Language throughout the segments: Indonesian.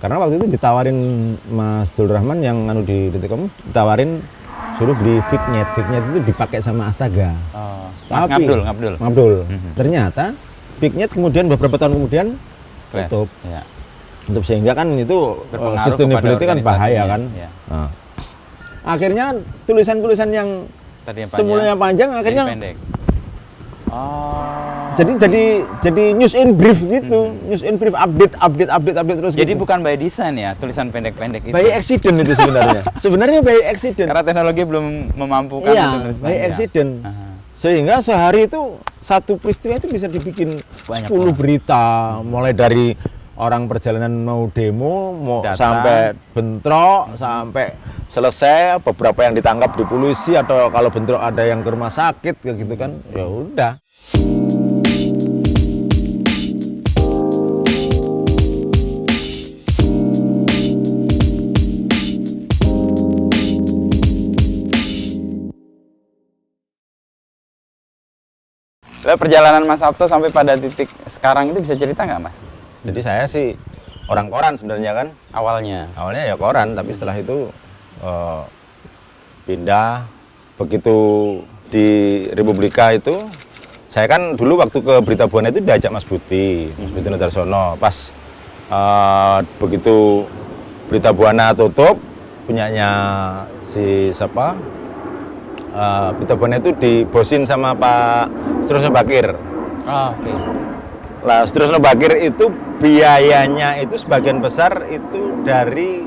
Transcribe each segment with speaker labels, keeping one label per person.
Speaker 1: Karena waktu itu ditawarin Mas Dul Rahman yang di Detikcom, ditawarin suruh beli Vignet. Vignet itu dipakai sama Astaga.
Speaker 2: Mas
Speaker 1: Tapi, Ngabdul. Ternyata Vignet kemudian beberapa tahun kemudian tutup.
Speaker 2: Ya.
Speaker 1: Untuk sehingga kan itu
Speaker 2: Berpengaruh
Speaker 1: sustainability kan bahaya kan.
Speaker 2: Ya.
Speaker 1: Nah, akhirnya tulisan-tulisan yang
Speaker 2: Tadi yang
Speaker 1: semulanya panjang akhirnya
Speaker 2: pendek.
Speaker 1: jadi news in brief gitu. News in brief, update terus.
Speaker 2: Jadi
Speaker 1: gitu.
Speaker 2: bukan by design ya, tulisan pendek-pendek itu.
Speaker 1: By accident itu sebenarnya. Sebenarnya by accident.
Speaker 2: Karena teknologi belum memampukan
Speaker 1: Iya,
Speaker 2: untuk nulis
Speaker 1: by
Speaker 2: panjang.
Speaker 1: accident.
Speaker 2: Aha.
Speaker 1: Sehingga sehari itu satu peristiwa itu bisa dibikin
Speaker 2: Banyak
Speaker 1: 10 berita, mulai dari orang perjalanan mau demo, mau
Speaker 2: Datang.
Speaker 1: sampai bentrok, sampai selesai, beberapa yang ditangkap di polisi atau kalau bentrok ada yang ke rumah sakit kayak gitu kan. Ya udah.
Speaker 2: Lalu perjalanan Mas Sabto sampai pada titik sekarang itu bisa cerita nggak, Mas?
Speaker 1: Jadi saya sih orang koran sebenarnya kan.
Speaker 2: Awalnya.
Speaker 1: Awalnya ya koran, tapi setelah itu pindah. Begitu di Republika itu, saya kan dulu waktu ke Berita Buana itu diajak Mas Buti Nodarsono. Pas begitu Berita Buana tutup, punyanya si siapa? Berita Buana itu dibosin sama Pak Sutrosno Bakir.
Speaker 2: Oke.
Speaker 1: Lah Sutrosno Bakir itu biayanya itu sebagian besar itu dari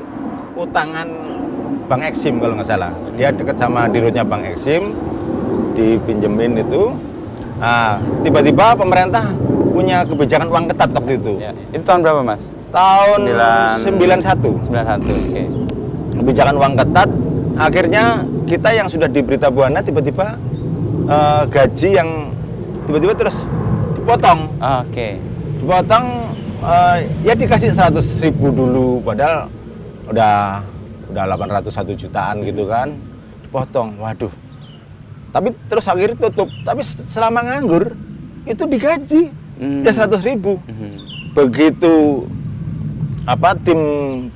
Speaker 1: utangan Bank Eksim kalau nggak salah. Dia dekat sama dirutnya Bank Eksim, dipinjemin itu. Nah, tiba-tiba pemerintah punya kebijakan uang ketat waktu itu.
Speaker 2: Ya. Itu tahun berapa, Mas?
Speaker 1: Tahun 91.
Speaker 2: 91. Oke.
Speaker 1: Kebijakan uang ketat, akhirnya kita yang sudah di Berita Buana tiba-tiba gaji yang tiba-tiba terus dipotong.
Speaker 2: Oke.
Speaker 1: Dipotong, ya dikasih 100.000 dulu, padahal udah 801 jutaan gitu kan, dipotong. Waduh. Tapi terus akhirnya tutup. Tapi selama nganggur itu digaji ya 100.000. Begitu tim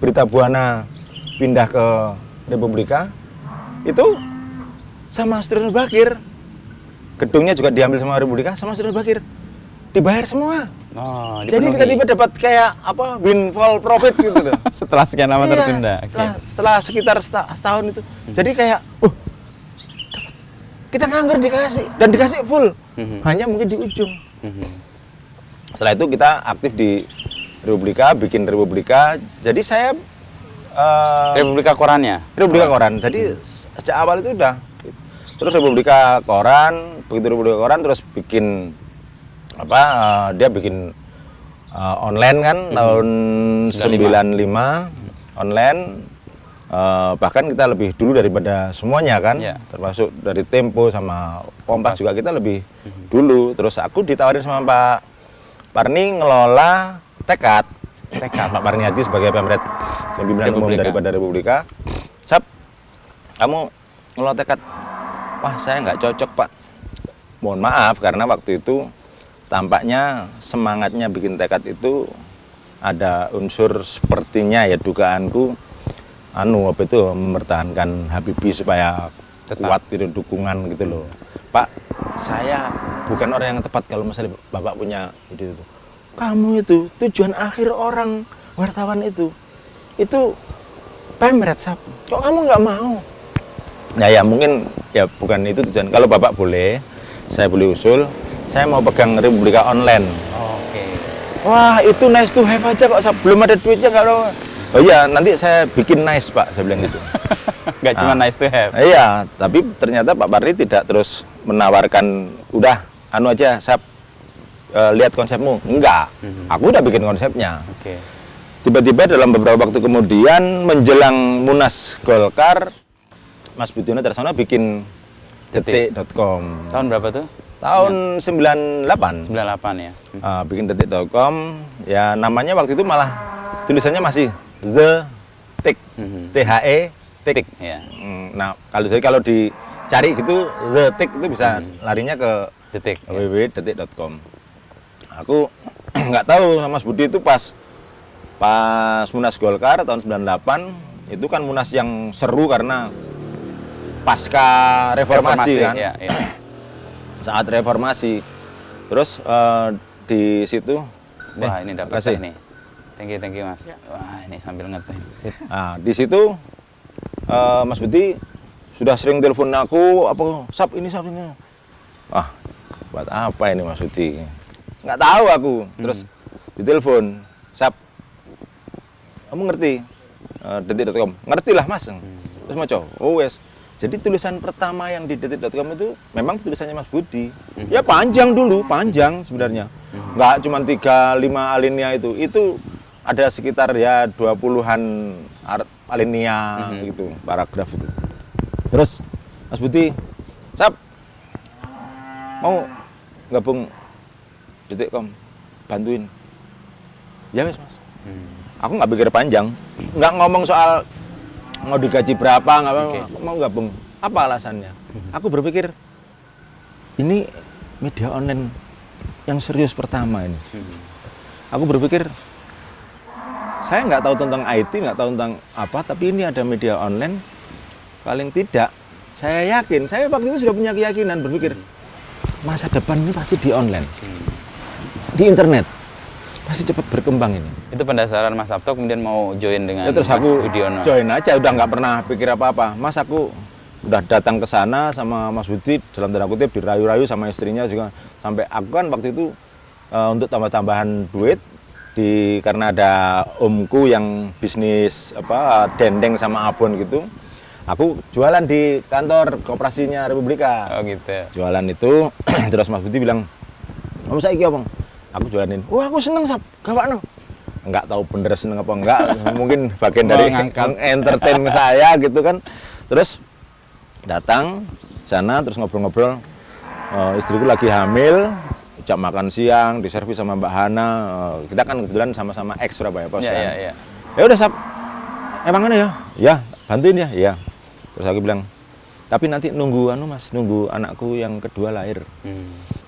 Speaker 1: Berita Buana pindah ke Republika, itu sama Sutrosno Bakir. Gedungnya juga diambil sama Republika, sama Sutrosno Bakir. Dibayar semua.
Speaker 2: Oh,
Speaker 1: jadi kita tiba dapat kayak windfall profit gitu loh.
Speaker 2: Setelah sekian lama tertunda.
Speaker 1: Setelah sekitar setahun itu. Jadi kayak kita nganggur dikasih dan dikasih full. Hanya mungkin di ujung. Setelah itu kita aktif di Republika, bikin Republika. Jadi saya
Speaker 2: Republika Korannya.
Speaker 1: Republika Koran. Jadi sejak awal itu udah. Terus Republika Koran, begitu Republika Koran terus bikin dia bikin online kan tahun 95 online. Bahkan kita lebih dulu daripada semuanya kan, termasuk dari Tempo sama Kompas juga kita lebih dulu. Terus aku ditawarin sama Pak Parni ngelola Tekad Pak Parni Hadi sebagai pemret pimpinan umum daripada Republika. Sap, kamu ngelola Tekad. Wah, saya nggak cocok, Pak. Mohon maaf karena waktu itu tampaknya semangatnya bikin Tekad itu ada unsur sepertinya ya dugaanku mempertahankan Habibie supaya kuat gitu, dukungan gitu loh. Pak, saya bukan orang yang tepat kalau misalnya Bapak punya ide itu. Kamu itu tujuan akhir orang wartawan itu pemret, Sap. Kok kamu nggak mau? Nah ya mungkin ya bukan itu tujuan. Kalau Bapak boleh, saya boleh usul. Saya mau pegang Republika online.
Speaker 2: Oke.
Speaker 1: Wah, itu nice to have aja kok. Belum ada duitnya nggak tahu. Oh iya, nanti saya bikin nice, Pak. Saya bilang gitu.
Speaker 2: Nggak cuma nice to have.
Speaker 1: Iya, tapi ternyata Pak Parni tidak terus menawarkan, udah, aja, saya lihat konsepmu. Enggak, aku udah bikin konsepnya.
Speaker 2: Oke.
Speaker 1: Tiba-tiba dalam beberapa waktu kemudian, menjelang Munas Golkar, Mas Buti Nodarsono bikin detik.com.
Speaker 2: Tahun berapa tuh?
Speaker 1: Tahun 98.
Speaker 2: 98 ya.
Speaker 1: Bikin detik.com. Ya namanya waktu itu malah tulisannya masih The Tick. THE Tick.
Speaker 2: Ya.
Speaker 1: Nah, kalau dicari gitu The Tick itu bisa larinya ke
Speaker 2: Detik.
Speaker 1: www.detik.com. Aku nggak tahu Mas Budi itu pas pas Munas Golkar tahun 98 itu kan Munas yang seru karena pasca reformasi kan.
Speaker 2: Iya, iya.
Speaker 1: Saat reformasi. Terus di situ
Speaker 2: Wah, ini dapat
Speaker 1: kasih.
Speaker 2: teh nih. Thank you Mas. Wah, ini sambil ngeteh. Sip.
Speaker 1: Nah, di situ Mas Budi sudah sering telepon aku, apa, Sap ini. Ah, buat apa ini Mas Budi? Nggak tahu aku. Terus ditelepon, Sap, kamu ngerti detik.com? Ngerti lah Mas. Terus mau coba, oh wes. Jadi tulisan pertama yang di detik.com itu memang tulisannya Mas Budi. Ya panjang dulu, panjang sebenarnya. Nggak cuma 3-5 alinea itu. Itu ada sekitar ya 20-an alinea gitu, paragraf itu. Terus Mas Budi, Sap, mau gabung detik.com, bantuin. Ya wes Mas. Aku nggak pikir panjang, nggak ngomong soal mau digaji berapa, nggak mau gabung. Apa alasannya? Aku berpikir ini media online yang serius pertama ini. Aku berpikir saya nggak tahu tentang IT, nggak tahu tentang apa, tapi ini ada media online. Paling tidak, saya yakin, saya waktu itu sudah punya keyakinan berpikir masa depan ini pasti di online, di internet. Pasti cepat berkembang ini.
Speaker 2: Itu pendasaran Mas Sabto kemudian mau join dengan
Speaker 1: Ya, terus
Speaker 2: Mas
Speaker 1: aku
Speaker 2: Budiono.
Speaker 1: join aja, udah nggak pernah pikir apa-apa. Mas, aku udah datang ke sana sama Mas Budi, dalam tanda kutip dirayu-rayu sama istrinya juga. Sampai aku kan waktu itu untuk tambah-tambahan duit karena ada omku yang bisnis apa dendeng sama abon gitu. Aku jualan di kantor Koperasinya Republika.
Speaker 2: Oh gitu.
Speaker 1: Jualan itu terus Mas Budi bilang, "Kamu saiki apa?" Aku jualanin. Wah, aku seneng Sap, gawakno. Enggak tahu bener seneng apa enggak, mungkin bagian dari entertain saya gitu kan. Terus datang sana terus ngobrol-ngobrol. Istriku lagi hamil, jam makan siang diservis sama Mbak Hana. Kita kan kebetulan sama-sama ex Surabaya Pos kan.
Speaker 2: Iya.
Speaker 1: Ya udah Sap. Emang ya? Ya, bantuin ya. Iya. Terus aku bilang, tapi nanti nunggu Mas, nunggu anakku yang kedua lahir.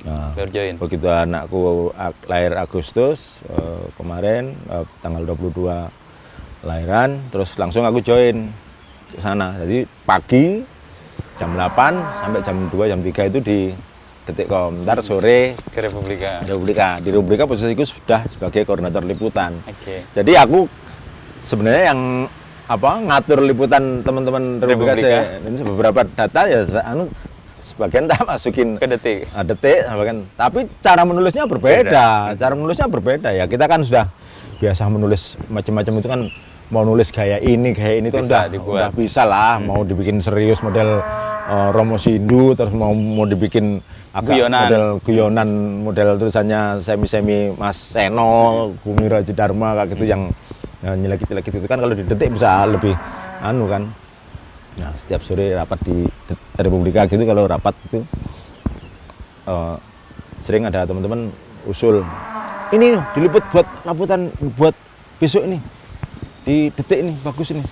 Speaker 1: Nah,
Speaker 2: Baru join.
Speaker 1: begitu anakku lahir Agustus kemarin tanggal 22 lahiran, terus langsung aku join ke sana. Jadi pagi jam 8 sampai jam 2 jam 3 itu di detik.com. Ntar sore
Speaker 2: Ke Republika.
Speaker 1: Di Republika posisiku sudah sebagai koordinator liputan.
Speaker 2: Oke.
Speaker 1: Jadi aku sebenarnya yang ngatur liputan teman-teman Republika. Ini beberapa data ya sebagian tak masukin
Speaker 2: Ke detik.
Speaker 1: detik bahkan, tapi cara menulisnya berbeda. Cara menulisnya berbeda ya. Kita kan sudah biasa menulis macam-macam itu kan, mau nulis gaya ini itu
Speaker 2: Bisa
Speaker 1: udah bisa lah. Mau dibikin serius model Romo Sindu, terus mau dibikin agak model guyonan, model tulisannya semi Mas Seno, Bumi Raji Dharma kayak gitu yang nyelekit-nyelekit itu kan, kalau di detik bisa lebih kan. Nah, setiap sore rapat di Republika gitu, kalau rapat gitu sering ada teman-teman usul, ini diliput buat liputan buat besok ini di detik ini bagus ini.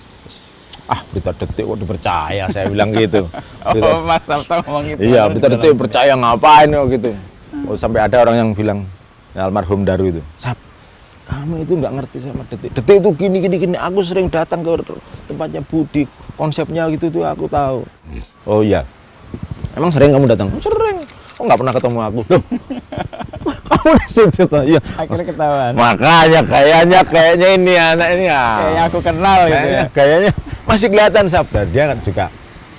Speaker 1: Ah, berita detik kok dipercaya, saya bilang gitu.
Speaker 2: Oh, Mas Sabto ngomong gitu.
Speaker 1: Iya, berita detik percaya ngapain kok gitu. Sampai ada orang yang bilang, almarhum Daru itu, Sap, kamu itu nggak ngerti sama detik. Detik itu gini. Aku sering datang ke tempatnya Budi, konsepnya gitu tuh aku tahu. Oh iya, emang sering kamu datang? Sering. Kok nggak pernah ketemu aku? Loh, kamu di situ tuh? Iya.
Speaker 2: Akhirnya ketahuan.
Speaker 1: Makanya kayaknya ini anak ini ya.
Speaker 2: Kayak aku kenal gitu ya.
Speaker 1: Kayaknya masih kelihatan Sabda. Dia kan juga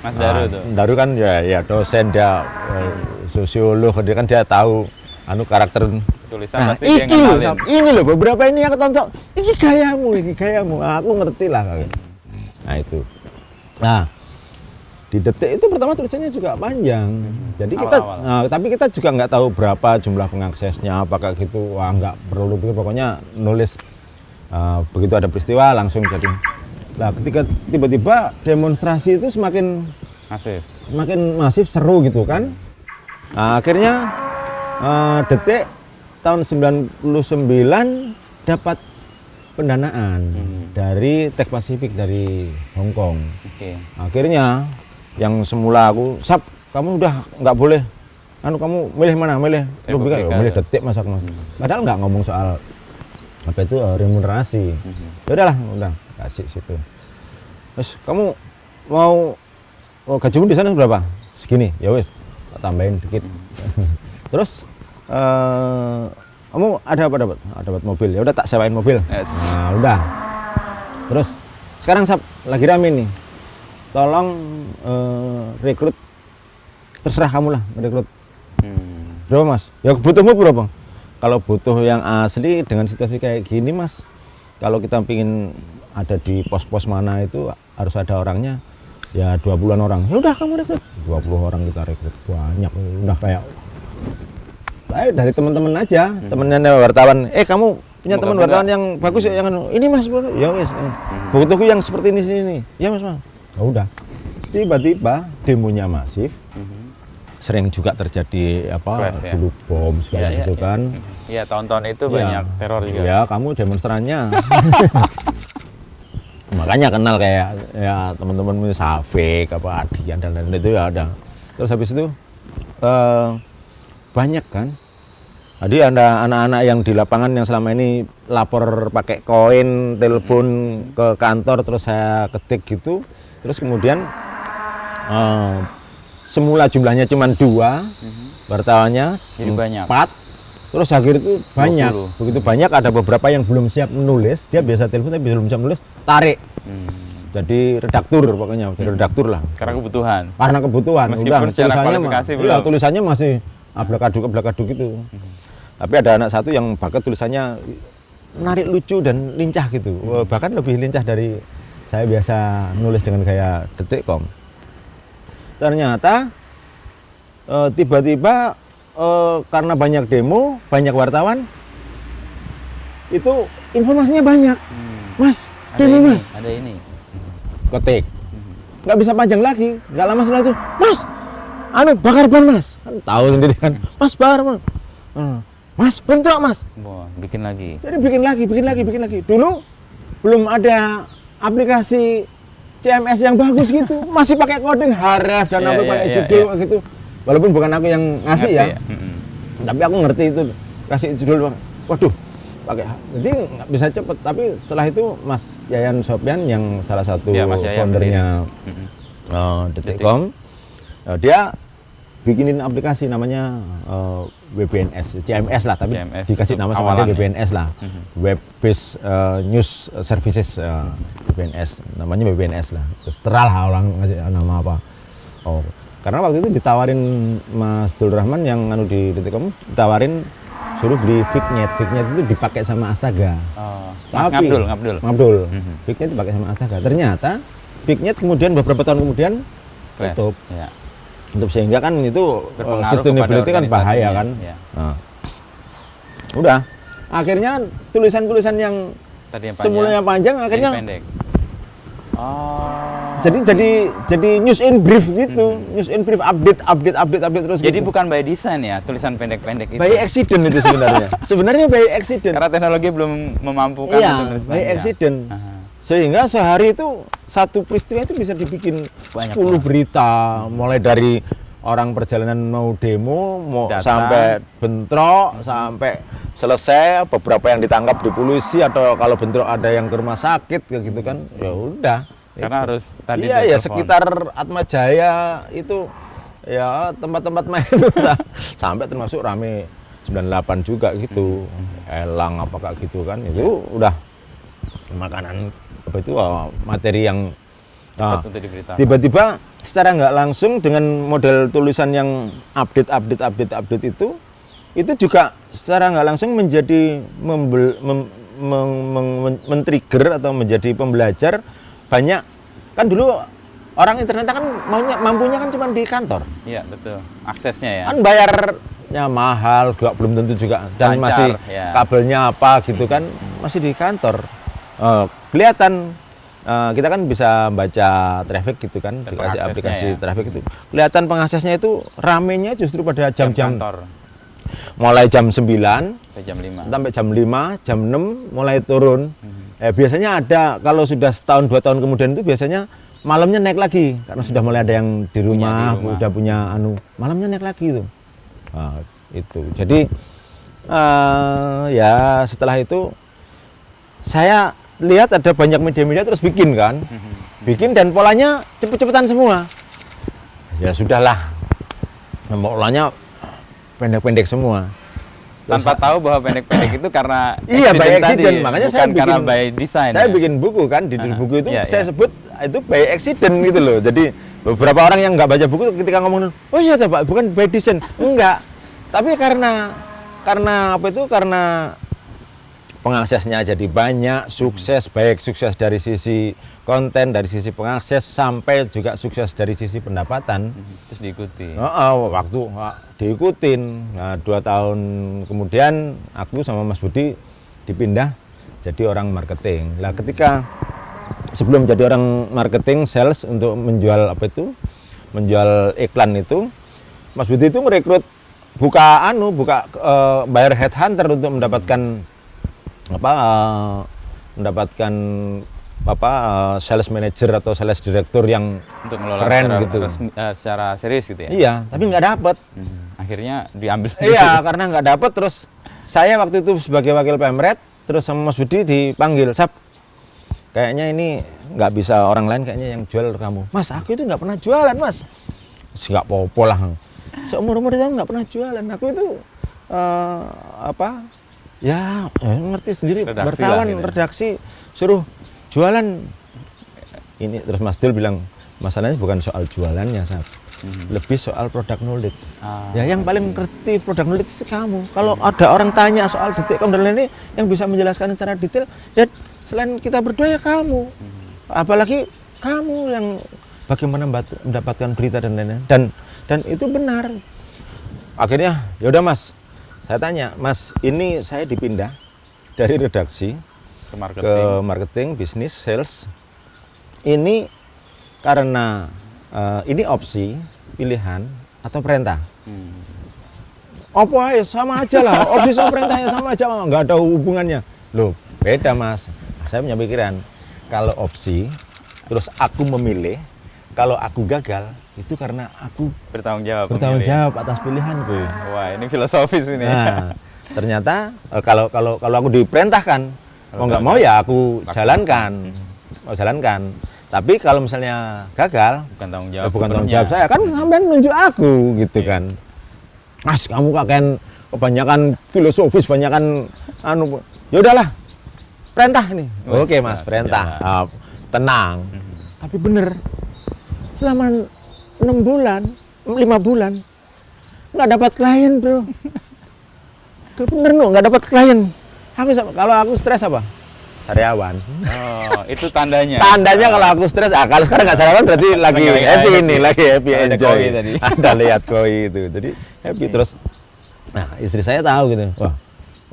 Speaker 2: Mas Daru tuh.
Speaker 1: Daru kan ya dosen, dia sosiolog, dia tahu karakter.
Speaker 2: Tulisan pasti dia ngenalin.
Speaker 1: Ini loh beberapa ini yang ketonton. Ini gayamu. Aku ngerti lah. Nah itu. Nah, di detik itu pertama tulisannya juga panjang. Jadi kita, tapi kita juga nggak tahu berapa jumlah pengaksesnya, apakah gitu. Wah, nggak perlu pikir, pokoknya nulis. Begitu ada peristiwa langsung jadi. Nah, ketika tiba-tiba demonstrasi itu semakin masif, seru gitu kan. Nah, akhirnya detik tahun 99 dapat pendanaan dari Tech Pacific dari Hong Kong. Akhirnya yang semula aku, Sap, kamu udah nggak boleh, kamu milih mana? Milih Republika, milih detik masa Padahal nggak ngomong soal apa itu remunerasi. Ya udahlah, udah kasih situ. Terus kamu mau gajimu di sana berapa? Segini, ya wes, tak tambahin dikit. Terus kamu ada apa dapat? Dapat mobil, ya udah tak sewain mobil.
Speaker 2: Yes.
Speaker 1: Nah udah. Terus sekarang lagi rame nih. Tolong rekrut, terserah kamu lah merekrut. Berapa mas? Ya butuhmu berapa? Kalau butuh yang asli dengan situasi kayak gini mas, kalau kita pingin ada di pos-pos mana itu harus ada orangnya, ya 20-an orang. Ya udah kamu rekrut. 20 orang kita rekrut, banyak. Udah kayak dari teman-teman aja, temennya wartawan. Kamu punya teman wartawan yang bagus ya, yang ini mas, ya wes. Butuhku yang seperti ini sini. Ya mas. Ya udah. Tiba-tiba demonya masif. Sering juga terjadi
Speaker 2: Clash, ya?
Speaker 1: dulu bom segala gitu kan.
Speaker 2: Iya, tahun-tahun itu banyak teror juga.
Speaker 1: Ya, kamu demonstrannya. Makanya kenal kayak ya teman-teman Safik apa Adian dan lain-lain itu ya ada. Terus habis itu banyak kan. Jadi ada anak-anak yang di lapangan yang selama ini lapor pakai koin, telepon ke kantor, terus saya ketik gitu. Terus kemudian semula jumlahnya cuma 2, wartawannya
Speaker 2: jadi banyak.
Speaker 1: 4, terus akhir itu banyak.
Speaker 2: 20.
Speaker 1: Begitu banyak, ada beberapa yang belum siap menulis, dia biasa telepon tapi belum siap menulis, tarik. Jadi redaktur pokoknya, jadi redaktur lah.
Speaker 2: Karena kebutuhan.
Speaker 1: Karena kebutuhan.
Speaker 2: Meskipun secara kualifikasi belum.
Speaker 1: Tulisannya masih ablakaduk gitu. Tapi ada anak satu yang bakat tulisannya menarik, lucu dan lincah gitu. Bahkan lebih lincah dari saya biasa nulis dengan gaya Detikcom. Ternyata tiba-tiba karena banyak demo, banyak wartawan, itu informasinya banyak. Mas, demo mas.
Speaker 2: Ada ini.
Speaker 1: Ketik. Nggak bisa panjang lagi, nggak lama setelah itu, mas, bakar ban mas. Kan tahu sendiri kan, mas bakar ban. Mas, bentrok mas.
Speaker 2: Wah, bikin lagi.
Speaker 1: Jadi bikin lagi. Dulu belum ada aplikasi CMS yang bagus gitu, masih pakai coding href dan pakai judul gitu. Walaupun bukan aku yang ngasih ya. Tapi aku ngerti itu, kasih judul. Waduh, pakai. Jadi nggak bisa cepet. Tapi setelah itu Mas Yayan Sopyan yang salah satu foundernya Detikcom, dia bikinin aplikasi namanya WBNS, CMS lah, tapi
Speaker 2: CMS
Speaker 1: dikasih nama sama dia WBNS lah, Web Based News Services, WBNS, namanya WBNS lah. Terserah lah orang ngasih nama apa. Karena waktu itu ditawarin Mas Dul Rahman yang di Detikcom, ditawarin suruh beli Fignet. Fignet itu dipakai sama Astaga.
Speaker 2: Mas Ngabdul.
Speaker 1: Fignet dipakai sama Astaga. Ternyata Fignet kemudian beberapa tahun kemudian tutup.
Speaker 2: Ya.
Speaker 1: Untuk sehingga kan itu sustainability kan bahaya kan.
Speaker 2: Ya.
Speaker 1: Nah, udah. Akhirnya tulisan-tulisan yang
Speaker 2: Tadi yang
Speaker 1: semulanya panjang akhirnya
Speaker 2: pendek.
Speaker 1: jadi news in brief gitu. News in brief, update terus.
Speaker 2: Jadi
Speaker 1: gitu.
Speaker 2: bukan by design ya, tulisan pendek-pendek itu.
Speaker 1: By accident itu sebenarnya. Sebenarnya by accident.
Speaker 2: Karena teknologi belum memampukan
Speaker 1: Iya,
Speaker 2: untuk menulis
Speaker 1: by
Speaker 2: panjang.
Speaker 1: accident. Sehingga sehari itu satu peristiwa itu bisa dibikin
Speaker 2: Banyak
Speaker 1: 10 berita, mulai dari orang perjalanan mau demo, sampai bentrok, sampai selesai, beberapa yang ditangkap di polisi, atau kalau bentrok ada yang ke rumah sakit kayak gitu kan. Ya udah.
Speaker 2: Karena
Speaker 1: itu.
Speaker 2: harus tadi
Speaker 1: Iya ya, sekitar Atma Jaya itu ya tempat-tempat main sampai termasuk rame 98 juga gitu. Elang apakah gitu kan. Itu udah makanan apa itu materi yang tiba-tiba secara nggak langsung dengan model tulisan yang update itu juga secara nggak langsung menjadi men-trigger atau menjadi pembelajar banyak. Kan dulu orang internet kan mampunya kan cuma di kantor.
Speaker 2: Iya, betul. Aksesnya ya.
Speaker 1: Kan bayarnya mahal, juga belum tentu juga, dan
Speaker 2: lancar,
Speaker 1: masih
Speaker 2: ya.
Speaker 1: kabelnya apa gitu kan, masih di kantor. Kelihatan kita kan bisa baca traffic gitu kan, dikasih aplikasi
Speaker 2: ya.
Speaker 1: traffic itu. Kelihatan pengaksesnya itu ramenya justru pada jam-jam
Speaker 2: kantor.
Speaker 1: Mulai jam 9
Speaker 2: sampai jam 5.
Speaker 1: Sampai jam 5, jam 6 mulai turun. Biasanya ada, kalau sudah setahun 2 tahun kemudian itu biasanya malamnya naik lagi karena sudah mulai ada yang di rumah, udah punya malamnya naik lagi itu. Itu. Jadi ya setelah itu saya lihat ada banyak media-media terus bikin kan, bikin dan polanya cepet-cepetan semua. Ya sudahlah, polanya pendek-pendek semua.
Speaker 2: Tanpa tahu bahwa pendek-pendek itu karena
Speaker 1: Iya, by
Speaker 2: accident
Speaker 1: accident.
Speaker 2: tadi,
Speaker 1: Makanya
Speaker 2: bukan
Speaker 1: saya bikin,
Speaker 2: karena by design.
Speaker 1: saya
Speaker 2: ya?
Speaker 1: bikin buku kan, di buku itu
Speaker 2: Iya,
Speaker 1: saya
Speaker 2: iya.
Speaker 1: sebut itu by accident gitu loh. Jadi beberapa orang yang nggak baca buku ketika ngomongin, oh iya Pak, bukan by design. Enggak. Tapi karena apa itu? Karena pengaksesnya jadi banyak, sukses, baik sukses dari sisi konten, dari sisi pengakses, sampai juga sukses dari sisi pendapatan.
Speaker 2: Terus diikuti.
Speaker 1: Waktu diikutin. Nah, 2 tahun kemudian aku sama Mas Budi dipindah jadi orang marketing. Lah ketika sebelum jadi orang marketing, sales untuk menjual apa itu? Menjual iklan itu, Mas Budi itu merekrut bayar headhunter untuk mendapatkan sales manager atau sales director yang
Speaker 2: Untuk ngelola
Speaker 1: keren
Speaker 2: secara,
Speaker 1: gitu.
Speaker 2: secara serius gitu ya.
Speaker 1: Iya, tapi nggak dapet.
Speaker 2: Akhirnya diambil sendiri.
Speaker 1: Iya, karena nggak dapet. Terus saya waktu itu sebagai wakil Pemret, terus sama Mas Budi dipanggil, Sap, kayaknya ini nggak bisa orang lain kayaknya yang jual kamu. Mas, aku itu nggak pernah jualan, Mas. Nggak apa-apa lah. Seumur-umur itu nggak pernah jualan. Aku itu ngerti sendiri,
Speaker 2: Redaksi
Speaker 1: wartawan,
Speaker 2: lah gitu ya.
Speaker 1: redaksi, suruh jualan. Ini terus Mas Dul bilang, masalahnya bukan soal jualannya, Sap. Lebih soal product knowledge. Ya yang paling ngerti product knowledge itu kamu. Kalau ada orang tanya soal detik dan lain-lain yang bisa menjelaskan secara detail, ya selain kita berdua ya kamu. Apalagi kamu yang bagaimana mendapatkan berita dan lain-lain. Dan itu benar. Akhirnya, yaudah Mas, saya tanya, Mas, ini saya dipindah dari redaksi
Speaker 2: Ke marketing.
Speaker 1: ke marketing, bisnis, sales. Ini karena ini opsi, pilihan, atau perintah. Apa ya sama aja lah, opsi sama perintahnya sama aja, nggak ada hubungannya. Loh, beda Mas. Saya punya pikiran, kalau opsi, terus aku memilih, kalau aku gagal, itu karena aku
Speaker 2: Bertanggung jawab.
Speaker 1: bertanggung
Speaker 2: memilih.
Speaker 1: jawab atas pilihanku.
Speaker 2: Wah, ini filosofis ini.
Speaker 1: Nah, ternyata kalau aku diperintahkan, mau nggak mau ya aku jalankan, mau jalankan. Tapi kalau misalnya gagal,
Speaker 2: Bukan tanggung
Speaker 1: ya
Speaker 2: jawab.
Speaker 1: bukan tanggung
Speaker 2: sepenuhnya.
Speaker 1: jawab saya, kan sampean nunjuk aku gitu kan. Mas, kamu kakek kebanyakan filosofis, banyakan ya udahlah, perintah ini.
Speaker 2: Wah,
Speaker 1: Oke Mas, perintah. Tenang. Tapi bener, selama 6 bulan, 5 bulan, nggak dapat klien bro. Bener no, nggak dapat klien. Kalau aku stres apa? Sariawan.
Speaker 2: Oh, itu tandanya.
Speaker 1: Tandanya kalau aku stres, kalau sekarang nggak sariawan berarti lagi
Speaker 2: Lagi
Speaker 1: happy
Speaker 2: happy.
Speaker 1: ini, lagi happy
Speaker 2: Ada
Speaker 1: enjoy.
Speaker 2: koi tadi.
Speaker 1: Ada lihat koi itu, jadi happy terus. Nah istri saya tahu gitu, wah,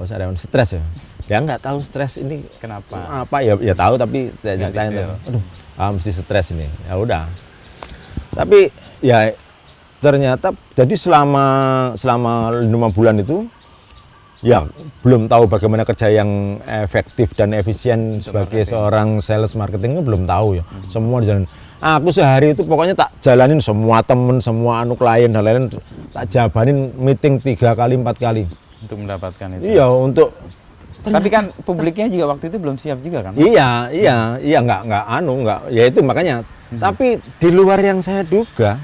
Speaker 1: sariawan stres ya. Dia nggak tahu stres ini
Speaker 2: Kenapa?
Speaker 1: apa ya tahu tapi saya
Speaker 2: Nggak
Speaker 1: ceritain,
Speaker 2: detail.
Speaker 1: aduh, mesti stres ini. Ya udah. Tapi ya ternyata jadi selama 5 bulan itu ya belum tahu bagaimana kerja yang efektif dan efisien sebagai
Speaker 2: marketing.
Speaker 1: seorang sales marketing itu belum tahu ya. Semua di jalan. Aku sehari itu pokoknya tak jalanin semua temen, semua klien dan lain-lain, tak jabanin meeting 3 kali 4 kali.
Speaker 2: Untuk mendapatkan itu.
Speaker 1: Iya untuk.
Speaker 2: Tapi kan publiknya juga waktu itu belum siap juga kan?
Speaker 1: Iya nggak ya itu makanya. Tapi di luar yang saya duga,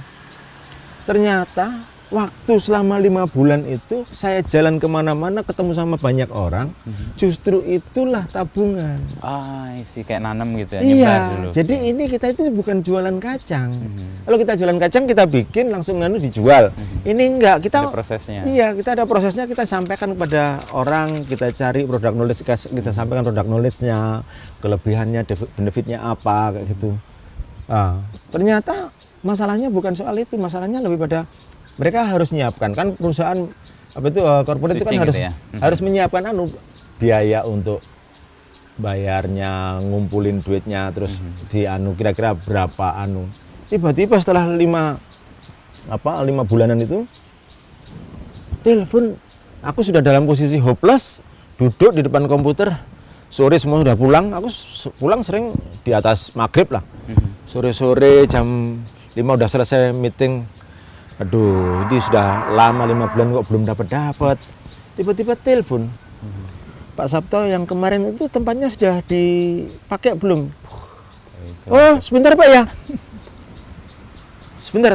Speaker 1: ternyata waktu selama 5 bulan itu saya jalan kemana-mana ketemu sama banyak orang, justru itulah tabungan.
Speaker 2: Sih kayak nanam gitu ya,
Speaker 1: Iya,
Speaker 2: nyebar dulu.
Speaker 1: jadi ini kita itu bukan jualan kacang. Kalau kita jualan kacang kita bikin langsung dijual. Ini enggak, kita
Speaker 2: Ada prosesnya.
Speaker 1: Iya, kita ada prosesnya, kita sampaikan kepada orang, kita cari produk knowledge, kita sampaikan produk knowledge-nya, kelebihannya, benefitnya apa kayak gitu. Ternyata masalahnya bukan soal itu, masalahnya lebih pada mereka harus menyiapkan, kan perusahaan corporate itu kan
Speaker 2: Switching
Speaker 1: harus
Speaker 2: gitu ya?
Speaker 1: harus menyiapkan biaya untuk bayarnya, ngumpulin duitnya, terus kira-kira berapa tiba-tiba setelah 5 bulanan itu telepon, aku sudah dalam posisi hopeless, duduk di depan komputer, sore semua sudah pulang, aku pulang sering di atas maghrib lah, sore-sore jam 5 udah selesai meeting. Aduh, ini sudah lama 5 bulan kok belum dapat. Tiba-tiba telepon. Pak Sabto yang kemarin itu tempatnya sudah dipakai belum? Oh, sebentar Pak ya. Sebentar,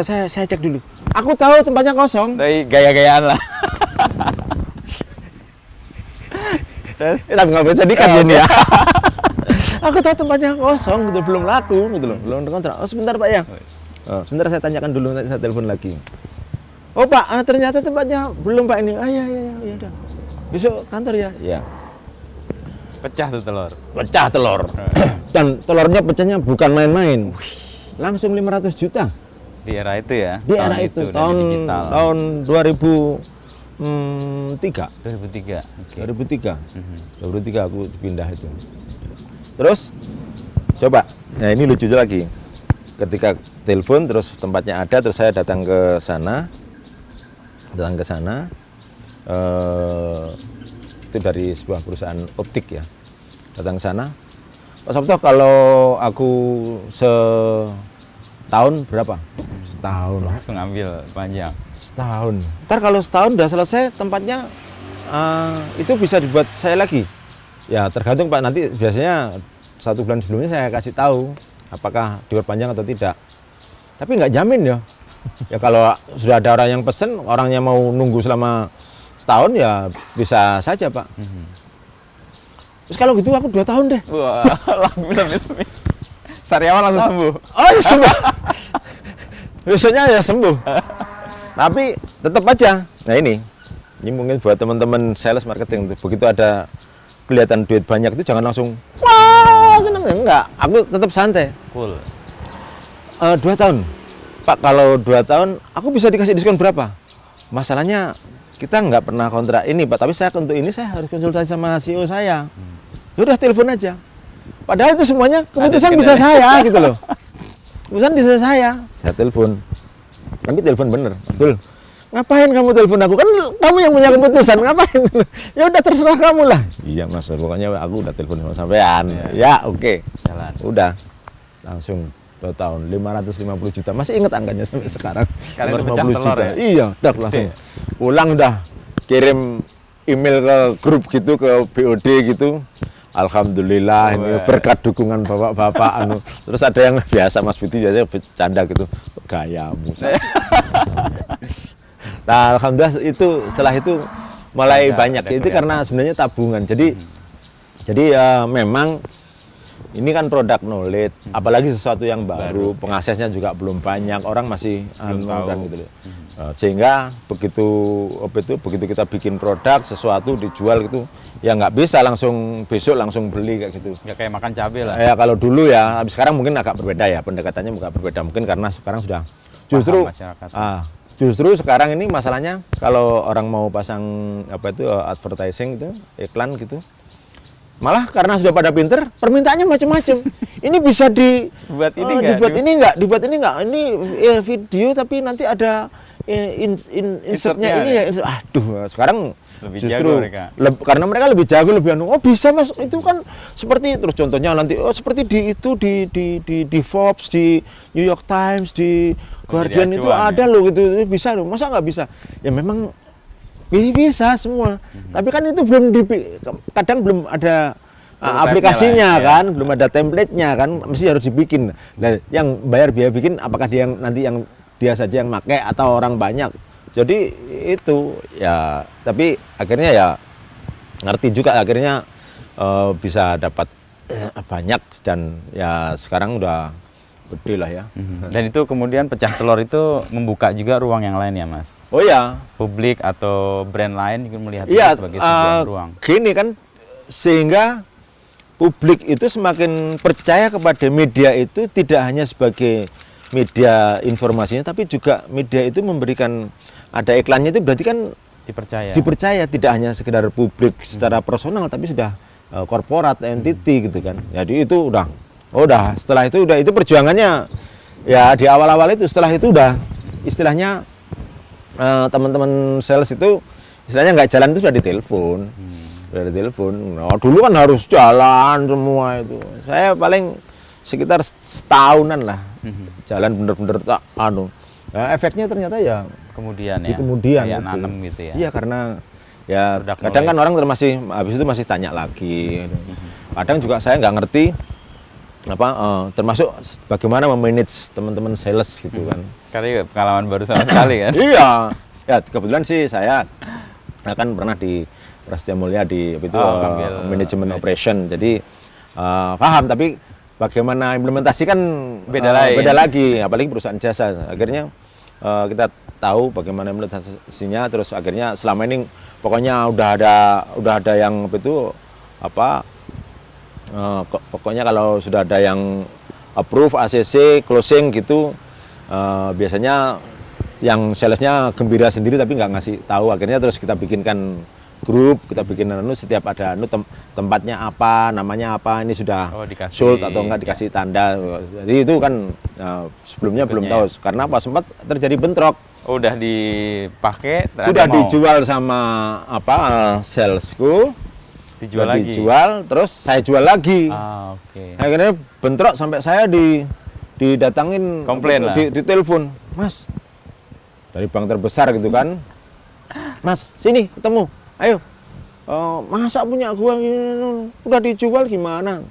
Speaker 1: saya cek dulu. Aku tahu tempatnya kosong.
Speaker 2: Tapi gaya-gayaan lah. Terus
Speaker 1: Kita nggak bisa dikat ini ya. Aku tahu tempatnya kosong, gitu, belum laku, gitu loh, belum kontrak. Oh sebentar Pak ya. Oh, sebentar saya tanyakan dulu, nanti saya telepon lagi. Oh Pak, ternyata tempatnya belum Pak ini. Ah ya udah. Besok kantor ya. Ya.
Speaker 2: pecah tuh telur.
Speaker 1: Pecah telur. Dan telurnya pecahnya bukan main-main. Langsung 500 juta.
Speaker 2: Di era itu ya.
Speaker 1: Di era itu
Speaker 2: dan
Speaker 1: tahun
Speaker 2: di digital.
Speaker 1: tahun 2003.
Speaker 2: 2003. Oke.
Speaker 1: 2003. 2003 aku pindah itu. Terus coba. Nah, ini lucu lagi. Ketika telepon terus tempatnya ada, terus saya datang ke sana. Itu dari sebuah perusahaan optik ya. Datang ke sana. Pak Sabto, kalau aku setahun berapa? Setahun.
Speaker 2: Langsung ambil panjang.
Speaker 1: Setahun. Ntar kalau setahun udah selesai tempatnya itu bisa dibuat saya lagi. Ya tergantung Pak, nanti biasanya 1 bulan sebelumnya saya kasih tahu apakah diperpanjang atau tidak. Tapi nggak jamin ya. Ya kalau sudah ada orang yang pesen, orangnya mau nunggu selama setahun ya bisa saja Pak. Terus kalau gitu aku 2 tahun deh.
Speaker 2: Wah, alhamdulillah. Sariawan langsung sembuh.
Speaker 1: Oh ya sembuh. Besoknya ya sembuh. Tapi tetap aja. Nah ini mungkin buat teman-teman sales marketing, begitu ada kelihatan duit banyak itu jangan langsung wah seneng, enggak. Aku tetap santai.
Speaker 2: Cool.
Speaker 1: 2 tahun. Pak, kalau 2 tahun aku bisa dikasih diskon berapa? Masalahnya kita nggak pernah kontrak ini Pak, tapi saya untuk ini saya harus konsultasi sama CEO saya. Ya udah telepon aja. Padahal itu semuanya keputusan bisa saya gitu loh. Keputusan bisa saya. Saya telepon. Tapi telepon bener, betul. Ngapain kamu telepon aku? Kan kamu yang punya keputusan, ngapain? Ya udah terserah kamu lah. Iya Mas, pokoknya aku udah telepon sama sampean. Ya, oke.
Speaker 2: Jalan.
Speaker 1: Udah. Langsung 2 tahun, 550 juta. Masih ingat angkanya sampai sekarang.
Speaker 2: Kalian pecah telur ya?
Speaker 1: Iya, tak langsung. Pulang udah kirim email ke grup gitu, ke BOD gitu. Alhamdulillah ini berkat dukungan bapak-bapak anu. Terus ada yang biasa Mas Biti biasanya bercanda gitu, gayamu. Nah, alhamdulillah itu setelah itu mulai banyak. Itu karena sebenarnya tabungan. Jadi memang ini kan produk knowledge, apalagi sesuatu yang baru, pengaksesnya juga belum banyak, orang masih dan gitu loh. Sehingga begitu kita bikin produk sesuatu dijual gitu, ya nggak bisa langsung besok langsung beli kayak gitu.
Speaker 2: Nggak kayak makan cabai lah.
Speaker 1: Ya kalau dulu ya, tapi sekarang mungkin agak berbeda ya, pendekatannya agak berbeda mungkin karena sekarang sudah justru sekarang ini masalahnya kalau orang mau pasang advertising itu, iklan gitu. Malah karena sudah pada pinter, permintaannya macam-macam. Ini bisa dibuat ini enggak, ini video tapi nanti ada insertnya ini ya. Aduh, sekarang
Speaker 2: lebih
Speaker 1: justru
Speaker 2: jago mereka.
Speaker 1: Karena mereka lebih jago, lebih anu. Oh bisa Mas, itu kan seperti terus contohnya nanti seperti di Forbes, di New York Times, di Guardian itu ada loh gitu, bisa loh. Masa nggak bisa? Ya memang bisa semua, tapi kan itu kadang belum ada aplikasinya kan, belum ada template-nya kan, mesti harus dibikin. Nah, yang bayar biaya bikin, apakah yang dia saja yang pakai atau orang banyak? Jadi itu ya, tapi akhirnya ya ngerti juga akhirnya bisa dapat banyak dan ya sekarang udah gede lah ya.
Speaker 2: Dan itu kemudian pecah telur itu membuka juga ruang yang lain ya Mas?
Speaker 1: Oh ya,
Speaker 2: Publik atau brand lain juga melihat itu
Speaker 1: iya,
Speaker 2: sebagai sebuah ruang.
Speaker 1: Gini kan, sehingga publik itu semakin percaya kepada media itu tidak hanya sebagai media informasinya, tapi juga media itu memberikan ada iklannya itu berarti kan dipercaya tidak hanya sekedar publik secara personal, tapi sudah korporat entity gitu kan. Jadi itu udah setelah itu itu perjuangannya ya di awal-awal itu. Setelah itu udah istilahnya teman-teman sales itu istilahnya nggak jalan itu sudah ditelepon. Nah, dulu kan harus jalan semua itu. Saya paling sekitar setahunan lah jalan bener-bener tak anu. Nah, efeknya ternyata ya
Speaker 2: kemudian
Speaker 1: kayak
Speaker 2: nanem gitu ya.
Speaker 1: Iya, karena Ya
Speaker 2: Produk
Speaker 1: kadang kan
Speaker 2: knowledge.
Speaker 1: orang masih habis itu masih tanya lagi. Kadang juga saya nggak ngerti apa termasuk bagaimana memanage teman-teman sales gitu kan.
Speaker 2: Karena pengalaman baru sama sekali kan.
Speaker 1: Iya. Ya kebetulan sih saya kan pernah di Prasetya Mulia di apa itu
Speaker 2: ngambil
Speaker 1: manajemen operation. Jadi paham tapi bagaimana implementasi kan
Speaker 2: Beda lain.
Speaker 1: beda lagi apalagi perusahaan jasa. Akhirnya kita tahu bagaimana implementasinya terus akhirnya selama ini pokoknya udah ada yang apa itu apa pokoknya kalau sudah ada yang approve ACC closing gitu biasanya yang salesnya gembira sendiri tapi nggak ngasih tahu akhirnya terus kita bikinkan grup kita bikin setiap ada tempatnya apa namanya apa ini sudah
Speaker 2: dikasih,
Speaker 1: sold atau enggak dikasih tanda jadi itu kan sebelumnya belum tahu karena apa sempat terjadi bentrok
Speaker 2: Udah dipakai
Speaker 1: sudah dijual sama apa salesku dijual terus saya jual lagi akhirnya bentrok sampai saya didatangin
Speaker 2: komplain lah
Speaker 1: di telepon mas dari bank terbesar gitu kan mas sini ketemu ayo masa punya gua udah dijual gimana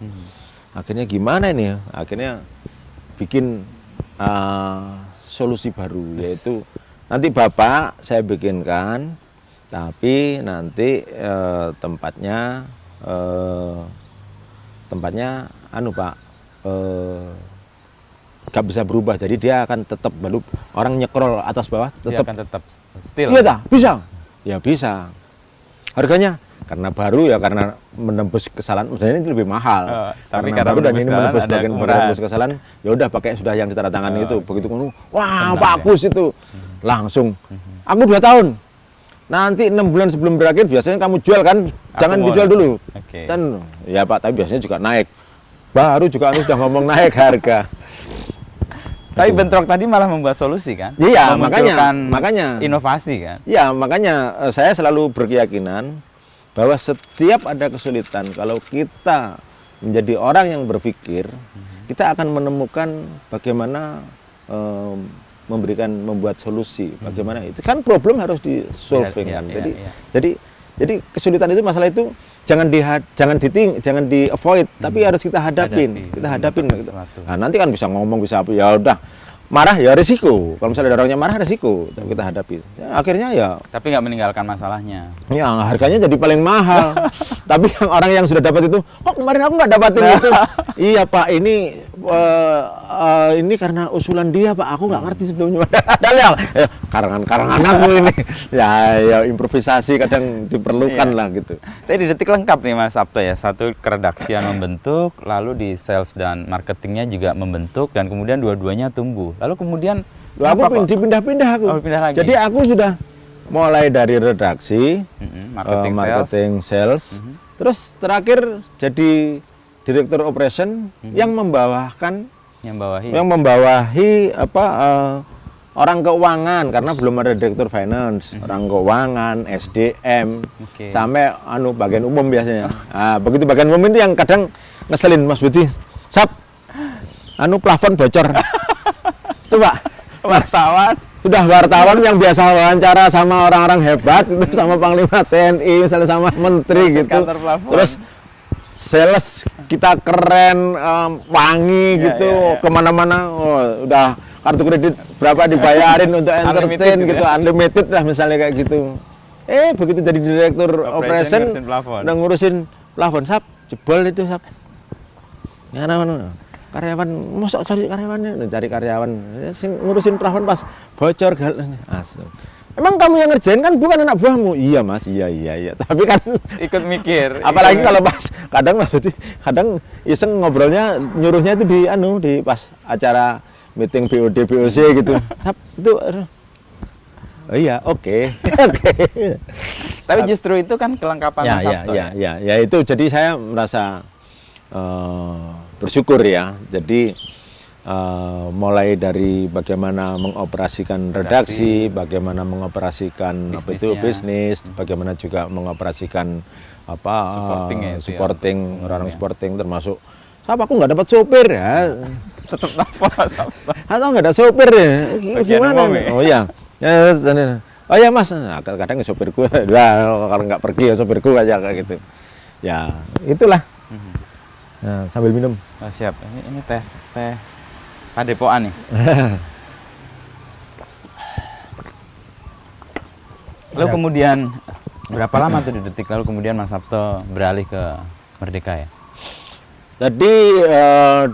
Speaker 1: akhirnya gimana ini akhirnya bikin solusi baru yaitu nanti bapak saya bikinkan tapi nanti tempatnya anu pak nggak bisa berubah jadi dia akan tetap baru orang nyekrol atas bawah
Speaker 2: dia
Speaker 1: tetap
Speaker 2: akan tetap still
Speaker 1: iya dah bisa ya bisa harganya karena baru ya karena menembus kesalahan sebenarnya ini lebih mahal
Speaker 2: tapi
Speaker 1: karena baru dan ini menembus
Speaker 2: ada
Speaker 1: bagian menembus kesalahan ya udah pakai sudah yang ditandatangani itu begitu wah
Speaker 2: Senang
Speaker 1: bagus itu langsung aku 2 tahun nanti 6 bulan sebelum berakhir biasanya kamu jual kan jangan dijual dulu dan ya pak tapi biasanya juga naik baru juga anu sudah ngomong naik harga
Speaker 2: tapi bentrok tadi malah membuat solusi kan
Speaker 1: iya makanya
Speaker 2: inovasi kan
Speaker 1: ya makanya saya selalu berkeyakinan bahwa setiap ada kesulitan kalau kita menjadi orang yang berpikir kita akan menemukan bagaimana membuat solusi bagaimana itu kan problem harus di solving kan jadi kesulitan itu masalah itu jangan di avoid tapi harus kita hadapin gitu. Nah, nanti kan bisa ngomong bisa apa ya udah marah ya risiko kalau misalnya ada orangnya marah risiko kita hadapi ya, akhirnya ya
Speaker 2: tapi nggak meninggalkan masalahnya
Speaker 1: ya harganya jadi paling mahal tapi yang orang yang sudah dapat itu kok kemarin aku nggak dapatin itu iya pak ini karena usulan dia pak aku nggak ngerti sebelumnya padahal ya karangan aku ini ya improvisasi kadang diperlukan lah gitu.
Speaker 2: Tapi di Detik lengkap nih Mas Sabto ya satu keredaksian membentuk lalu di sales dan marketingnya juga membentuk dan kemudian dua-duanya tumbuh lalu kemudian
Speaker 1: aku dipindah-pindah aku
Speaker 2: pindah lagi.
Speaker 1: Jadi aku sudah mulai dari redaksi marketing sales terus terakhir jadi direktur operation yang membawahi apa orang keuangan karena belum ada direktur finance orang keuangan SDM sampai bagian umum biasanya begitu bagian umum itu yang kadang ngeselin Mas Budi plafon bocor itu Pak wartawan yang biasa wawancara sama orang-orang hebat itu sama Panglima TNI misalnya sama menteri gitu terus sales kita keren wangi gitu kemana-mana udah kartu kredit berapa dibayarin untuk entertain gitu unlimited lah misalnya kayak gitu begitu jadi direktur operation udah ngurusin plafon jebol itu karyawan mosok cari karyawan ngurusin plafon pas bocor emang kamu yang ngerjain kan bukan anak buahmu iya mas iya tapi kan
Speaker 2: ikut mikir
Speaker 1: apalagi kalau pas kadang iseng ngobrolnya nyuruhnya itu di pas acara meeting BOD BOC gitu itu iya oke.
Speaker 2: Tapi justru itu kan kelengkapan Mas Sabto
Speaker 1: ya itu jadi saya merasa bersyukur ya jadi mulai dari bagaimana mengoperasikan redaksi, bagaimana mengoperasikan bisnis, bagaimana juga mengoperasikan supporting orang supporting termasuk aku nggak dapat sopir ya tetap apa atau nggak ada sopir ya gimana oh ya oh ya mas, nah, kadang sopirku, lah kalau nggak pergi ya sopirku aja kayak gitu. Ya itulah. Nah, sambil minum.
Speaker 2: Oh, siap. Ini teh padepokan nih. Lalu kemudian berapa lama tuh di Detik? Lalu kemudian Mas Sabto beralih ke Merdeka ya?
Speaker 1: Jadi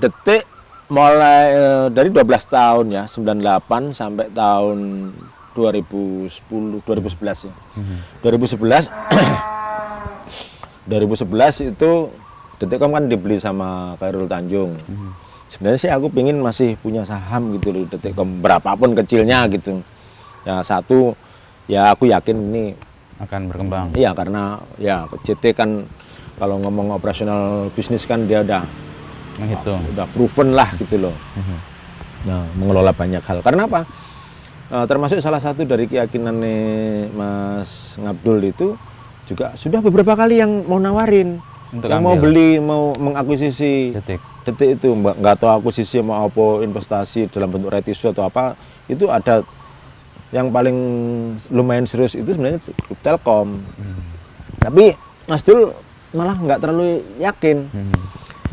Speaker 1: Detik mulai dari 12 tahun ya, 98 sampai tahun 2010, 2011 ya. 2011 2011 itu Detikcom kan dibeli sama Khairul Tanjung. Sebenarnya sih aku pingin masih punya saham gitu loh Detikcom, berapapun kecilnya gitu. Ya satu, ya aku yakin ini
Speaker 2: Akan berkembang.
Speaker 1: iya karena ya CT kan kalau ngomong operasional bisnis kan dia
Speaker 2: Menghitung.
Speaker 1: udah proven lah gitu loh. Nah, mengelola banyak hal. Karena apa? Termasuk salah satu dari keyakinannya Mas Ngabdul itu juga sudah beberapa kali yang mau nawarin,
Speaker 2: Untuk
Speaker 1: yang mau
Speaker 2: ambil.
Speaker 1: beli, mau mengakuisisi
Speaker 2: Detik.
Speaker 1: Detik itu, nggak tahu akuisisi mau apa, investasi dalam bentuk right issue atau apa, itu ada yang paling lumayan serius itu sebenarnya Telkom. Tapi Mas Dul malah nggak terlalu yakin.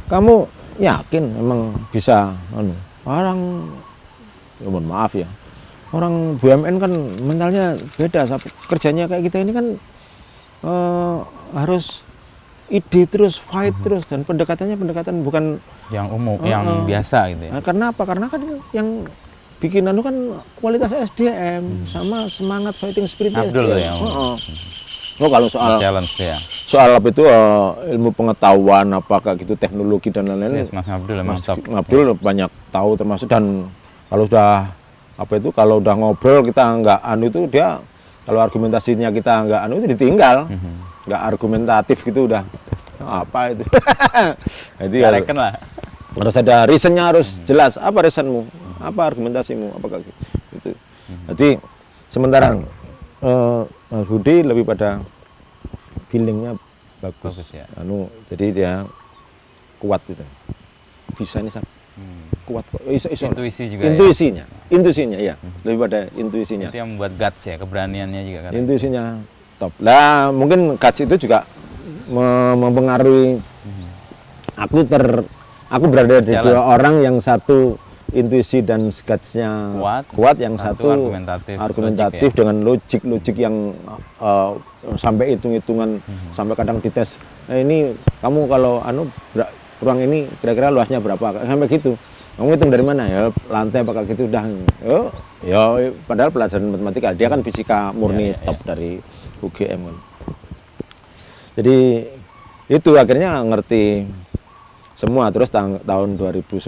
Speaker 1: Kamu yakin emang bisa orang ya mohon maaf ya, orang BUMN kan mentalnya beda, kerjanya kayak kita ini kan harus ide terus, fight terus, dan pendekatannya pendekatan bukan
Speaker 2: Yang umum, yang biasa gitu ya.
Speaker 1: karena apa? Karena kan yang bikin anu kan kualitas SDM sama semangat fighting spirit
Speaker 2: Abdul
Speaker 1: SDM.
Speaker 2: ya.
Speaker 1: Oh kalau soal
Speaker 2: Challenge ya.
Speaker 1: soal apa itu ilmu pengetahuan apakah gitu teknologi dan lain-lain,
Speaker 2: Yes, Mas Abdul emang
Speaker 1: Mas
Speaker 2: top.
Speaker 1: Abdul banyak tahu termasuk, dan kalau sudah apa itu kalau udah ngobrol kita nggak anu itu dia, kalau argumentasinya kita nggak anu itu ditinggal, nggak argumentatif gitu udah apa itu. Jadi
Speaker 2: Ya, reken lah.
Speaker 1: harus ada reasonnya, harus jelas apa reasonmu, apa argumentasimu, apakah gitu. Jadi sementara Mas Budi lebih pada feelingnya bagus,
Speaker 2: Bagus ya.
Speaker 1: anu jadi dia kuat gitu, bisa ini kuat kok, iso.
Speaker 2: Intuisi juga
Speaker 1: intuisinya ya, lebih pada intuisinya,
Speaker 2: Itu yang membuat guts ya, keberaniannya juga kan.
Speaker 1: intuisinya top lah. Mungkin guts itu juga mempengaruhi aku berada di
Speaker 2: Jalan.
Speaker 1: dua orang, yang satu intuisi dan gutsnya kuat, yang satu argumentatif
Speaker 2: logik ya.
Speaker 1: dengan logik yang sampai hitung-hitungan, sampai kadang dites, ini kamu kalau ruang ini kira-kira luasnya berapa, sampai gitu. Kamu hitung dari mana ya, lantai apakah gitu, udah ya padahal pelajaran matematika, dia kan fisika murni top dari UGM kan. Jadi itu akhirnya ngerti semua. Terus tahun 2011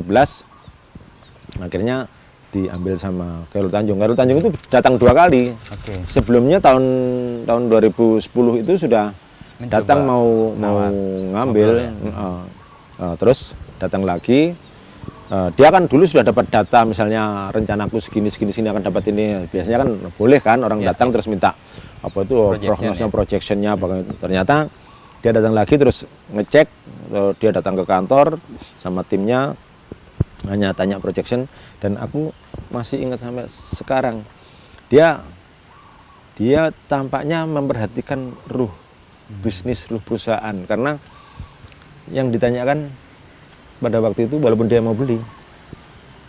Speaker 1: akhirnya diambil sama Khairul Tanjung. Khairul Tanjung itu datang 2 kali.
Speaker 2: Oke.
Speaker 1: Sebelumnya tahun 2010 itu sudah datang mau ngambil. Terus datang lagi. Dia kan dulu sudah dapat data, misalnya rencanaku segini akan dapat ini. Biasanya kan boleh kan orang datang terus minta apa itu prognosnya, projectionnya. Ternyata dia datang lagi terus ngecek, dia datang ke kantor sama timnya, hanya tanya projection, dan aku masih ingat sampai sekarang dia tampaknya memperhatikan ruh bisnis, ruh perusahaan, karena yang ditanyakan pada waktu itu, walaupun dia mau beli,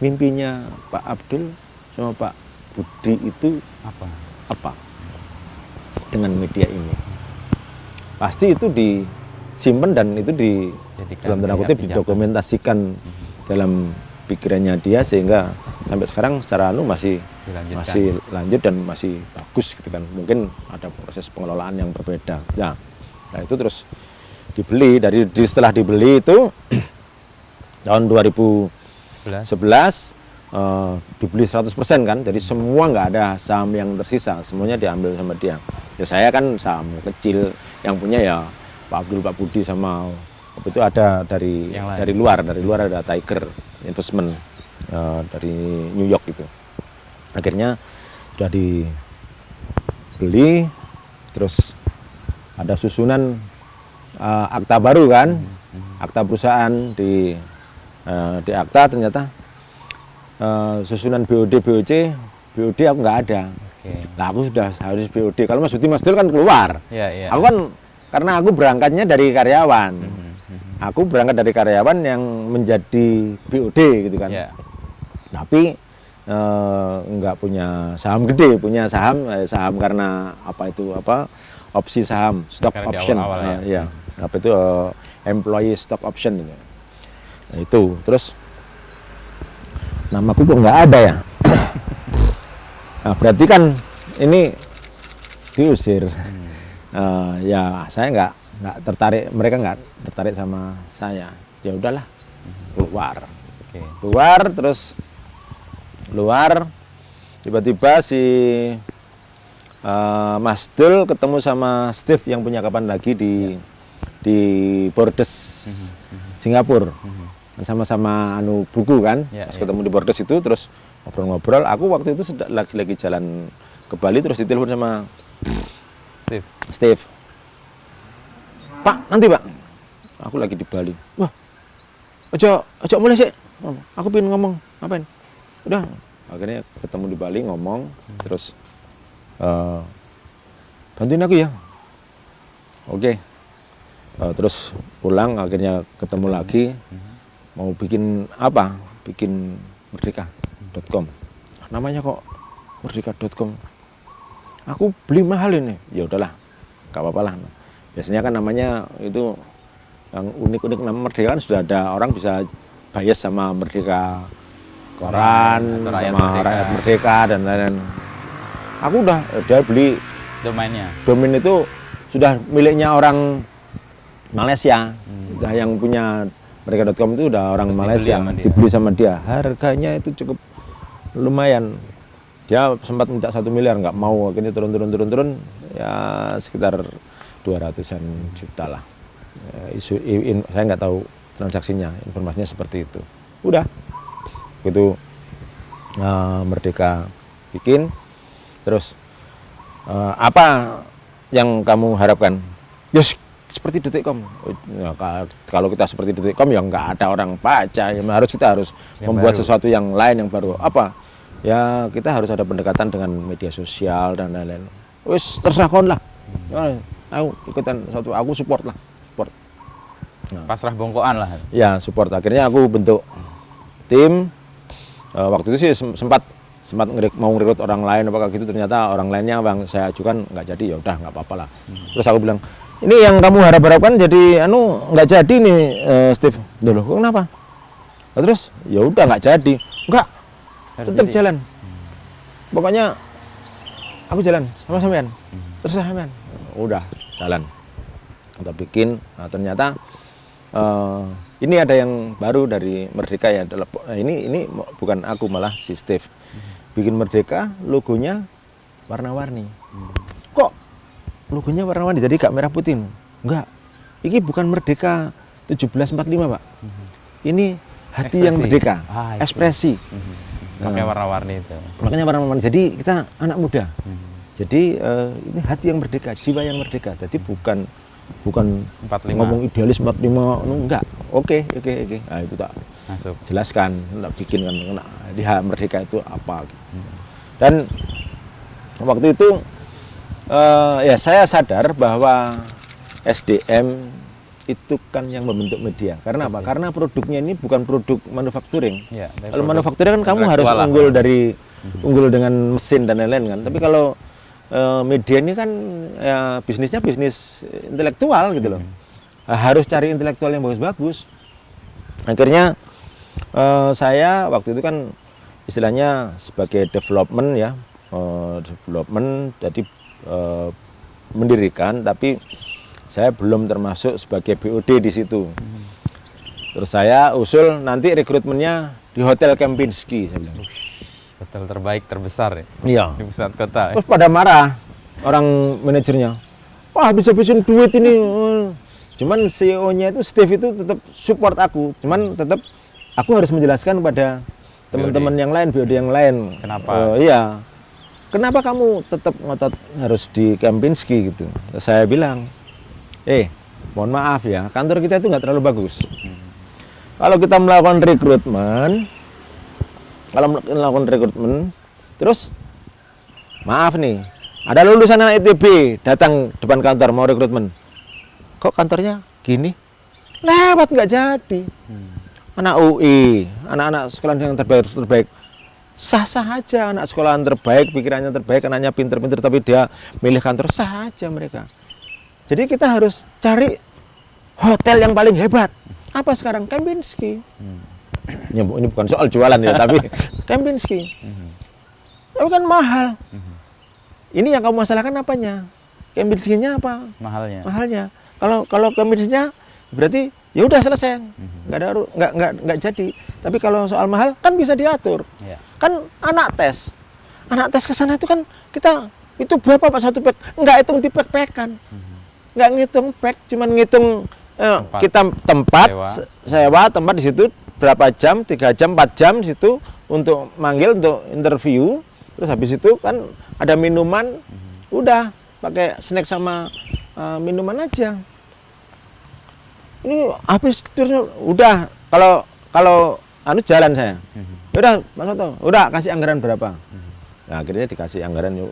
Speaker 1: mimpinya Pak Abdul sama Pak Budi itu apa dengan media ini. Pasti itu disimpan dan itu dalam tanda kutip didokumentasikan dalam pikirannya dia, sehingga sampai sekarang secara masih lanjut dan masih bagus gitu kan. Mungkin ada proses pengelolaan yang berbeda. Nah itu terus dibeli, setelah dibeli itu tahun 2011 dibeli 100% kan, jadi semua nggak ada saham yang tersisa, semuanya diambil sama dia. Ya saya kan saham kecil, yang punya ya Pak Abdul, Pak Budi, sama itu ada dari luar ada Tiger Investment dari New York gitu. Akhirnya sudah dibeli, terus ada susunan akta baru kan, akta perusahaan di akta ternyata susunan BOD, BOC, BOD aku nggak ada. Nah aku sudah harus BOD. Kalau Mas Dul kan keluar.
Speaker 2: Iya.
Speaker 1: Aku kan karena aku berangkatnya dari karyawan. Aku berangkat dari karyawan yang menjadi BOD gitu kan.
Speaker 2: Iya.
Speaker 1: Tapi nggak punya saham gede, punya saham karena opsi saham, stock
Speaker 2: Karena di
Speaker 1: option.
Speaker 2: awal-awal
Speaker 1: Ya. Apa itu employee stock option gitu. Nah, itu terus namaku kok nggak ada ya. Nah, berarti kan ini diusir. Ya saya nggak tertarik, mereka nggak tertarik sama saya. Ya udahlah, keluar. Keluar, tiba-tiba si Mas Dul ketemu sama Steve yang punya kapan lagi di Bordes Singapura. Sama-sama buku kan, pas ketemu di Bordes itu terus ngobrol-ngobrol. Aku waktu itu lagi jalan ke Bali terus ditelepon sama Steve. Pak, nanti Pak. Aku lagi di Bali. Wah, ojo mulai sih. Aku pengen ngomong, ngapain? Udah, akhirnya ketemu di Bali ngomong, terus bantuin aku ya. Oke. Terus pulang, akhirnya ketemu lagi. Mau bikin apa? Bikin merdeka.com. Namanya kok merdeka.com. Aku beli mahal ini. Ya udahlah, gak apa-apa lah. Biasanya kan namanya itu yang unik-unik, nama Merdeka kan sudah ada orang bisa bias sama Merdeka Koran, sama Rakyat Merdeka dan lain-lain. Aku udah beli domain itu sudah miliknya orang Malaysia. Udah yang punya Merdeka.com itu udah orang Malaysia, dibeli sama dia. Harganya itu cukup lumayan. Dia sempat minta 1 miliar, nggak mau, akhirnya turun, ya sekitar 200-an juta lah. Saya nggak tahu transaksinya, informasinya seperti itu. Udah, itu Merdeka bikin, terus apa yang kamu harapkan? Yes, seperti Detik.com. Ya, kalau kita seperti Detik.com ya nggak ada orang baca, ya kita harus membuat sesuatu yang lain yang baru. Apa? Ya kita harus ada pendekatan dengan media sosial dan lain-lain. Wis terserah kon lah. Aku ikutan aku support. Nah,
Speaker 2: pasrah bongkoan lah.
Speaker 1: Ya support. Akhirnya aku bentuk tim. Waktu itu sih sempat mau ngerekrut orang lain apakah gitu, ternyata orang lainnya yang saya ajukan nggak jadi. Ya udah nggak apa-apa lah. Terus aku bilang, ini yang kamu harapkan jadi nggak jadi nih Steve. Loh, kok kenapa? Nah, terus ya udah nggak jadi. Enggak, tetap jalan. Pokoknya aku jalan sama sampean. Terus sampean. Udah jalan. Kita bikin. Nah, ternyata ini ada yang baru dari Merdeka ya. Ini bukan aku, malah si Steve. Bikin Merdeka, logonya warna-warni. Kok logonya warna-warni jadi gak merah putih? Enggak. Ini bukan Merdeka 1745, Pak. Ini hati yang merdeka, ekspresi.
Speaker 2: Makanya warna-warni itu.
Speaker 1: Makanya warna-warni. Jadi kita anak muda. Jadi ini hati yang merdeka, jiwa yang merdeka. Jadi bukan
Speaker 2: 45.
Speaker 1: Ngomong idealis 45, enggak. Oke. Nah, itu tak
Speaker 2: masuk.
Speaker 1: Jelaskan, tak bikin kan di hak merdeka itu apa. Dan waktu itu ya saya sadar bahwa SDM itu kan yang membentuk media. Karena apa? Karena produknya ini bukan produk manufacturing. Ya, kalau manufacturing kan kamu harus unggul dengan mesin dan lain-lain kan. Tapi kalau media ini kan ya, bisnisnya bisnis intelektual gitu loh. Harus cari intelektual yang bagus-bagus. Akhirnya saya waktu itu kan istilahnya sebagai development ya, jadi mendirikan, tapi saya belum termasuk sebagai BOD di situ. Terus saya usul nanti rekrutmennya di Hotel Kempinski, saya bilang.
Speaker 2: Hotel terbaik terbesar ya?
Speaker 1: Iya.
Speaker 2: Di pusat kota.
Speaker 1: Terus pada marah orang manajernya. Wah, bisa-bisain duit ini. Cuman CEO-nya itu Steve itu tetap support aku. Cuman tetap aku harus menjelaskan pada teman-teman yang lain, BOD yang lain.
Speaker 2: Kenapa?
Speaker 1: Iya. Kenapa kamu tetap ngotot harus di Kempinski gitu? Terus saya bilang, mohon maaf ya, kantor kita itu nggak terlalu bagus. Kalau kita melakukan rekrutmen, terus maaf nih, ada lulusan anak ITB datang depan kantor mau rekrutmen. Kok kantornya gini? Lewat nggak jadi. Anak UI, anak-anak sekolah yang terbaik, sah-sah aja anak sekolahan terbaik, pikirannya terbaik, anaknya pinter-pinter, tapi dia milih kantor, sah aja mereka. Jadi kita harus cari hotel yang paling hebat. Apa sekarang? Kempinski. Ya, ini bukan soal jualan ya, tapi Kempinski. Tapi kan mahal. Ini yang kamu masalahkan apanya? Kempinskinya apa? Mahalnya. Kalau Kempinskinya berarti ya udah selesai. Nggak jadi. Tapi kalau soal mahal kan bisa diatur.
Speaker 2: Ya.
Speaker 1: Kan anak tes ke sana itu kan kita itu berapa Pak satu pack? Nggak hitung di pack-packan. Nggak ngitung pack, cuman ngitung kita tempat sewa tempat di situ berapa jam, 3 jam, 4 jam di situ untuk manggil, untuk interview. Terus habis itu kan ada minuman, udah pakai snack sama minuman aja. Ini habis terus udah kalau jalan saya. Udah Mas Soto, udah kasih anggaran berapa? Nah, akhirnya dikasih anggaran yuk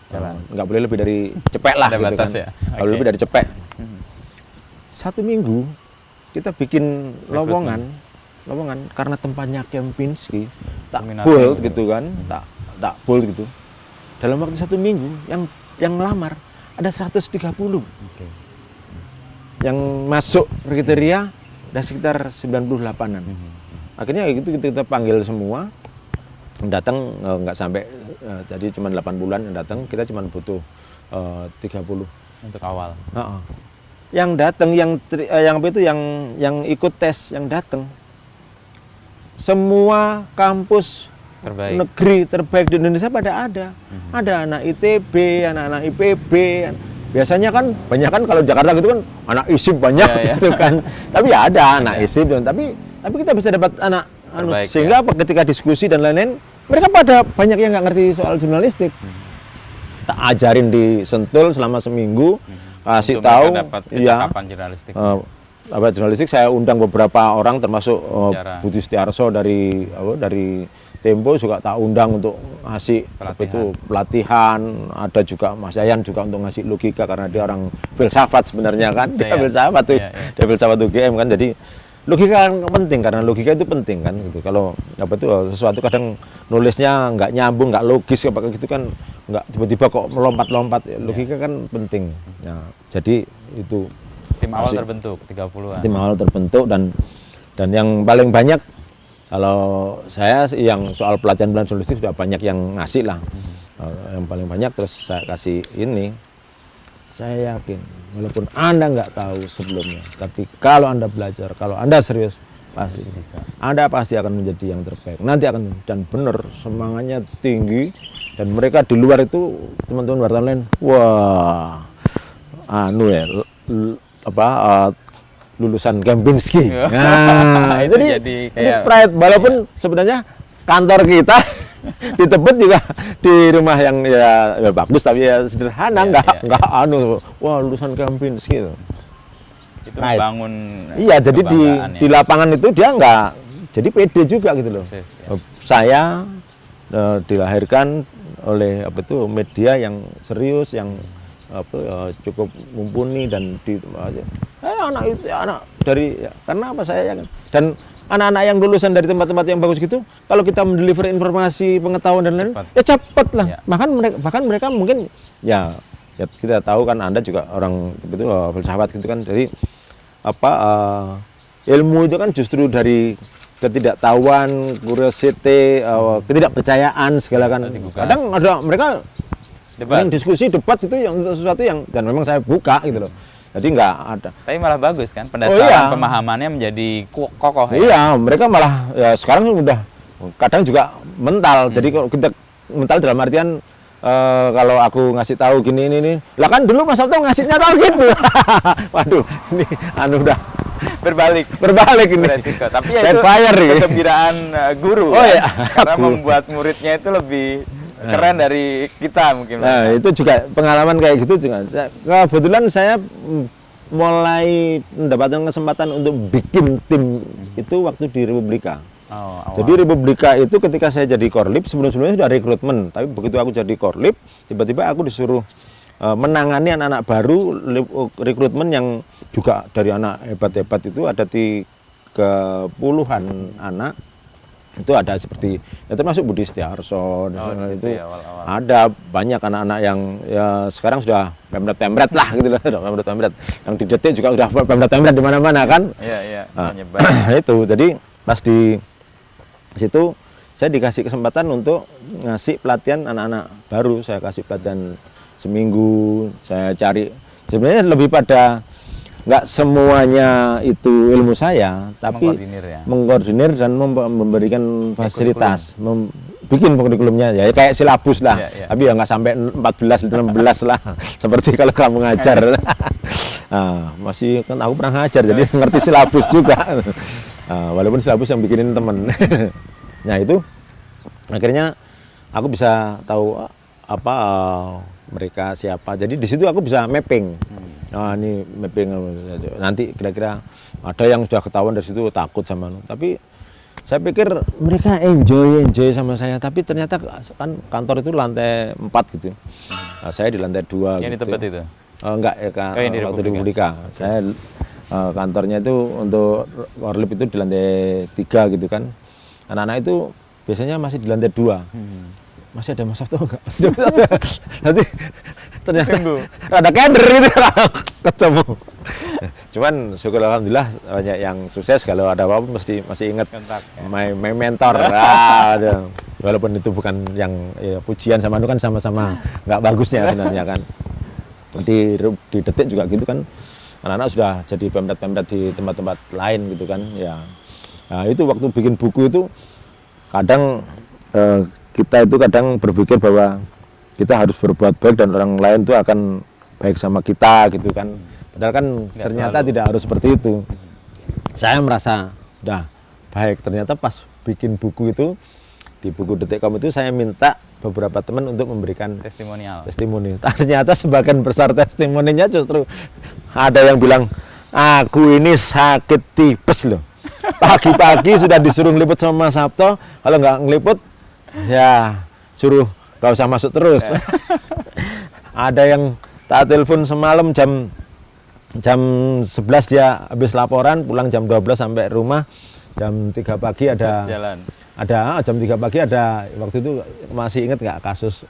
Speaker 1: jalan. Nggak boleh lebih dari cepek lah
Speaker 2: Ada
Speaker 1: gitu
Speaker 2: batas
Speaker 1: kan.
Speaker 2: ya?
Speaker 1: Kalau lebih dari cepek. 1 minggu kita bikin lowongan karena tempatnya Kempinski tak full gitu kan, tak full gitu. Dalam waktu 1 minggu yang ngelamar ada 130. Yang masuk kriteria ada sekitar 98-an. Akhirnya gitu kita panggil semua. Yang datang nggak sampai jadi cuma 8 bulan yang datang, kita cuma butuh 30
Speaker 2: untuk awal.
Speaker 1: Yang datang yang apa itu yang ikut tes yang datang semua kampus
Speaker 2: Terbaik.
Speaker 1: negeri terbaik di Indonesia pada ada. Ada anak ITB, anak-anak IPB. Biasanya kan banyak kan kalau Jakarta gitu kan anak ISIP banyak gitu kan. Tapi ya ada anak ISIP, tapi kita bisa dapat anak
Speaker 2: terbaik,
Speaker 1: sehingga ketika diskusi dan lain-lain mereka pada banyak yang nggak ngerti soal jurnalistik. Tak ajarin di Sentul selama seminggu, kasih
Speaker 2: untuk
Speaker 1: tahu
Speaker 2: dapat kecakapan jurnalistik.
Speaker 1: Jurnalistik saya undang beberapa orang termasuk Budi Setiarso dari Tempo juga tak undang untuk ngasih pelatihan. Ada juga Mas Yayan juga untuk ngasih logika karena dia orang filsafat sebenarnya kan. Dia filsafat tuh, dia filsafat UGM kan. Jadi logika penting karena logika itu penting kan gitu. Kalau sesuatu kadang nulisnya nggak nyambung, nggak logis apa gitu kan, nggak tiba-tiba kok melompat-lompat. Logika kan penting. Nah, jadi itu
Speaker 2: tim awal terbentuk 30-an.
Speaker 1: Tim awal terbentuk dan yang paling banyak kalau saya yang soal pelatihan jurnalistik sudah banyak yang ngasih lah. Yang paling banyak terus saya kasih ini. Saya yakin walaupun Anda nggak tahu sebelumnya, tapi kalau Anda belajar, kalau Anda serius, pasti bisa. Anda pasti akan menjadi yang terbaik. Nanti akan dan benar semangatnya tinggi dan mereka di luar itu teman-teman wartawan lain, wah, lulusan Kempinski. Nah, jadi kayak pride walaupun sebenarnya kantor kita di Tebet juga di rumah yang ya bagus tapi ya sederhana, nggak wah lulusan Kempinski gitu.
Speaker 2: Itu membangun
Speaker 1: jadi di lapangan itu dia nggak jadi pede juga gitu loh. Saya dilahirkan oleh media yang serius, yang cukup mumpuni dan anak dari karena apa saya yakin dan anak-anak yang lulusan dari tempat-tempat yang bagus gitu, kalau kita mendeliver informasi, pengetahuan dan lain-lain, ya cepat lah. Bahkan mereka mungkin ya kita tahu kan Anda juga orang itu filsafat gitu kan. Jadi ilmu itu kan justru dari ketidaktahuan, curiosity, ketidakpercayaan segala kan. Kadang ada mereka diskusi debat itu yang sesuatu yang dan memang saya buka gitu loh. Jadi nggak ada.
Speaker 2: Tapi malah bagus kan pendasaran pemahamannya menjadi kokoh.
Speaker 1: Iya, mereka malah ya sekarang udah kadang juga mental. Jadi kalau kita mental dalam artian kalau aku ngasih tahu gini ini, lah kan dulu Mas Sabto ngasihnya tahu gitu. Waduh, ini udah berbalik ini.
Speaker 2: Tapi ya itu kegembiraan guru. Karena membuat muridnya itu lebih keren dari kita mungkin.
Speaker 1: Nah, itu juga pengalaman kayak gitu juga. Kebetulan saya mulai mendapatkan kesempatan untuk bikin tim itu waktu di Republika.
Speaker 2: Oh, awal.
Speaker 1: Jadi Republika itu ketika saya jadi korlip, sebelum-sebelumnya sudah rekrutmen, tapi begitu aku jadi korlip, tiba-tiba aku disuruh menangani anak-anak baru rekrutmen yang juga dari anak hebat-hebat itu ada 30-an anak. Itu ada seperti ya termasuk Budi Setiarso itu
Speaker 2: ya, awal-awal.
Speaker 1: ada banyak anak-anak yang ya sekarang sudah pemret lah gitu loh, pemret yang di detik juga udah pemret di mana-mana kan.
Speaker 2: Iya,
Speaker 1: Nah,
Speaker 2: menyebar.
Speaker 1: itu jadi pas di situ saya dikasih kesempatan untuk ngasih pelatihan anak-anak baru. Saya kasih pelatihan seminggu, saya cari sebenarnya lebih pada nggak semuanya itu ilmu saya, tapi
Speaker 2: Mengkoordinir ya?
Speaker 1: mengkoordinir dan memberikan fasilitas, bikin kurikulumnya ya kayak silabus lah, tapi ya nggak sampai 14 16 lah seperti kalau kamu ngajar. Nah, masih kan aku pernah ngajar jadi ngerti silabus juga. Walaupun silabus yang bikinin temen. Nah itu akhirnya aku bisa tahu apa mereka siapa. Jadi di situ aku bisa mapping. Nah, ini mapping nanti kira-kira ada yang sudah ketahuan dari situ takut sama tapi saya pikir mereka enjoy sama saya, tapi ternyata kan kantor itu lantai 4 gitu. Nah, saya di lantai 2
Speaker 2: Yang
Speaker 1: gitu.
Speaker 2: di tempat itu?
Speaker 1: Enggak ya Kak, waktu di Republika. Saya kantornya itu untuk korlip itu di lantai 3 gitu kan. Anak-anak itu biasanya masih di lantai 2. Masih ada Mas Sabto enggak? Nanti ternyata rada keder gitu ketemu. Cuman syukur alhamdulillah banyak yang sukses, kalau ada apa-apa mesti masih ingat my mentor. Walaupun itu bukan yang ya, pujian sama itu kan sama-sama nggak bagusnya sebenarnya kan. Di detik juga gitu kan. Anak-anak sudah jadi pemret-pemret di tempat-tempat lain gitu kan ya. Nah, itu waktu bikin buku itu kadang kita itu kadang berpikir bahwa kita harus berbuat baik dan orang lain itu akan baik sama kita gitu kan. Padahal kan ternyata tidak harus seperti itu. Saya merasa udah baik, ternyata pas bikin buku itu di buku Detik.com itu saya minta beberapa teman untuk memberikan testimoni. Ternyata sebagian besar testimoninya justru ada yang bilang, aku ini sakit tipes loh. Pagi-pagi sudah disuruh ngeliput sama Mas Sabto, kalau nggak ngeliput ya suruh gak usah masuk terus. Ada yang tak telepon semalam jam 11 dia habis laporan, pulang jam 12 sampai rumah, jam 3 pagi ada jam 3 pagi ada, waktu itu masih ingat nggak kasus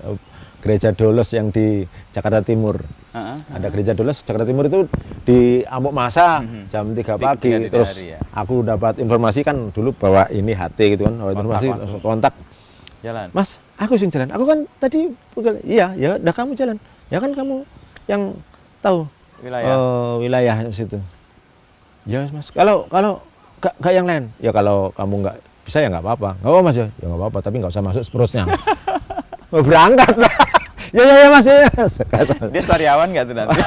Speaker 1: gereja Dolos yang di Jakarta Timur. Ada gereja Dolos Jakarta Timur itu di amuk masa jam 3 pagi. Terus aku dapat informasi kan dulu bahwa ini HT gitu kan, informasi kontak.
Speaker 2: Jalan.
Speaker 1: Mas, aku sing jalan. Aku kan tadi iya, ya udah kamu jalan. Ya kan kamu yang tahu wilayah situ. Ya Mas, kalau gak yang lain. Ya kalau kamu nggak bisa ya nggak apa-apa. Nggak apa Mas ya. Ya nggak apa-apa, tapi nggak usah masuk seterusnya. Berangkat lah. Ya Mas ya.
Speaker 2: Dia sariawan nggak tuh nanti?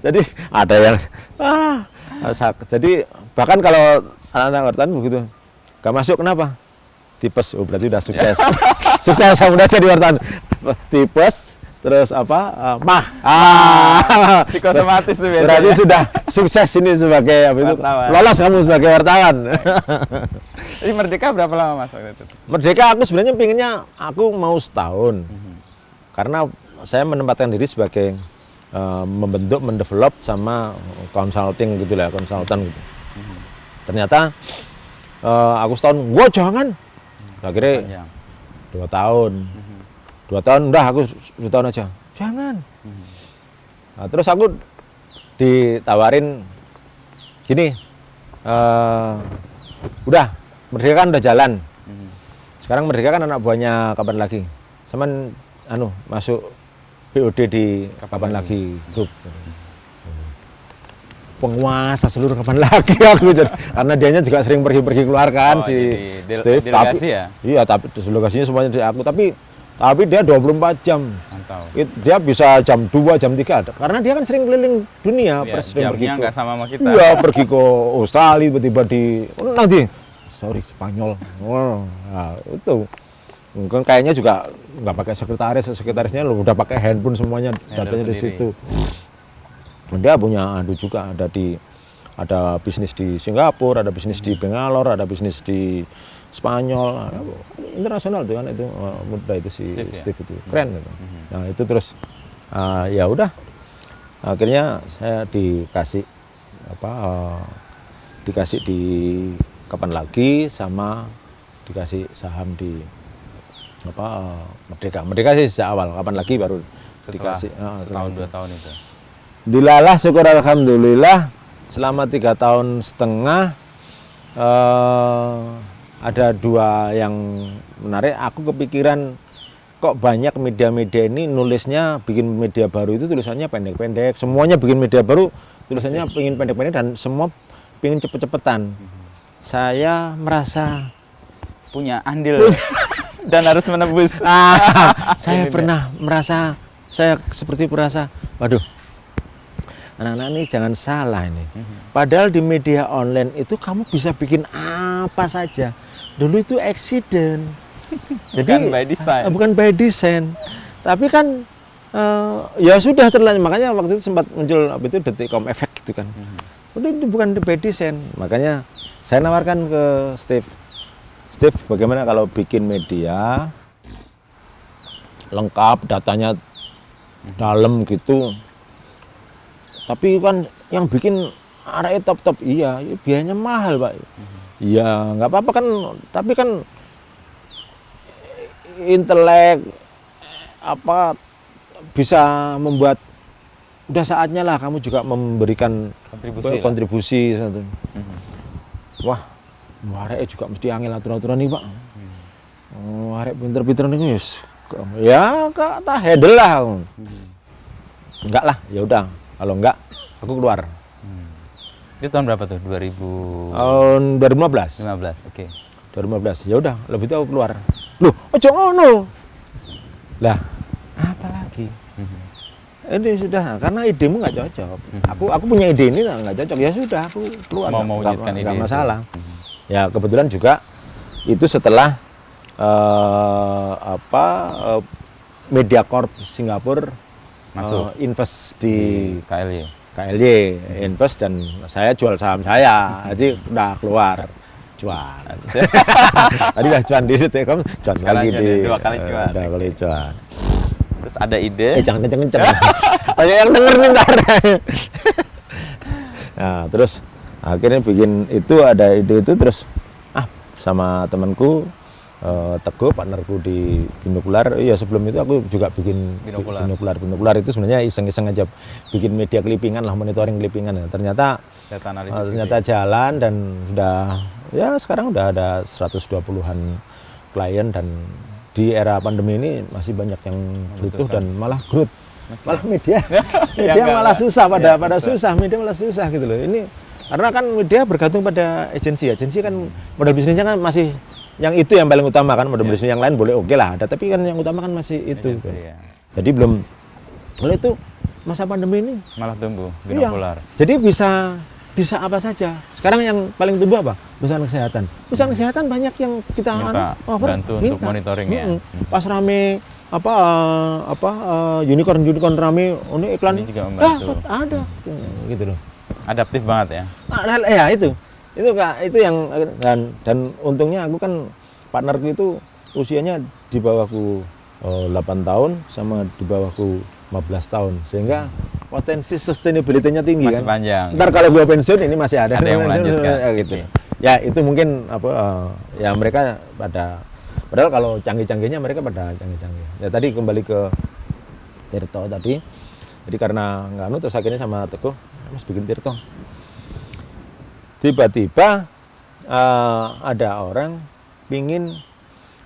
Speaker 1: Jadi ada yang jadi bahkan kalau anak-anak wartawan begitu, gak masuk kenapa? Tipes, oh berarti udah sukses. Sukses udah jadi wartawan. Tipes, terus apa?
Speaker 2: Psikosomatis tuh biasanya.
Speaker 1: Berarti sudah sukses ini sebagai apa itu? Lolos kamu sebagai wartawan.
Speaker 2: Jadi Merdeka berapa lama Mas waktu itu?
Speaker 1: Merdeka aku sebenarnya pinginnya aku mau setahun. Karena saya menempatkan diri sebagai membentuk, mendevelop sama consulting gitu lah, konsultan gitu. Ternyata aku setahun, wah jangan. Akhirnya 2 tahun. 2 tahun udah aku 2 tahun aja. Jangan. Nah, terus aku ditawarin gini, udah Merdeka kan udah jalan. Sekarang Merdeka kan anak buahnya kapan lagi? Saman masuk BOD di kapan lagi grup. Penguasa seluruh kapan lagi aku jadi, karena dianya juga sering pergi-pergi keluar kan si Steve,
Speaker 2: delegasi ya?
Speaker 1: Iya, tapi delegasinya semuanya di aku, tapi dia 24 jam.
Speaker 2: Mantap.
Speaker 1: Dia bisa jam 2, jam 3 karena dia kan sering keliling dunia, presiden pergi
Speaker 2: nggak sama kita.
Speaker 1: Iya, pergi ke Australia tiba-tiba nanti Spanyol. Nah, itu. Mungkin kayaknya juga nggak pakai sekretarisnya udah pakai handphone semuanya, datanya di situ. Dia punya juga ada di ada bisnis di Singapura, ada bisnis di Bangalore, ada bisnis di Spanyol, internasional tuh kan itu muda itu si Steve itu keren gitu. Nah itu terus ya udah akhirnya saya dikasih dikasih di kapan lagi sama dikasih saham di Merdeka sih sejak awal, kapan lagi baru dikasih
Speaker 2: setahun 2 tahun itu.
Speaker 1: Dilalah syukur alhamdulillah selama 3 tahun setengah ada 2 yang menarik. Aku kepikiran kok banyak media-media ini nulisnya bikin media baru itu tulisannya pendek-pendek, semuanya bikin media baru tulisannya pengen pendek-pendek dan semua pengen cepet-cepetan. Saya merasa
Speaker 2: Punya andil dan harus menebus.
Speaker 1: saya pernah merasa, saya seperti merasa, waduh, anak-anak ini jangan salah ini. Padahal di media online itu kamu bisa bikin apa saja. Dulu itu accident. Jadi
Speaker 2: Bukan by design.
Speaker 1: Bukan by design. Tapi kan ya sudah terlanjur. Makanya waktu itu sempat muncul itu detikcom effect gitu kan. Udah itu bukan by design. Makanya saya nawarkan ke Steve, bagaimana kalau bikin media lengkap, datanya dalam gitu. Tapi kan yang bikin arahnya top-top, iya, biayanya mahal Pak. Iya, nggak apa-apa kan, tapi kan intelek bisa membuat, udah saatnya lah kamu juga memberikan kontribusi. Wah, arek juga mesti angel aturan-aturan nih Pak. Arek pinter-pinter nih ya tak handle lah. Enggak lah, ya udah. Kalau enggak, aku keluar.
Speaker 2: Itu tahun berapa tuh? 2000?
Speaker 1: Tahun 2015.
Speaker 2: 15, oke.
Speaker 1: 2015. Ya udah, lebih itu aku keluar. Loh, ojo ngono. Lah, apa lagi? Ini sudah, karena idemu nggak cocok. Aku punya ide ini nggak cocok, ya sudah aku keluar.
Speaker 2: Mau mewujudkan ide
Speaker 1: nggak masalah. Ya kebetulan juga itu setelah Mediacorp Singapura
Speaker 2: masuk
Speaker 1: invest di
Speaker 2: KLY
Speaker 1: invest dan saya jual saham saya, jadi udah keluar cuan. Tadi udah cuan di Detikcom, cuan lagi di
Speaker 2: 2 kali cuan.
Speaker 1: 2 kali cuan.
Speaker 2: Terus ada ide.
Speaker 1: Jangan kenceng-kenceng. Banyak yang denger nih ntar. Nah, terus akhirnya bikin itu, ada ide itu, terus sama temanku Teguh, partnerku di Binokular. Iya, sebelum itu aku juga bikin Binokular itu sebenarnya iseng-iseng aja, bikin media clippingan lah, monitoring clippingan. Ternyata jalan dan sudah, ya sekarang udah ada 120-an klien, dan di era pandemi ini masih banyak yang butuh dan malah growth. Malah media malah susah, pada susah, media malah susah gitu loh. Ini karena kan media bergantung pada agensi kan modal bisnisnya kan masih yang itu yang paling utama kan, modal bisnis yang lain boleh oke lah ada, tapi kan yang utama kan masih itu kan. Jadi belum, kalau itu masa pandemi ini
Speaker 2: malah tumbuh Binokular.
Speaker 1: Jadi bisa apa saja. Sekarang yang paling tumbuh apa? Perusahaan kesehatan. Perusahaan kesehatan banyak yang kita
Speaker 2: bantu untuk monitoring ya.
Speaker 1: Pas rame unicorn rame, ini iklan
Speaker 2: ini juga membantu.
Speaker 1: Ada gitu loh.
Speaker 2: Adaptif banget ya.
Speaker 1: Ya itu yang dan untungnya aku kan partnerku itu usianya di bawahku 8 tahun sama di bawahku 15 tahun, sehingga potensi sustainability-nya tinggi,
Speaker 2: masih
Speaker 1: kan.
Speaker 2: Panjang.
Speaker 1: Ntar kalau gua pensiun ini masih ada
Speaker 2: yang melanjutkan.
Speaker 1: Ya, gitu. Ya itu mungkin ya mereka padahal kalau canggih-canggihnya mereka pada canggih-canggih. Ya tadi kembali ke Tirto tadi. Jadi karena nggak terus akhirnya sama Teguh, Mas bikin Tirto. Tiba-tiba ada orang pingin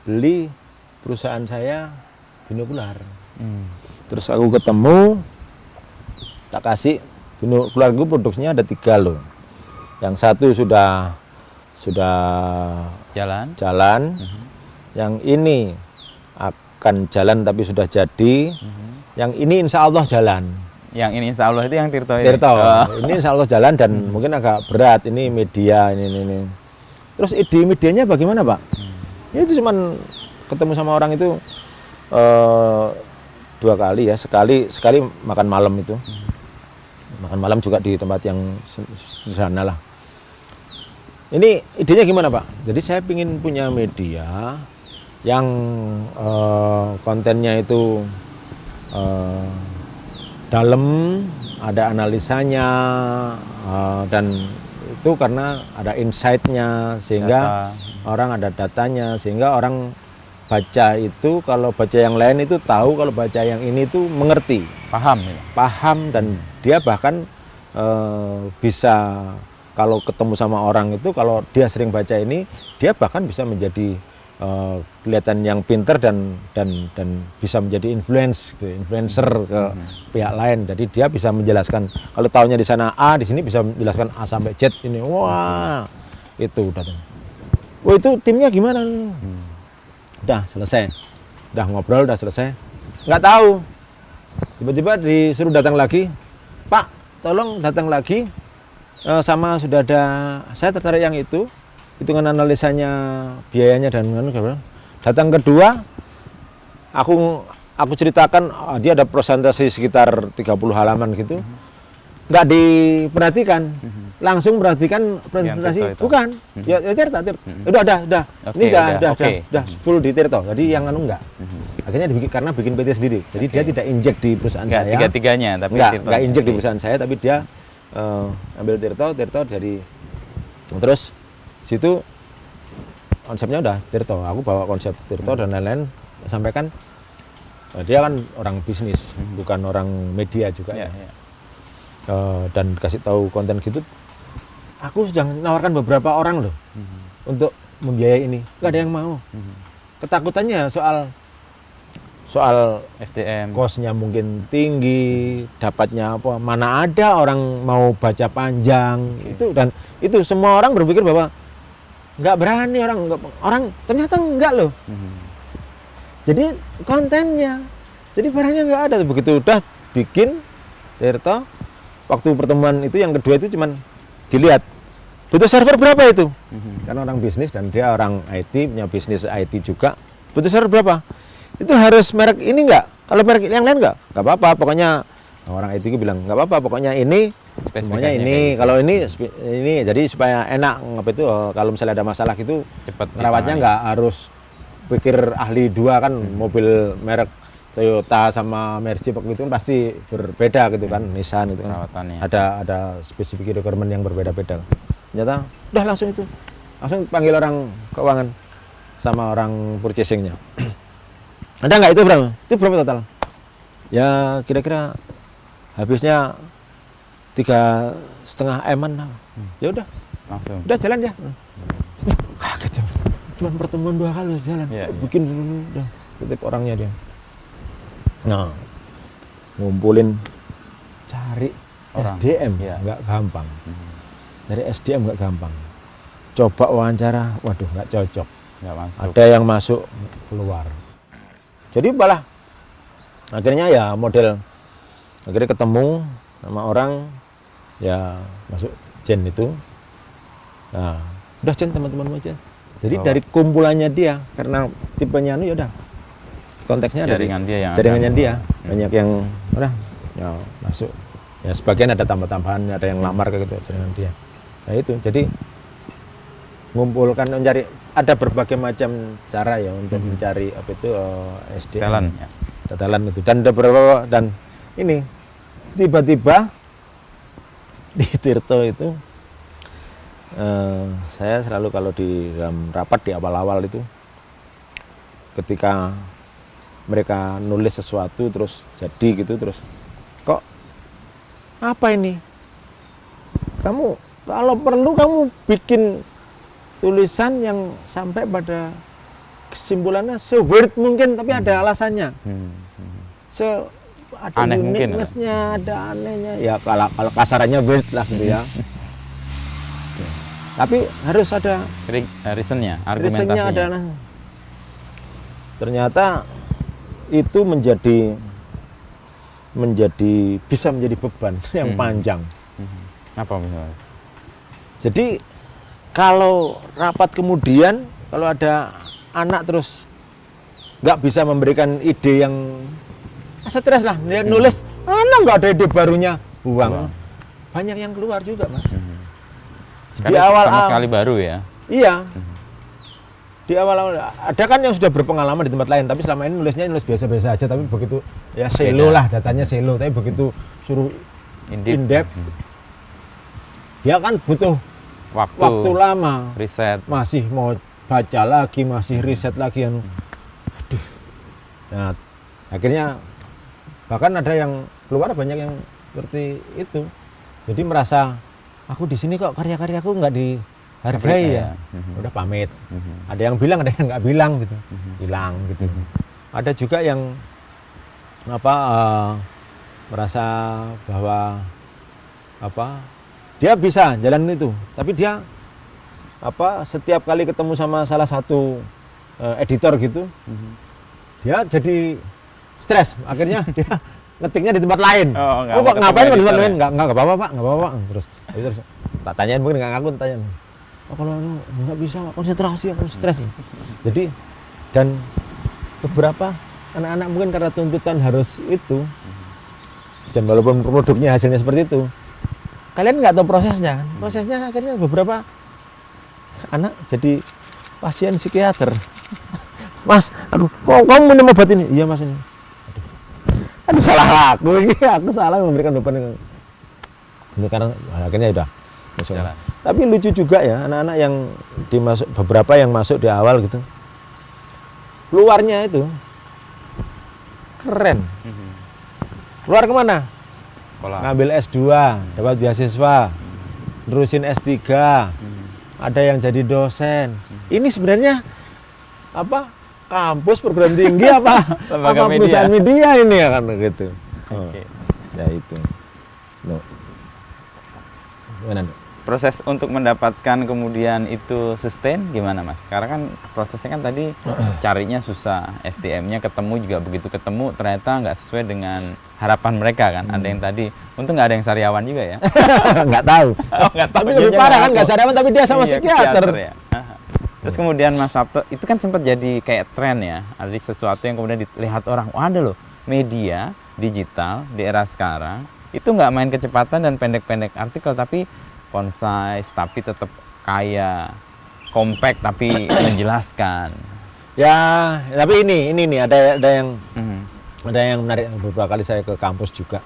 Speaker 1: beli perusahaan saya Binokular. Terus aku ketemu, tak kasih Binokular, gue produksinya ada 3 loh. Yang satu sudah jalan. Yang ini akan jalan tapi sudah jadi. Yang ini insya Allah jalan.
Speaker 2: Yang ini insya Allah itu yang Tirto ini?
Speaker 1: Ini insya Allah jalan dan mungkin agak berat, ini media, ini. Terus ide medianya bagaimana Pak? Ya itu cuman ketemu sama orang itu 2 kali ya, sekali makan malam itu.
Speaker 3: makan malam juga di tempat yang sederhana lah. Ini idenya gimana Pak? Jadi saya ingin punya media yang kontennya itu dalam, ada analisanya, dan itu karena ada insight-nya, sehingga orang ada datanya, sehingga orang baca itu, kalau baca yang lain itu tahu, kalau baca yang ini itu mengerti,
Speaker 2: Paham ya.
Speaker 3: paham, dan dia bahkan bisa, kalau ketemu sama orang itu, kalau dia sering baca ini, dia bahkan bisa menjadi kelihatan yang pinter dan bisa menjadi influencer ke pihak lain. Jadi dia bisa menjelaskan, kalau tahunya di sana A, di sini bisa menjelaskan A sampai Z ini. Wah, itu udah. Wah, itu timnya gimana? Udah selesai, udah ngobrol, udah selesai. Nggak tahu, tiba-tiba disuruh datang lagi, Pak, tolong datang lagi, sama sudah ada, saya tertarik yang itu, hitungan analisanya, biayanya, dan datang kedua, aku ceritakan, dia ada presentasi sekitar 30 halaman gitu, nggak diperhatikan, langsung perhatikan presentasi, bukan, ya Tirta, udah, ini udah full di Tirta, jadi yang enggak, akhirnya karena bikin PT sendiri, jadi dia tidak injek di perusahaan saya,
Speaker 2: tiga-tiganya, tapi
Speaker 3: nggak injek di perusahaan saya, tapi dia ambil Tirta dari, terus situ konsepnya udah Tirta, aku bawa konsep Tirta dan lain-lain, sampaikan. Dia kan orang bisnis, bukan orang media juga ya. Dan kasih tahu konten gitu, aku sudah menawarkan beberapa orang loh untuk membiayai ini, nggak ada yang mau. Ketakutannya soal
Speaker 2: SDM,
Speaker 3: kosnya mungkin tinggi, dapatnya apa, mana ada orang mau baca panjang. Itu, dan itu semua orang berpikir bahwa nggak berani, orang ternyata enggak loh. Jadi kontennya, jadi barangnya nggak ada. Begitu udah bikin Tirta, waktu pertemuan itu yang kedua itu cuman dilihat butuh server berapa itu, karena orang bisnis dan dia orang IT, punya bisnis IT juga, butuh server berapa, itu harus merek ini nggak, kalau merek yang lain nggak apa-apa, pokoknya orang IT itu bilang nggak apa-apa, pokoknya ini semuanya ini, kalau ini, jadi supaya enak itu, kalau misalnya ada masalah gitu
Speaker 2: cepat
Speaker 3: merawatnya nggak harus pikir ahli dua kan, mobil merek Toyota sama Mercy waktu itu kan pasti berbeda gitu kan, Nissan itu kan ada spesifik requirement yang berbeda-beda. Ternyata udah langsung panggil orang keuangan sama orang purchasingnya. Ada nggak itu berapa? Itu berapa total? Ya kira-kira habisnya 3,5 M-an. Ya udah,
Speaker 2: langsung.
Speaker 3: Udah jalan ya. Kaget. Cuman pertemuan 2 kali jalan. Bikin dulu udah titip orangnya dia. Nah, ngumpulin, cari orang. SDM nggak gampang. Dari SDM nggak gampang. Coba wawancara, waduh nggak cocok.
Speaker 2: Nggak masuk.
Speaker 3: Ada yang masuk keluar. Jadi malah akhirnya ya model, akhirnya ketemu sama orang ya masuk Jen itu. Nah, udah Jen teman-teman aja. Jadi dari kumpulannya dia, karena tipenya ya udah konteksnya jaringannya dia banyak yang udah ya masuk, ya sebagian ada tambah-tambahan, ada yang lamar kayak gitu jaringan dia. Nah itu jadi mengumpulkan, mencari, ada berbagai macam cara ya untuk mencari apa itu SDM talent itu, dan ada beberapa, dan ini tiba-tiba di Tirta itu saya selalu kalau di dalam rapat di awal-awal itu, ketika mereka nulis sesuatu terus jadi gitu, terus kok apa ini, kamu kalau perlu kamu bikin tulisan yang sampai pada kesimpulannya se-weird mungkin, tapi ada alasannya, ada uniqueness-nya, ada anehnya ya, kalau kasarannya weird lah gitu ya. Tapi harus ada
Speaker 2: reasonnya,
Speaker 3: argumentasinya ada. Ternyata itu bisa menjadi beban yang panjang.
Speaker 2: Apa misalnya?
Speaker 3: Jadi kalau rapat kemudian, kalau ada anak terus nggak bisa memberikan ide yang stres lah, dia nulis, anak nggak ada ide barunya, buang. banyak yang keluar juga, Mas.
Speaker 2: Di awal sama sekali baru ya.
Speaker 3: Iya. Di awal-awal ada kan yang sudah berpengalaman di tempat lain, tapi selama ini nulis biasa-biasa aja, tapi begitu ya selo
Speaker 2: Beda.
Speaker 3: lah, datanya selo, tapi begitu suruh in depth, dia kan butuh waktu lama,
Speaker 2: riset.
Speaker 3: masih mau baca lagi, masih riset lagi, aduh. Nah, akhirnya bahkan ada yang keluar banyak yang seperti itu, jadi merasa aku di sini kok karya-karyaku nggak dihargai ya, udah pamit. Ada yang bilang, ada yang nggak bilang gitu, hilang gitu. Ada juga yang merasa bahwa dia bisa jalan itu, tapi dia setiap kali ketemu sama salah satu editor gitu, dia jadi stres, akhirnya dia ngetiknya di tempat lain. Kok ngapain di tempat lain? Nggak apa-apa Pak, nggak apa-apa. Terus tak tanyain, mungkin nggak ngaku, tanyain. Kalau nggak bisa konsentrasi, aku stres. Jadi, dan beberapa anak-anak mungkin karena tuntutan harus itu, dan walaupun produknya hasilnya seperti itu, kalian nggak tahu prosesnya. Prosesnya akhirnya beberapa anak jadi pasien psikiater. Mas, aduh, kok kamu minum obat ini? Iya Mas ini. Aduh salah aku salah memberikan beban ini, karena akhirnya udah masuk. Tapi lucu juga ya, anak-anak yang beberapa yang masuk di awal gitu, keluarnya itu keren. Keluar kemana?
Speaker 2: Sekolah.
Speaker 3: Ngambil S2, dapat beasiswa, terusin S3, ada yang jadi dosen. Ini sebenarnya kampus perguruan tinggi apa perusahaan media ini ya kan gitu. Ya itu. Gimana?
Speaker 2: Proses untuk mendapatkan kemudian itu sustain gimana Mas? Karena kan prosesnya kan tadi carinya susah, SDM-nya ketemu juga, begitu ketemu ternyata nggak sesuai dengan harapan mereka kan. Ada yang tadi, untung nggak ada yang sariawan juga ya.
Speaker 3: Nggak tahu.
Speaker 2: Nggak tahu.
Speaker 3: Tapi lebih parah kan, nggak sariawan tapi dia sama psikiater.
Speaker 2: Ya. Terus kemudian Mas Sabto, itu kan sempat jadi kayak tren ya, ada sesuatu yang kemudian dilihat orang, oh ada loh media digital di era sekarang, itu nggak main kecepatan dan pendek-pendek artikel, tapi concise, tapi tetap kaya, compact tapi menjelaskan.
Speaker 3: Ya, tapi ini nih ada yang menarik. Beberapa kali saya ke kampus juga.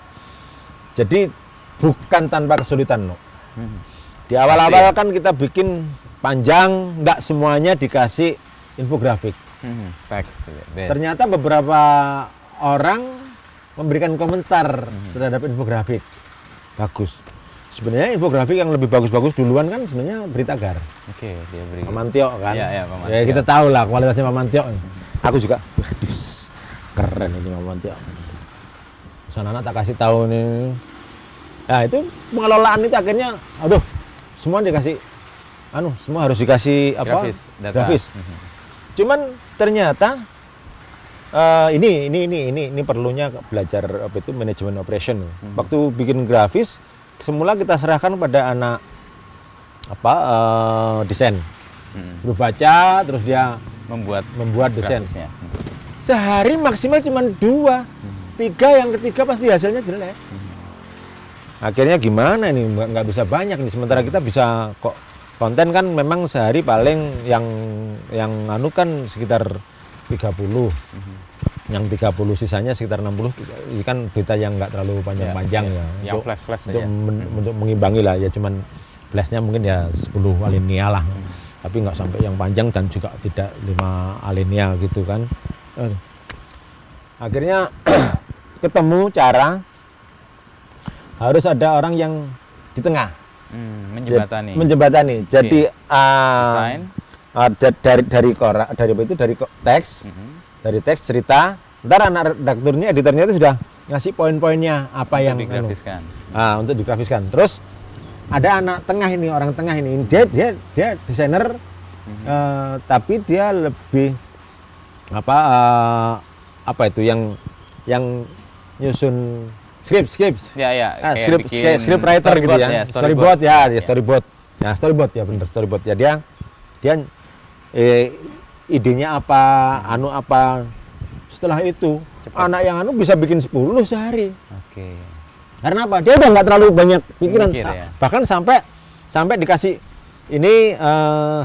Speaker 3: Jadi bukan tanpa kesulitan loh. Di awal-awal kan kita bikin panjang, nggak semuanya dikasih infografik.
Speaker 2: Teks.
Speaker 3: Ternyata beberapa orang memberikan komentar terhadap infografik. Bagus. Sebenarnya infografik yang lebih bagus-bagus duluan kan sebenarnya Beritagar.
Speaker 2: Oke, dia beri.
Speaker 3: Pak Mantio kan.
Speaker 2: Iya, Pak Mantio.
Speaker 3: Ya kita tahu lah kualitasnya Pak Mantio. Aku juga, waduh, keren ini Pak Mantio. Anak-anak tak kasih tahu nih. Nah itu pengelolaan itu akhirnya, aduh, semua dikasih, semua harus dikasih grafis. Cuman ternyata ini perlunya belajar manajemen operation. Waktu bikin grafis, semula kita serahkan pada anak desain. Suruh baca, terus dia membuat desain. Sehari maksimal cuma 2, 3, yang ketiga pasti hasilnya jelek. Akhirnya gimana ini, nggak bisa banyak nih, sementara kita bisa kok konten kan memang sehari paling yang kan sekitar 30. Yang 30 sisanya sekitar 60, ini kan berita yang nggak terlalu panjang-panjang ya.
Speaker 2: Yang flash-flash
Speaker 3: untuk,
Speaker 2: aja.
Speaker 3: Untuk mengimbangi lah ya, cuman flashnya mungkin ya 10 alinea lah. Tapi nggak sampai yang panjang dan juga tidak 5 alinea gitu kan. Akhirnya ketemu cara harus ada orang yang di tengah. Menjembatani. Jadi
Speaker 2: desain
Speaker 3: dari teks. Dari teks cerita, ntar anak redakturnya, editornya itu sudah ngasih poin-poinnya apa yang
Speaker 2: digrafiskan.
Speaker 3: Untuk digrafiskan. Terus ada anak tengah ini, orang tengah ini, dia desainer, tapi dia lebih yang nyusun script. Script writer gitu ya. Storyboard ya bener storyboard ya. Dia idenya apa, setelah itu cepat. Anak yang bisa bikin 10 sehari.
Speaker 2: Oke.
Speaker 3: Karena apa? Dia udah nggak terlalu banyak pikiran.
Speaker 2: Mikir, ya.
Speaker 3: Bahkan sampai dikasih ini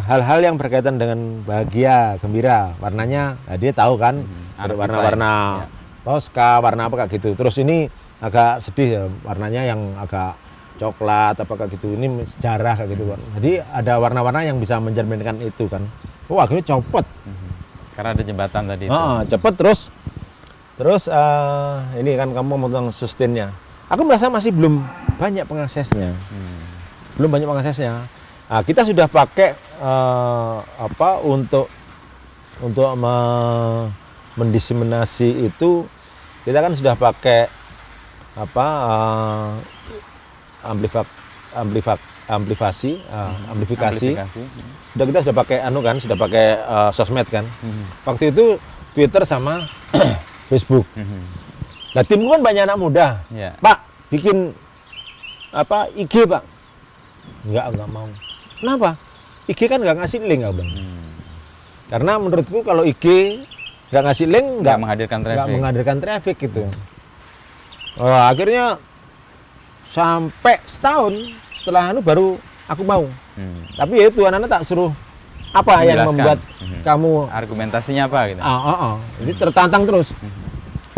Speaker 3: hal-hal yang berkaitan dengan bahagia, gembira. Warnanya, nah dia tahu kan,
Speaker 2: Ada
Speaker 3: warna-warna
Speaker 2: desain, ya.
Speaker 3: Tosca, warna apa kayak gitu. Terus ini agak sedih ya, warnanya yang agak coklat apa kayak gitu. Ini sejarah kayak gitu. Jadi ada warna-warna yang bisa mencerminkan itu kan. Oh akhirnya copot.
Speaker 2: Karena ada jembatan tadi itu.
Speaker 3: Cepet terus ini kan kamu ngomong tentang sustainnya. Aku merasa masih belum banyak pengaksesnya. Belum banyak pengaksesnya. Nah, kita sudah pakai untuk mendiseminasi itu, kita kan sudah pakai amplifikasi. Kita sudah pakai sudah pakai sosmed kan. Waktu itu Twitter sama Facebook. Nah, timku kan banyak anak muda.
Speaker 2: Ya.
Speaker 3: Pak, bikin IG, Pak. Enggak mau. Kenapa? IG kan nggak ngasih link, Abang. Karena menurutku kalau IG nggak ngasih link, nggak menghadirkan traffic gitu. Akhirnya sampai setahun setelah baru aku mau. Tapi ya itu anak-anak tak suruh apa yang membuat kamu
Speaker 2: argumentasinya apa gitu.
Speaker 3: Jadi tertantang terus.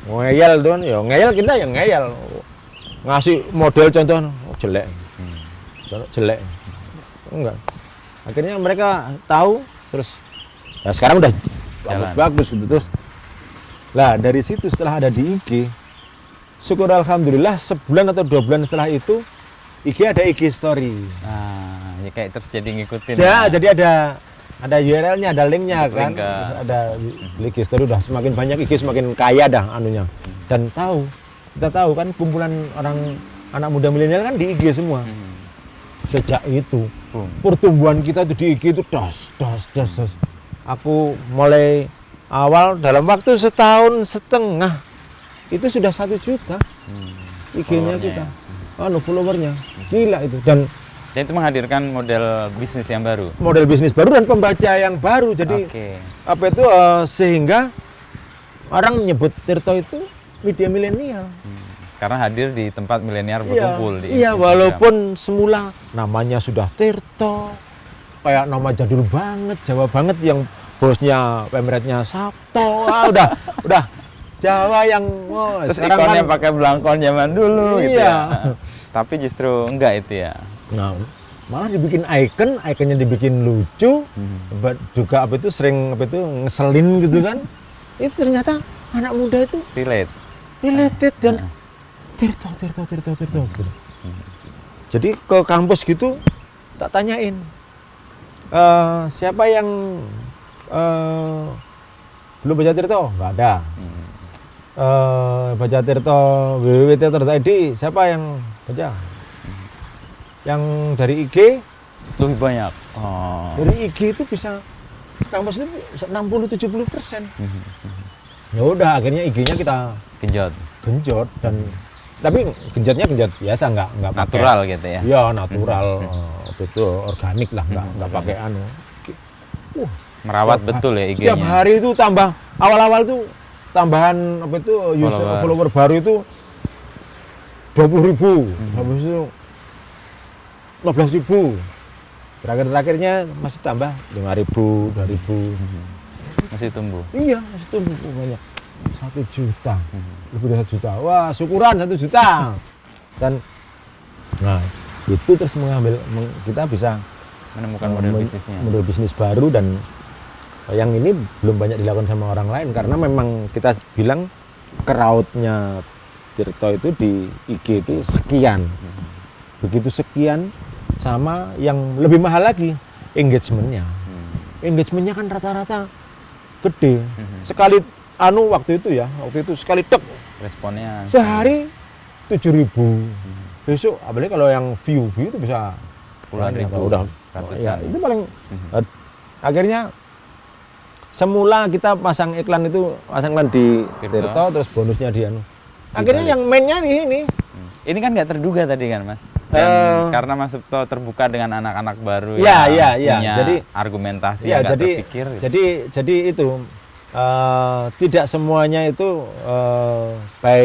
Speaker 3: Ngeyel tuh, ya ngeyel kita yang ngeyel. Ngasih model contoh jelek. Jelek. Enggak. Akhirnya mereka tahu terus. Ya sekarang udah bagus gitu terus. Lah dari situ setelah ada di IG, syukur alhamdulillah sebulan atau 2 bulan setelah itu IG ada IG story.
Speaker 2: Nah, ya kayak terus jadi ngikutin.
Speaker 3: Ya, jadi ada URL-nya, ada link-nya kan.
Speaker 2: Link ke...
Speaker 3: Ada IG story udah semakin banyak, IG semakin kaya dah anunya. Dan kita tahu kan kumpulan orang anak muda milenial kan di IG semua. Sejak itu pertumbuhan kita tuh di IG itu das. Aku mulai awal dalam waktu setahun setengah itu sudah 1 juta IG-nya kita, followernya gila itu. Dan
Speaker 2: itu menghadirkan model bisnis yang baru,
Speaker 3: dan pembaca yang baru. Jadi sehingga orang menyebut Tirto itu media milenial.
Speaker 2: Karena hadir di tempat milenial berkumpul.
Speaker 3: Iya, walaupun semula namanya sudah Tirto, kayak nama jadul banget, Jawa banget, yang bosnya pemretnya Sabto, udah Jawa yang
Speaker 2: terus
Speaker 3: sekarang
Speaker 2: ikonnya
Speaker 3: kan
Speaker 2: pakai belangkon zaman dulu gitu
Speaker 3: iya.
Speaker 2: ya. Tapi justru enggak itu ya.
Speaker 3: Nah, malah dibikin ikonnya dibikin lucu, juga sering ngeselin gitu kan. Itu ternyata anak muda itu related dan Tirto gitu. Jadi ke kampus gitu tak tanyain siapa yang belum baca Tirto? Nggak ada. Baca Tirto www.tirto.id, siapa yang baca? Yang dari IG
Speaker 2: lebih banyak.
Speaker 3: Dari IG itu bisa kampus itu 60-70%. Ya udah akhirnya IG-nya kita genjot dan tapi genjotnya biasa, nggak
Speaker 2: natural
Speaker 3: pakai,
Speaker 2: gitu ya.
Speaker 3: Iya, natural, itu organik lah, nggak pakai
Speaker 2: merawat betul ya IG-nya.
Speaker 3: Setiap hari itu tambah, awal-awal tuh tambahan follower baru itu 20.000, habis itu 15.000. Terakhirnya masih tambah 5.000, 2.000.
Speaker 2: Masih tumbuh.
Speaker 3: Iya, masih tumbuh banyak. 1 juta, lebih dari 1 juta. Wah, syukuran 1 juta. Dan itu terus kita bisa
Speaker 2: menemukan model
Speaker 3: bisnis baru, dan yang ini belum banyak dilakukan sama orang lain karena memang kita bilang crowd-nya Tirto itu di IG itu sekian. Begitu sekian, sama yang lebih mahal lagi engagement-nya. Engagement-nya kan rata-rata gede. Sekali waktu itu sekali tek
Speaker 2: responnya
Speaker 3: sehari 7.000. Besok apalagi kalau yang view itu bisa
Speaker 2: puluhan ribu,
Speaker 3: udah
Speaker 2: ratusan.
Speaker 3: Itu paling akhirnya semula kita pasang iklan di Tirto, terus bonusnya di akhirnya yang mainnya di ini.
Speaker 2: Ini kan nggak terduga tadi kan, Mas. Dan karena Mas Sabto terbuka dengan anak-anak baru
Speaker 3: ya.
Speaker 2: Punya
Speaker 3: Jadi
Speaker 2: argumentasi yang nggak terpikir.
Speaker 3: Jadi itu tidak semuanya itu by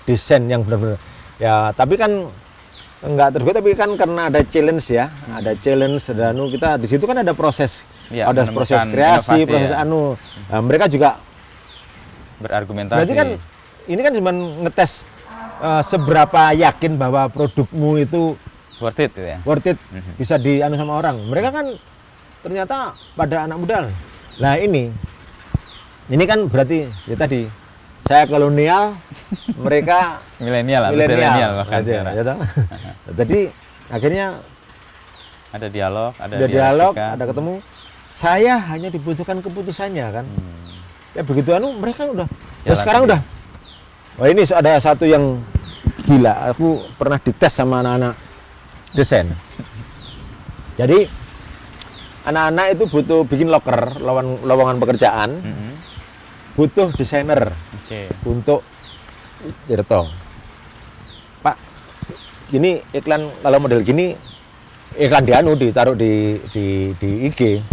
Speaker 3: design yang benar-benar. Ya, tapi kan enggak tergoda, tapi kan karena ada challenge ya, ada challenge dan kita di situ kan ada proses,
Speaker 2: Ya,
Speaker 3: ada proses
Speaker 2: menemukan
Speaker 3: kreasi,
Speaker 2: inovasi
Speaker 3: proses
Speaker 2: ya.
Speaker 3: Nah, mereka juga
Speaker 2: Berargumentasi.
Speaker 3: berarti kan ini kan cuma ngetes seberapa yakin bahwa produkmu itu
Speaker 2: worth it gitu ya.
Speaker 3: worth it, bisa dianu sama orang. Mereka kan ternyata pada anak muda. Nah ini kan berarti ya tadi saya kolonial, mereka
Speaker 2: Milenial atau
Speaker 3: milenial.
Speaker 2: zilenial bahkan
Speaker 3: Gitu ya,
Speaker 2: sekarang.
Speaker 3: ya toh? Jadi akhirnya
Speaker 2: Ada dialog, ada
Speaker 3: ada dialog,
Speaker 2: dialektika.
Speaker 3: ada ketemu. Saya hanya dibutuhkan keputusannya kan. Ya begitu mereka udah. Ya
Speaker 2: Jalan
Speaker 3: sekarang
Speaker 2: sendiri.
Speaker 3: udah. Wah ini ada satu yang gila. Aku pernah dites sama anak-anak desain. Jadi anak-anak itu butuh bikin loker, lowongan pekerjaan, butuh desainer
Speaker 2: Oke.
Speaker 3: untuk Tirto. Pak, gini iklan kalau model gini iklan ditaruh di IG.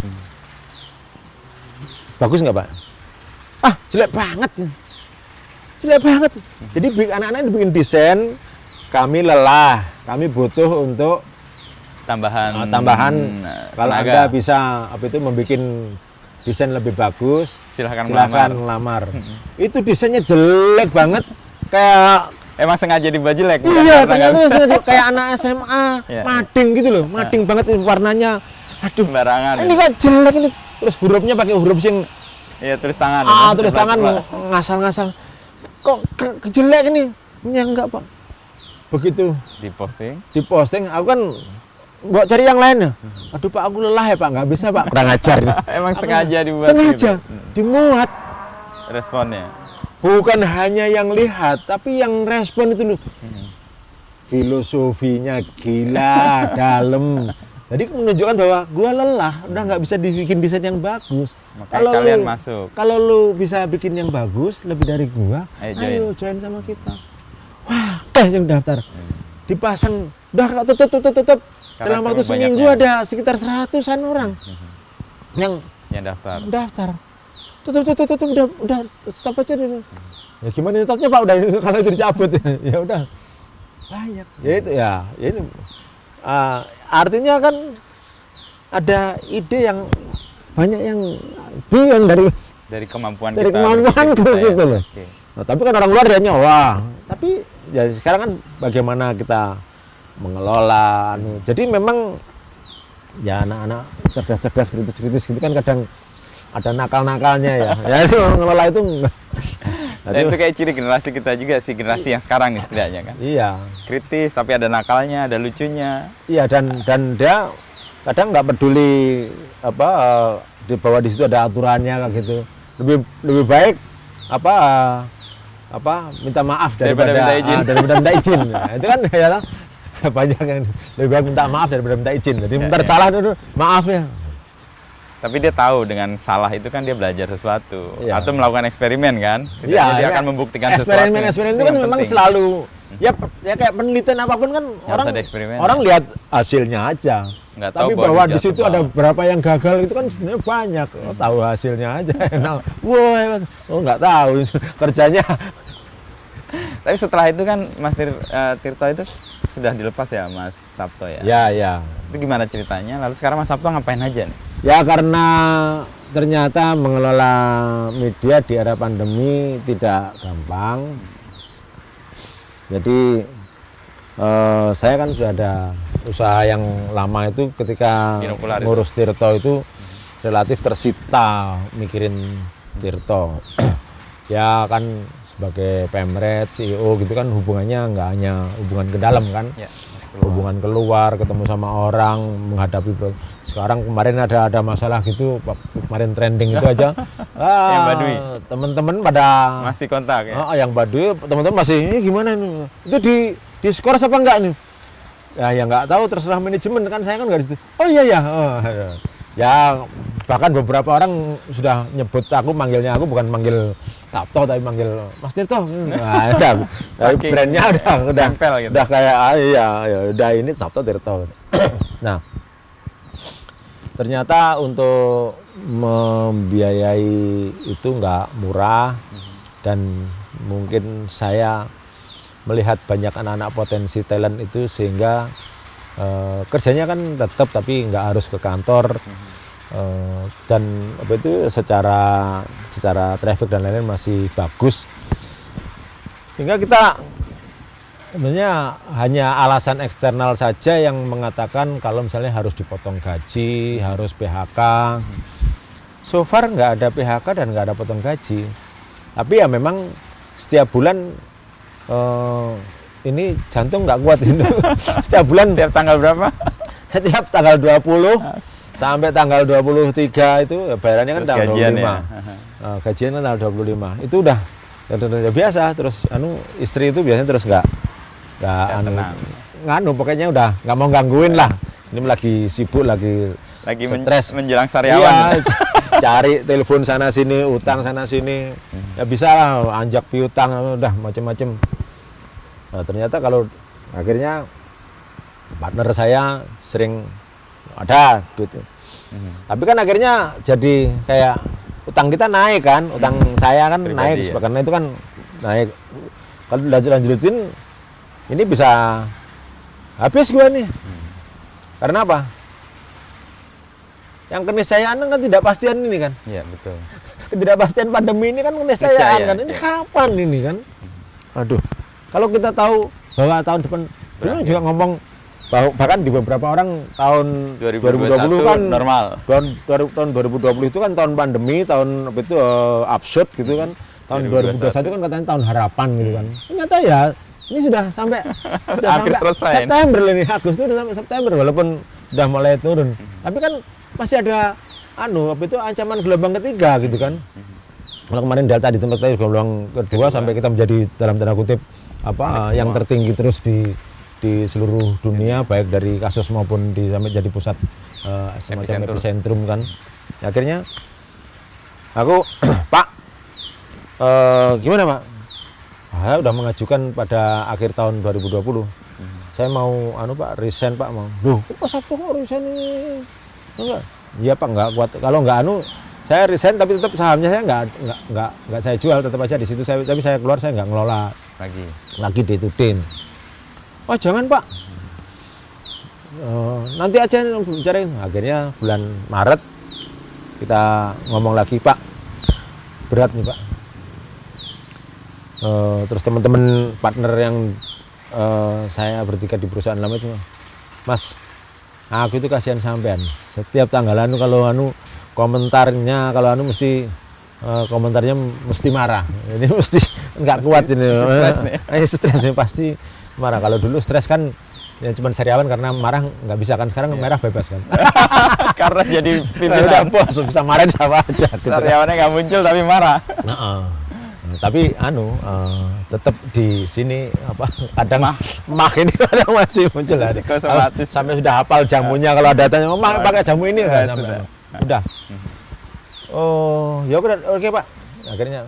Speaker 3: Bagus nggak Pak? Ah jelek banget, jelek banget. Jadi anak-anak ini bikin desain, kami lelah, kami butuh untuk
Speaker 2: Tambahan
Speaker 3: kalau
Speaker 2: tenaga.
Speaker 3: Anda bisa membuat desain lebih bagus,
Speaker 2: Silahkan
Speaker 3: silakan ngelamar. Itu desainnya jelek banget, kayak
Speaker 2: Emang sengaja dibuat jelek? bukan
Speaker 3: iya
Speaker 2: karena nggak
Speaker 3: ternyata
Speaker 2: bisa.
Speaker 3: kayak anak SMA,
Speaker 2: Iya.
Speaker 3: mading gitu loh, mading banget warnanya. Aduh,
Speaker 2: Sembarangan.
Speaker 3: ini kok jelek ini. Terus hurufnya pakai huruf sing
Speaker 2: Iya, tulis tangan.
Speaker 3: tulis tangan ngasal-ngasal. Kok jelek ini? Ya enggak Pak. Begitu
Speaker 2: Diposting.
Speaker 3: aku kan buat cari yang lain ya. Aduh Pak, aku lelah ya Pak, nggak bisa Pak, kurang ajar ini.
Speaker 2: Emang sengaja dibuat
Speaker 3: Sengaja
Speaker 2: gitu.
Speaker 3: dimuat.
Speaker 2: Responnya.
Speaker 3: Bukan hanya yang lihat, tapi yang respon itu loh. Filosofinya gila, dalam. Jadi menunjukkan bahwa gua lelah, udah nggak bisa dibikin desain yang bagus.
Speaker 2: Makanya kalian masuk.
Speaker 3: Kalau lu bisa bikin yang bagus lebih dari gua,
Speaker 2: Ayo
Speaker 3: join sama kita. Wah, yang daftar. Dipasang, udah tutup.
Speaker 2: Karena
Speaker 3: Dalam waktu
Speaker 2: saking
Speaker 3: seminggu
Speaker 2: banyaknya.
Speaker 3: ada sekitar 100-an orang yang
Speaker 2: Yang daftar.
Speaker 3: tutup udah stop aja dulu. Ya gimana stopnya Pak, udah kalau itu dicabut ya udah banyak ya itu ya ini artinya kan ada ide yang banyak yang bingung
Speaker 2: Dari kemampuan
Speaker 3: dari
Speaker 2: kita.
Speaker 3: kemampuan
Speaker 2: berpikir kita
Speaker 3: gitu
Speaker 2: ya.
Speaker 3: loh.
Speaker 2: Oke.
Speaker 3: Nah, tapi kan orang luar dia wah tapi ya sekarang kan bagaimana kita mengelola jadi memang ya anak-anak cerdas-cerdas kritis-kritis gitu kan kadang ada nakal-nakalnya ya. Ya itu mengelola itu enggak.
Speaker 2: Dan itu kayak ciri generasi kita juga sih, generasi yang sekarang nih setidaknya kan.
Speaker 3: Iya.
Speaker 2: Kritis tapi ada nakalnya, ada lucunya.
Speaker 3: Iya dan dia kadang nggak peduli di bawah di situ ada aturannya kayak gitu. Lebih baik minta maaf
Speaker 2: Daripada minta izin.
Speaker 3: daripada minta izin. Nah, itu kan ya lah, banyak yang lebih baik minta maaf daripada minta izin. Jadi bentar salah dulu, maaf ya.
Speaker 2: Tapi dia tahu dengan salah itu kan dia belajar sesuatu.
Speaker 3: Iya.
Speaker 2: Atau melakukan eksperimen kan. Setidaknya
Speaker 3: Iya,
Speaker 2: dia
Speaker 3: ya.
Speaker 2: akan membuktikan
Speaker 3: eksperimen
Speaker 2: sesuatu.
Speaker 3: itu kan
Speaker 2: yang
Speaker 3: memang
Speaker 2: penting.
Speaker 3: selalu ya kayak penelitian apapun kan
Speaker 2: ada eksperimen,
Speaker 3: orang
Speaker 2: ya.
Speaker 3: lihat hasilnya aja.
Speaker 2: Nggak tahu
Speaker 3: Tapi
Speaker 2: bahwa
Speaker 3: bahwa
Speaker 2: dia
Speaker 3: di situ
Speaker 2: jatuh
Speaker 3: ada
Speaker 2: bawah.
Speaker 3: berapa yang gagal itu kan sebenarnya banyak. Oh, tahu hasilnya aja. Nah, wah, hebat. Oh nggak tahu kerjanya.
Speaker 2: Tapi setelah itu kan Mas Tirto itu sudah dilepas ya Mas Sabto ya.
Speaker 3: Ya.
Speaker 2: Itu gimana ceritanya? Lalu sekarang Mas Sabto ngapain aja nih?
Speaker 3: Ya karena ternyata mengelola media di era pandemi tidak gampang. Jadi saya kan sudah ada usaha yang lama itu ketika
Speaker 2: Binokular itu.
Speaker 3: ngurus Tirto itu relatif tersita mikirin Tirto. Ya kan sebagai Pemret, CEO gitu kan hubungannya nggak hanya hubungan ke dalam kan.
Speaker 2: Ya.
Speaker 3: Hubungan keluar, ketemu sama orang, menghadapi sekarang kemarin ada masalah gitu, kemarin trending itu aja.
Speaker 2: Yang Baduy.
Speaker 3: Teman-teman pada
Speaker 2: Masih kontak ya?
Speaker 3: yang Baduy, teman-teman masih ini gimana nih? Itu di skor apa enggak nih? Ya nggak tahu, terserah manajemen kan, saya kan nggak di situ. Oh iya ya. Ya bahkan beberapa orang sudah nyebut aku, manggilnya aku bukan manggil Sabto tapi manggil Mas Tirto. Nah, udah
Speaker 2: Saking
Speaker 3: brandnya udah
Speaker 2: nempel gitu.
Speaker 3: udah kayak ya udah ini Sabto Tirto. Nah, ternyata untuk membiayai itu nggak murah dan mungkin saya melihat banyak anak-anak potensi talent itu sehingga kerjanya kan tetap tapi nggak harus ke kantor. Dan apa itu secara traffic dan lain-lain masih bagus, sehingga kita sebenarnya hanya alasan eksternal saja yang mengatakan kalau misalnya harus dipotong gaji, harus PHK. So far nggak ada PHK dan nggak ada potong gaji, tapi ya memang setiap bulan ini jantung nggak kuat ini. Setiap bulan
Speaker 2: Tiap tanggal berapa?
Speaker 3: setiap tanggal 20 sampai tanggal 23 itu ya bayarannya kan
Speaker 2: Terus
Speaker 3: tanggal
Speaker 2: gajian
Speaker 3: 25.
Speaker 2: ya?
Speaker 3: Gajian kan tanggal 25. Itu udah biasa. Terus istri itu biasanya terus nggak pokoknya udah nggak mau gangguin lah. Ini lagi sibuk, lagi stres.
Speaker 2: Menjelang sariawan.
Speaker 3: Iya, cari telepon sana sini, utang sana sini. Ya bisa lah, anjak piutang, udah macem-macem. Nah, ternyata kalau akhirnya partner saya sering ada duit. Tapi kan akhirnya jadi kayak utang kita naik kan, utang saya kan
Speaker 2: Pribadi,
Speaker 3: naik,
Speaker 2: ya?
Speaker 3: karena itu kan naik. Kalau lanjutin ini bisa habis gua nih. Karena apa? Yang keniscayaan kan tidak pastian ini kan.
Speaker 2: Iya, betul.
Speaker 3: Ketidakpastian pandemi ini kan keniscayaan kan. Ini
Speaker 2: ya.
Speaker 3: kapan ini kan? Aduh. Kalau kita tahu bahwa tahun depan dulu juga ngomong bahwa bahkan di beberapa orang tahun 2020 kan
Speaker 2: normal.
Speaker 3: Tahun 2020 itu kan tahun pandemi, tahun apa itu absurd gitu kan. Tahun 2021 kan katanya tahun harapan gitu kan. Ternyata ya ini sudah sampai
Speaker 2: Hampir selesai.
Speaker 3: September loh ini, Agustus udah sampai September walaupun sudah mulai turun. Tapi kan masih ada apa itu ancaman gelombang ketiga gitu kan. Kalau kemarin data di tempat tadi gelombang kedua sampai kita menjadi dalam tanda kutip yang tertinggi terus di seluruh dunia, baik dari kasus maupun sampai jadi pusat semacam epicentrum kan. Akhirnya aku Pak gimana Pak? Saya udah mengajukan pada akhir tahun 2020. Saya mau Pak resign Pak mau. Loh, kok Sabtu kok resign ini? Enggak. Iya Pak, enggak kuat. Kalau enggak saya resign tapi tetap sahamnya saya enggak saya jual, tetap aja di situ tapi saya keluar, saya enggak ngelola lagi day to day. Oh jangan Pak, nanti aja bicarain. Akhirnya bulan Maret kita ngomong lagi, Pak berat nih Pak. Terus teman-teman partner yang saya bertiga di perusahaan lama itu, Mas, aku itu kasihan sampean. Setiap tanggalan kalau komentarnya mesti komentarnya mesti marah. Ini mesti nggak kuat ini. Stres nih pasti marah. Kalau dulu stres kan ya cuma sariawan, karena marah nggak bisa kan. Sekarang merah bebas kan.
Speaker 2: Karena jadi
Speaker 3: Udah
Speaker 2: pimpinan.
Speaker 3: bos, bisa marahin sama aja. Gitu.
Speaker 2: Sariawannya nggak muncul tapi marah.
Speaker 3: Tapi tetap di sini kadang mah ini kadang masih muncul. Sampai sudah hafal jamunya, kalau ada tanya pakai jamu ini udah. Oh ya oke Pak. Akhirnya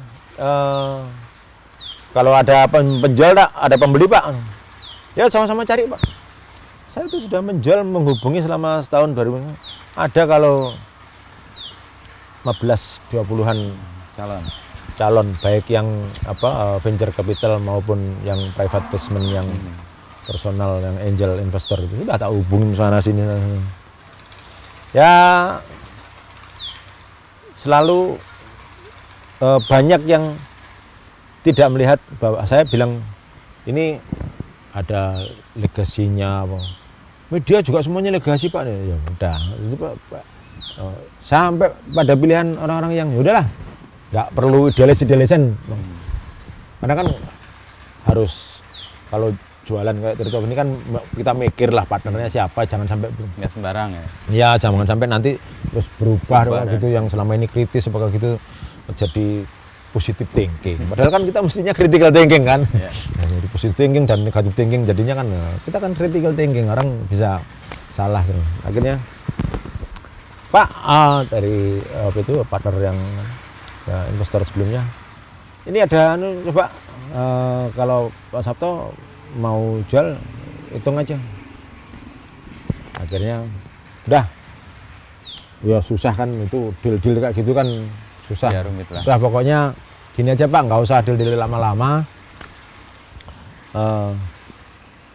Speaker 3: kalau ada penjual ada pembeli Pak, ya sama-sama cari Pak. Saya itu sudah menjual, menghubungi selama setahun baru ada kalau 15-20an calon baik yang venture capital maupun yang private investment, yang personal, yang angel investor itu sudah tak hubungin sana sini. Ya selalu banyak yang tidak melihat bahwa saya bilang ini ada legasinya. Media juga semuanya legasi Pak. Ya udah itu Pak. Sampai pada pilihan orang-orang yang ya udahlah, nggak perlu idealis-idealisan. Karena kan harus kalau jualan kayak Tirto ini kan kita mikir lah partnernya siapa, jangan sampai
Speaker 2: nggak sembarang ya.
Speaker 3: Ya jangan sampai nanti terus berubah gitu, yang selama ini kritis apakah gitu jadi positive thinking. Padahal kan kita mestinya critical thinking kan. Yeah. Nah, jadi positive thinking dan negative thinking jadinya kan kita kan critical thinking, orang bisa salah. Akhirnya Pak dari itu partner yang investor sebelumnya, ini ada coba kalau Pak Sabto mau jual hitung aja. Akhirnya udah ya susah kan, itu deal kayak gitu kan susah ya,
Speaker 2: rumit lah.
Speaker 3: Udah pokoknya gini aja Pak, nggak usah deal lama-lama,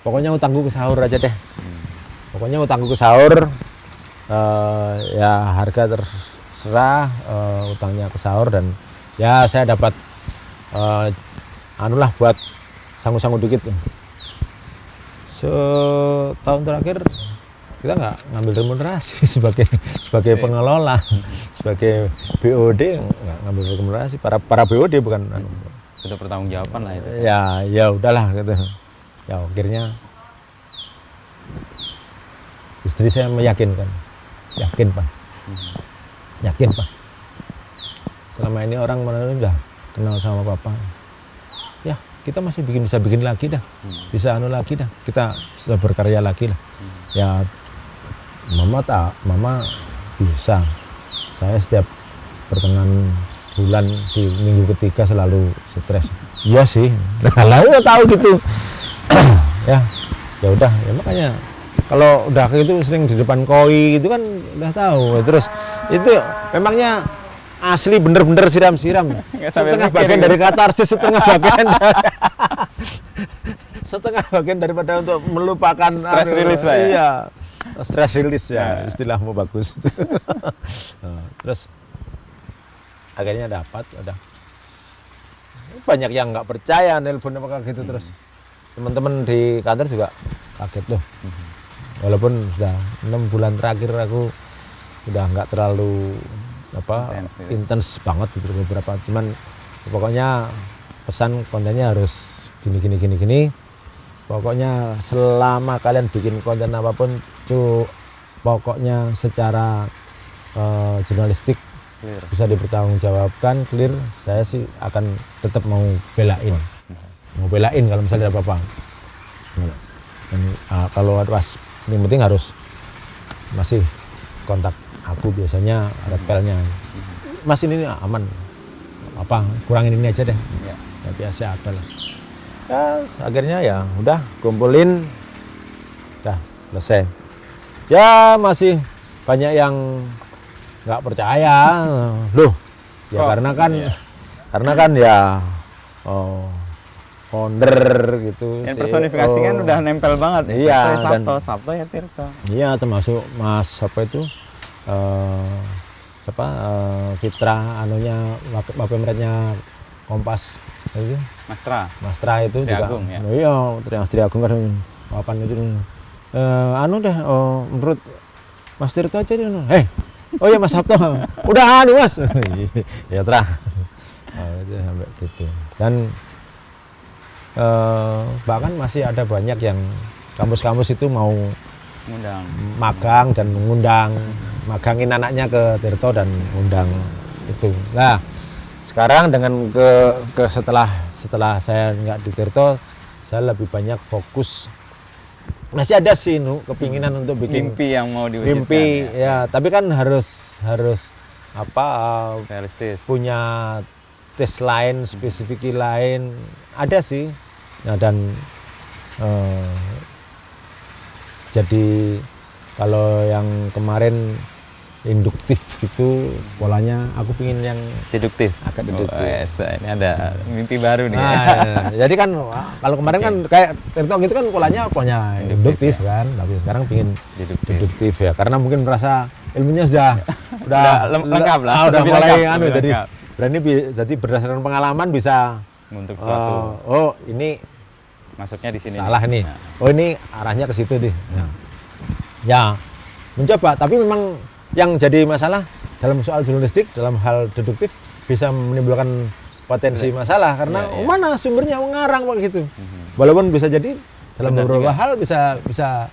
Speaker 3: pokoknya utangku ke sahur aja deh. Pokoknya utangku ke sahur, ya harga terserah, utangnya ke sahur, dan ya saya dapat anulah buat sanggup-sanggup dikit. Setahun terakhir kita nggak ngambil remunerasi sebagai pengelola, sebagai BOD nggak ngambil remunerasi, para BOD bukan.
Speaker 2: Sudah pertanggungjawaban lah itu.
Speaker 3: Ya udahlah gitu. Ya akhirnya istri saya meyakinkan, yakin Pak, selama ini orang mana udah kenal sama Papa, ya kita masih bisa bikin lagi dah, bisa anu lagi dah, kita bisa berkarya lagi lah. Ya Mama bisa. Saya setiap pertengahan bulan di minggu ketiga selalu stres. Iya sih, kalau udah tahu gitu. ya udah, ya makanya kalau udah gitu sering di depan koi gitu kan udah tahu. Terus itu memangnya asli bener-bener siram-siram. Setengah bagian dari katarsis, setengah bagian daripada untuk melupakan
Speaker 2: stress release lah ya.
Speaker 3: Iya, stress release ya, istilahmu bagus. Terus akhirnya dapat, udah banyak yang nggak percaya nelpon apa gitu. Terus teman-teman di kantor juga kaget loh. Walaupun sudah 6 bulan terakhir aku udah nggak terlalu intens banget gitu beberapa, cuman pokoknya pesan kontennya harus gini. Pokoknya selama kalian bikin konten apapun, pokoknya secara jurnalistik clear, bisa dipertanggungjawabkan, clear. Saya sih akan tetap mau belain kalau misalnya ada apa-apa. Dan kalau pas yang penting harus masih kontak aku, biasanya ada pelnya. Mas ini aman, apa kurangin ini aja deh. Ya biasa ada lah. Ya akhirnya ya udah kumpulin, udah selesai. Ya masih banyak yang nggak percaya loh ya, karena kan ya founder gitu.
Speaker 2: Yang personifikasi kan udah nempel banget.
Speaker 3: Iya,
Speaker 2: Sabto ya Tirto.
Speaker 3: Iya, termasuk Mas apa itu Fitra anunya Wapemretnya Kompas itu. Mastra itu juga.
Speaker 2: Agung, ya?
Speaker 3: Iya, Mas Tri Agung kan papan itu. Anu deh, menurut Mas Tirto aja dia. Oh ya Mas Sabto. Udah anu Mas. Ya terah. Itu sampai gitu. Dan bahkan masih ada banyak yang kampus-kampus itu mau magang dan mengundang, magangin anaknya ke Tirto dan undang itu. Nah, sekarang dengan setelah saya nggak di Tirto, saya lebih banyak fokus. Masih ada sih kepinginan untuk bikin
Speaker 2: mimpi yang mau diwujudkan.
Speaker 3: Mimpi ya, tapi kan harus
Speaker 2: realistis.
Speaker 3: Punya tes lain, spesifik lain. Ada sih. Nah, dan jadi kalau yang kemarin induktif gitu polanya, aku pingin yang
Speaker 2: deduktif.
Speaker 3: Agak deduktif.
Speaker 2: Ini ada mimpi baru nih.
Speaker 3: Nah, jadi kan kalau kemarin kan kayak Tirto gitu kan polanya induktif ya. Kan, tapi sekarang pingin deduktif ya, karena mungkin merasa ilmunya sudah
Speaker 2: lengkap lah.
Speaker 3: Udah mulai
Speaker 2: lengkap,
Speaker 3: jadi berani, jadi berdasarkan pengalaman bisa
Speaker 2: untuk sesuatu.
Speaker 3: Oh ini
Speaker 2: masuknya di sini.
Speaker 3: Salah nih. Oh ini arahnya ke situ deh. Ya mencoba, tapi memang yang jadi masalah dalam soal jurnalistik, dalam hal deduktif bisa menimbulkan potensi masalah karena mana sumbernya mengarang begitu. Walaupun bisa jadi dalam beberapa hal bisa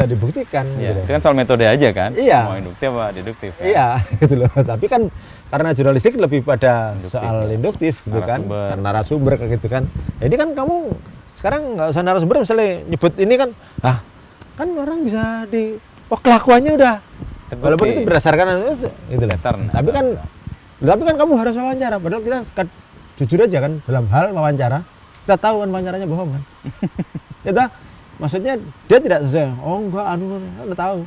Speaker 3: dibuktikan.
Speaker 2: Gitu.
Speaker 3: Itu
Speaker 2: kan soal metode aja kan.
Speaker 3: Iya.
Speaker 2: Mau induktif apa deduktif. Kan?
Speaker 3: Iya, gitu loh. Tapi kan karena jurnalistik lebih pada soal induktif gitu kan, narasumber kayak gitu kan. Jadi kan kamu sekarang nggak usah narasumber, misalnya nyebut ini kan, kan orang bisa kelakuannya udah. Walaupun itu berdasarkan gitu loh. Tapi kan kamu harus wawancara. Padahal kita jujur aja kan dalam hal wawancara, kita tahu kan wawancaranya bohong kan. Kita maksudnya dia tidak sesuai. Oh enggak, anu tahu.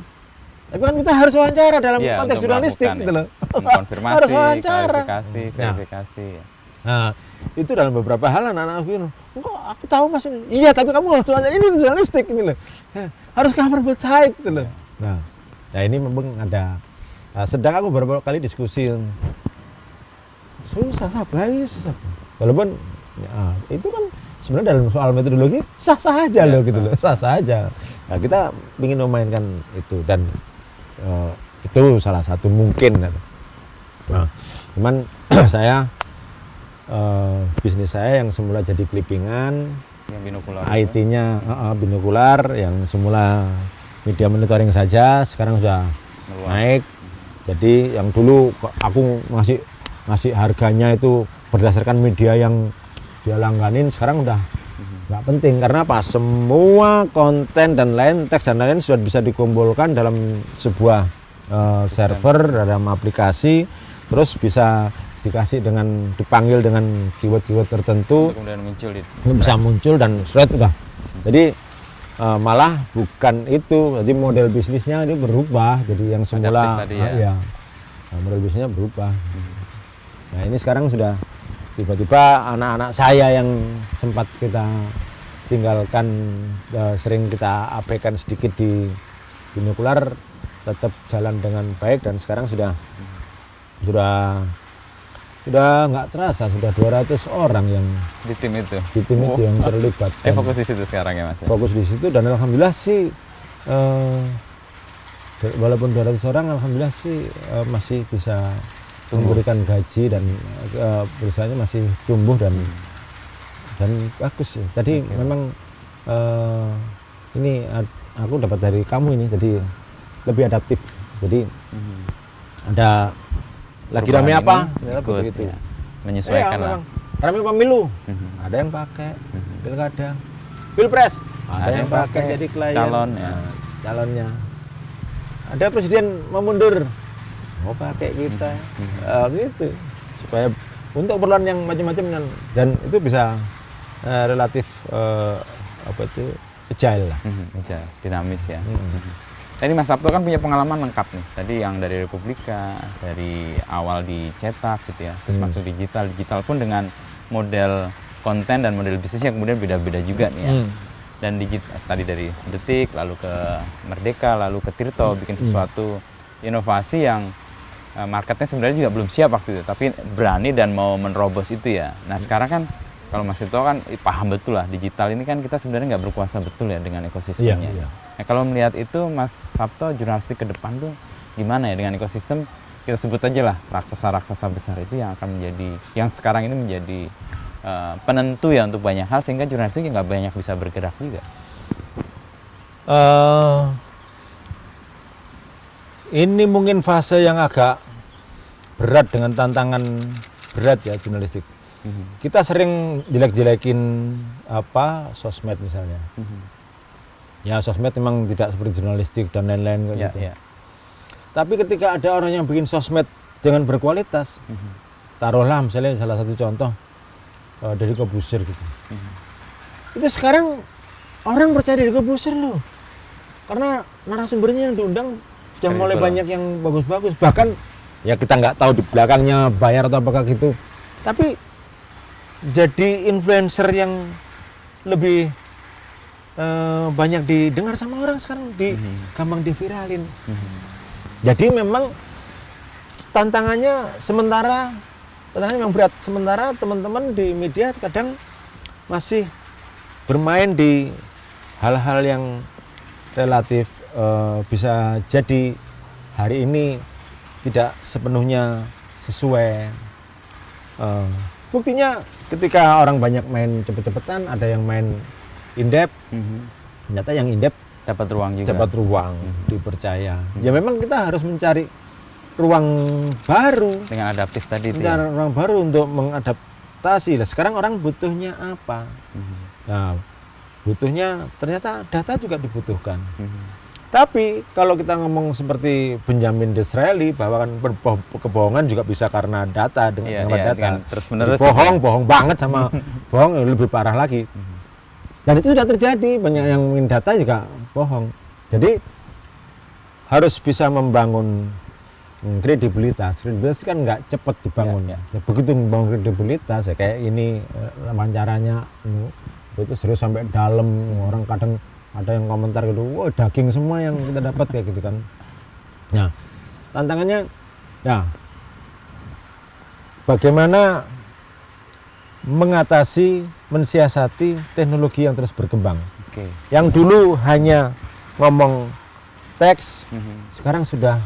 Speaker 3: Tapi kan kita harus wawancara dalam konteks jurnalistik gitu loh.
Speaker 2: Konfirmasi,
Speaker 3: harus wawancara.
Speaker 2: klarifikasi, verifikasi.
Speaker 3: Nah, itu dalam beberapa hal anak-anak aku bilang, kok aku tahu mas ini. Iya, tapi kamu harus belajar ini jurnalistik ini loh. Harus cover both side gitu loh. Nah, ini memang ada. Sedang aku beberapa kali diskusi. Susah, susah. Walaupun itu kan sebenarnya dalam soal metodologi sah-sah aja loh gitu loh, sah-sah aja. Nah, kita ingin memainkan itu dan itu salah satu mungkin. Nah, cuman saya bisnis saya yang semula jadi clippingan,
Speaker 2: yang binokular,
Speaker 3: IT-nya binokular, yang semula media monitoring saja, sekarang sudah naik. Jadi yang dulu aku ngasih harganya itu berdasarkan media yang dia langganin, sekarang udah nggak penting. Karena apa? Semua konten dan lain, teks dan lain sudah bisa dikumpulkan dalam sebuah server, dalam aplikasi, terus bisa dikasih dipanggil dengan keyword-keyword tertentu,
Speaker 2: kemudian muncul
Speaker 3: bisa muncul dan thread udah. Jadi malah bukan itu, jadi model bisnisnya ini berubah. Jadi yang semula model bisnisnya berubah. Nah ini sekarang sudah tiba-tiba anak-anak saya yang sempat kita tinggalkan, sering kita abaikan sedikit di binokular, tetap jalan dengan baik dan sekarang sudah nggak terasa sudah 200 orang yang
Speaker 2: di tim itu
Speaker 3: yang terlibat.
Speaker 2: Fokus di situ sekarang ya mas?
Speaker 3: Fokus di situ dan alhamdulillah sih walaupun 200 orang alhamdulillah sih masih bisa memberikan gaji dan perusahaannya masih tumbuh dan bagus ya. Tadi memang ini aku dapat dari kamu ini, jadi lebih adaptif. Jadi ada lagi rame apa?
Speaker 2: Ikut, ya. Menyesuaikan lah.
Speaker 3: Rame pemilu, ada yang pakai pilkada, pilpres, ada yang pakai jadi klien, calonnya. Ada presiden mau mundur, mau pakai kita, gitu. Supaya untuk keperluan yang macam-macam dan itu bisa relatif agile lah,
Speaker 2: dinamis ya. Tadi Mas Sabto kan punya pengalaman lengkap nih. Tadi yang dari Republika, dari awal dicetak gitu ya, terus masuk digital pun dengan model konten dan model bisnisnya kemudian beda-beda juga nih ya. Dan digital tadi dari Detik, lalu ke Merdeka, lalu ke Tirto, bikin sesuatu inovasi yang marketnya sebenarnya juga belum siap waktu itu, tapi berani dan mau menerobos itu ya. Nah sekarang kan kalau Mas Tirto kan paham betul lah, digital ini kan kita sebenarnya nggak berkuasa betul ya dengan ekosistemnya. Iya. Nah kalau melihat itu Mas Sabto, jurnalistik ke depan tuh gimana ya dengan ekosistem, kita sebut aja lah raksasa-raksasa besar itu yang akan menjadi, yang sekarang ini menjadi penentu ya untuk banyak hal, sehingga jurnalistik nggak banyak bisa bergerak juga.
Speaker 3: Ini mungkin fase yang agak berat dengan tantangan berat ya jurnalistik. Kita sering jelek-jelekin sosmed misalnya. Ya sosmed memang tidak seperti jurnalistik dan lain-lain gitu. Tapi ketika ada orang yang bikin sosmed dengan berkualitas, taruhlah misalnya salah satu contoh dari Corbuzier gitu. Itu sekarang orang percaya dari Corbuzier loh. Karena narasumbernya yang diundang sudah mulai banyak yang bagus-bagus. Bahkan ya kita nggak tahu di belakangnya bayar atau apakah gitu. Tapi jadi influencer yang lebih banyak didengar sama orang sekarang, gampang diviralin. Jadi memang tantangannya memang berat. Sementara teman-teman di media kadang masih bermain di hal-hal yang relatif bisa jadi hari ini tidak sepenuhnya sesuai. Buktinya ketika orang banyak main cepet-cepetan, ada yang main in-depth, ternyata yang in-depth
Speaker 2: dapat ruang juga.
Speaker 3: Dapat ruang, dipercaya. Ya memang kita harus mencari ruang baru.
Speaker 2: Dengan adaptif tadi itu.
Speaker 3: Mencari ruang baru untuk mengadaptasi. Nah, sekarang orang butuhnya apa? Nah, butuhnya ternyata data juga dibutuhkan. Tapi kalau kita ngomong seperti Benjamin Disraeli bahwa kan kebohongan juga bisa karena data dengan data.
Speaker 2: Terus-menerus
Speaker 3: bohong banget sama bohong lebih parah lagi. Dan itu sudah terjadi, banyak yang ingin data juga bohong. Jadi harus bisa membangun kredibilitas kan nggak cepat dibangun.
Speaker 2: Ya,
Speaker 3: Ya, begitu membangun kredibilitas ya kayak ini wawancaranya itu serius sampai dalam, orang kadang ada yang komentar gitu, wah daging semua yang kita dapat kayak gitu kan. Nah, tantangannya ya bagaimana mengatasi, mensiasati teknologi yang terus berkembang.
Speaker 2: Oke.
Speaker 3: Yang dulu hanya ngomong teks, sekarang sudah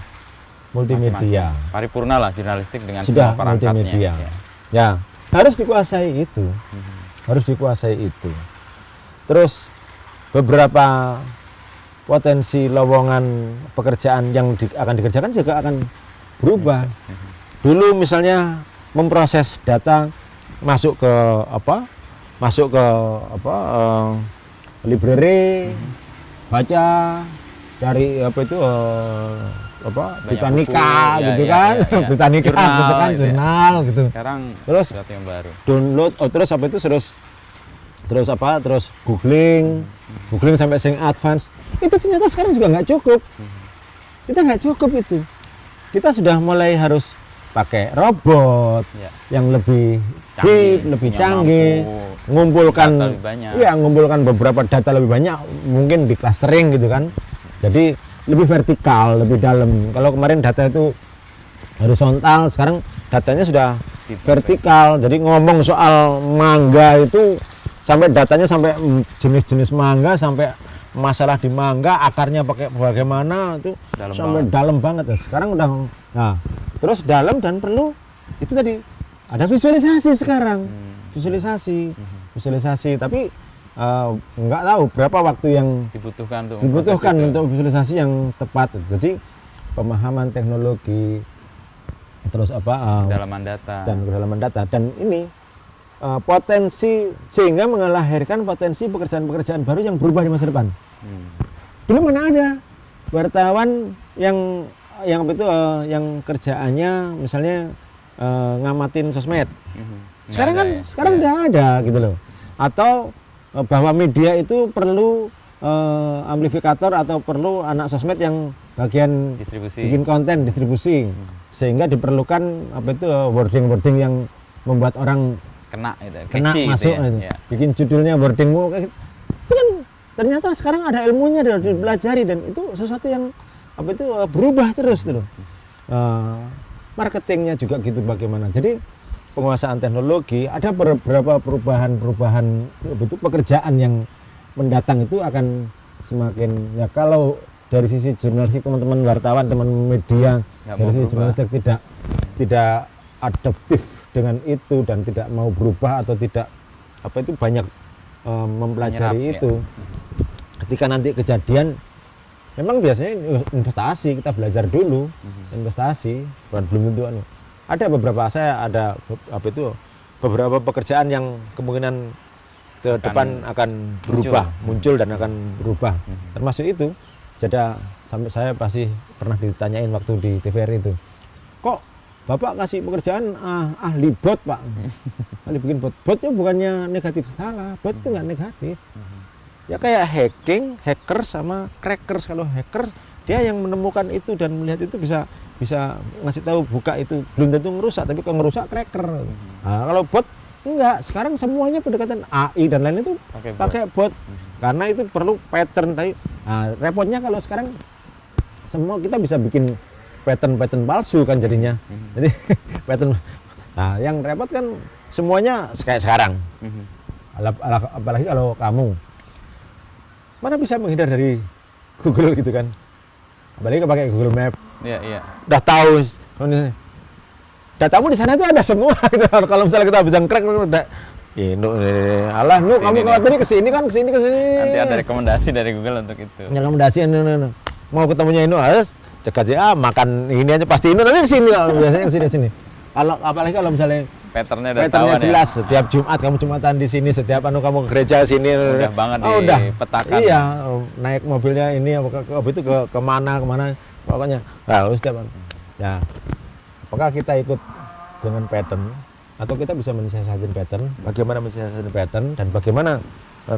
Speaker 3: multimedia.
Speaker 2: Macam-macam. Paripurna lah jurnalistik dengan
Speaker 3: Sudah
Speaker 2: semua perangkatnya.
Speaker 3: multimedia.
Speaker 2: Ya.
Speaker 3: Ya, harus dikuasai itu. Harus dikuasai itu. Terus beberapa potensi lowongan pekerjaan yang akan dikerjakan juga akan berubah. Dulu misalnya memproses data masuk ke library, baca, cari Britannica
Speaker 2: buku,
Speaker 3: gitu
Speaker 2: ya,
Speaker 3: kan,
Speaker 2: ya, ya.
Speaker 3: Britannica
Speaker 2: Jurnal,
Speaker 3: gitu kan,
Speaker 2: gitu ya.
Speaker 3: jurnal gitu.
Speaker 2: Sekarang
Speaker 3: Terus
Speaker 2: sesuatu yang baru.
Speaker 3: download, terus googling sampai sing advance. Itu ternyata sekarang juga nggak cukup. Kita nggak cukup itu. Kita sudah mulai harus pakai robot
Speaker 2: Ya.
Speaker 3: yang lebih
Speaker 2: Canggih,
Speaker 3: deep, lebih
Speaker 2: yang
Speaker 3: canggih,
Speaker 2: mampu
Speaker 3: mengumpulkan
Speaker 2: data lebih banyak.
Speaker 3: iya, mengumpulkan beberapa data lebih banyak, mungkin di clustering gitu kan. Jadi lebih vertikal, lebih dalam. Kalau kemarin data itu horizontal, sekarang datanya sudah vertikal. Jadi ngomong soal mangga itu sampai datanya sampai jenis-jenis mangga, sampai masalah di mangga, akarnya pakai bagaimana itu
Speaker 2: Dalam
Speaker 3: sampai
Speaker 2: banget.
Speaker 3: dalam banget. Sekarang udah, nah terus dalam dan perlu itu tadi ada visualisasi sekarang, visualisasi. Tapi nggak tahu berapa waktu yang
Speaker 2: Dibutuhkan
Speaker 3: dibutuhkan
Speaker 2: proses itu.
Speaker 3: untuk visualisasi yang tepat. Jadi pemahaman teknologi, terus
Speaker 2: Kedalaman data.
Speaker 3: dan kedalaman data, dan ini potensi sehingga melahirkan potensi pekerjaan-pekerjaan baru yang berubah di masa depan. Dulu mana ada wartawan yang yang kerjaannya misalnya ngamatin sosmed. Sekarang kan sekarang udah ada gitu loh. Atau bahwa media itu perlu amplifikator atau perlu anak sosmed yang bagian
Speaker 2: Distribusi.
Speaker 3: bikin konten, distribusi, sehingga diperlukan wording yang membuat orang
Speaker 2: Kena gitu.
Speaker 3: kena
Speaker 2: Catchy
Speaker 3: masuk
Speaker 2: gitu ya.
Speaker 3: gitu.
Speaker 2: Ya.
Speaker 3: Bikin judulnya wordingmu kayak gitu. Itu kan ternyata sekarang ada ilmunya, dan dipelajari, dan itu sesuatu yang berubah terus tuh. Marketingnya juga gitu bagaimana. Jadi penguasaan teknologi, ada beberapa perubahan pekerjaan yang mendatang itu akan semakin, ya kalau dari sisi jurnalistik teman-teman wartawan, teman media,
Speaker 2: Nggak
Speaker 3: dari
Speaker 2: mau
Speaker 3: sisi
Speaker 2: berubah.
Speaker 3: jurnalistik tidak adaptif dengan itu dan tidak mau berubah atau tidak banyak mempelajari
Speaker 2: Menyerap,
Speaker 3: itu. Ketika nanti kejadian, memang biasanya investasi, kita belajar dulu, investasi, belum tentu ada beberapa pekerjaan yang kemungkinan ke depan akan berubah, muncul dan akan berubah. Termasuk itu. Jadi sampai saya pasti pernah ditanyain waktu di TVRI itu, kok Bapak kasih pekerjaan ahli bot, Pak. Ahli bikin bot. Botnya bukannya negatif, salah. Bot itu nggak negatif. Ya kayak hacking, hackers sama crackers. Kalau hackers, dia yang menemukan itu dan melihat itu bisa ngasih tahu, buka itu, belum tentu ngerusak, tapi kalau ngerusak cracker. Nah, kalau bot enggak. Sekarang semuanya pendekatan AI dan lain itu pakai bot. Karena itu perlu pattern tadi. Nah, repotnya kalau sekarang semua kita bisa bikin pattern palsu kan jadinya. Jadi pattern. Nah, yang repot kan semuanya kayak sekarang. Apalagi kalau kamu mana bisa menghindar dari Google gitu kan. Apalagi kalau pakai Google Map.
Speaker 2: Iya.
Speaker 3: Udah tahu datamu di sana itu ada semua gitu. Kalau misalnya kita bisa crack udah kamu kalau tadi kesini.
Speaker 2: Nanti ada rekomendasi dari Google untuk itu.
Speaker 3: Rekomendasi mau ketemunya harus cek aja makan ini aja pasti nanti kesini, biasanya kesini. Apalagi kalau misalnya
Speaker 2: Patternnya udah
Speaker 3: patternnya
Speaker 2: tahu
Speaker 3: jelas, setiap Jumat kamu Jumatan di sini, setiap kamu ke gereja sini,
Speaker 2: Udah banget dipetakan.
Speaker 3: Iya, naik mobilnya ini ke mana pokoknya. Nah, setiap ya. Apakah kita ikut dengan pattern atau kita bisa mensiasati pattern? Bagaimana mensiasati pattern dan bagaimana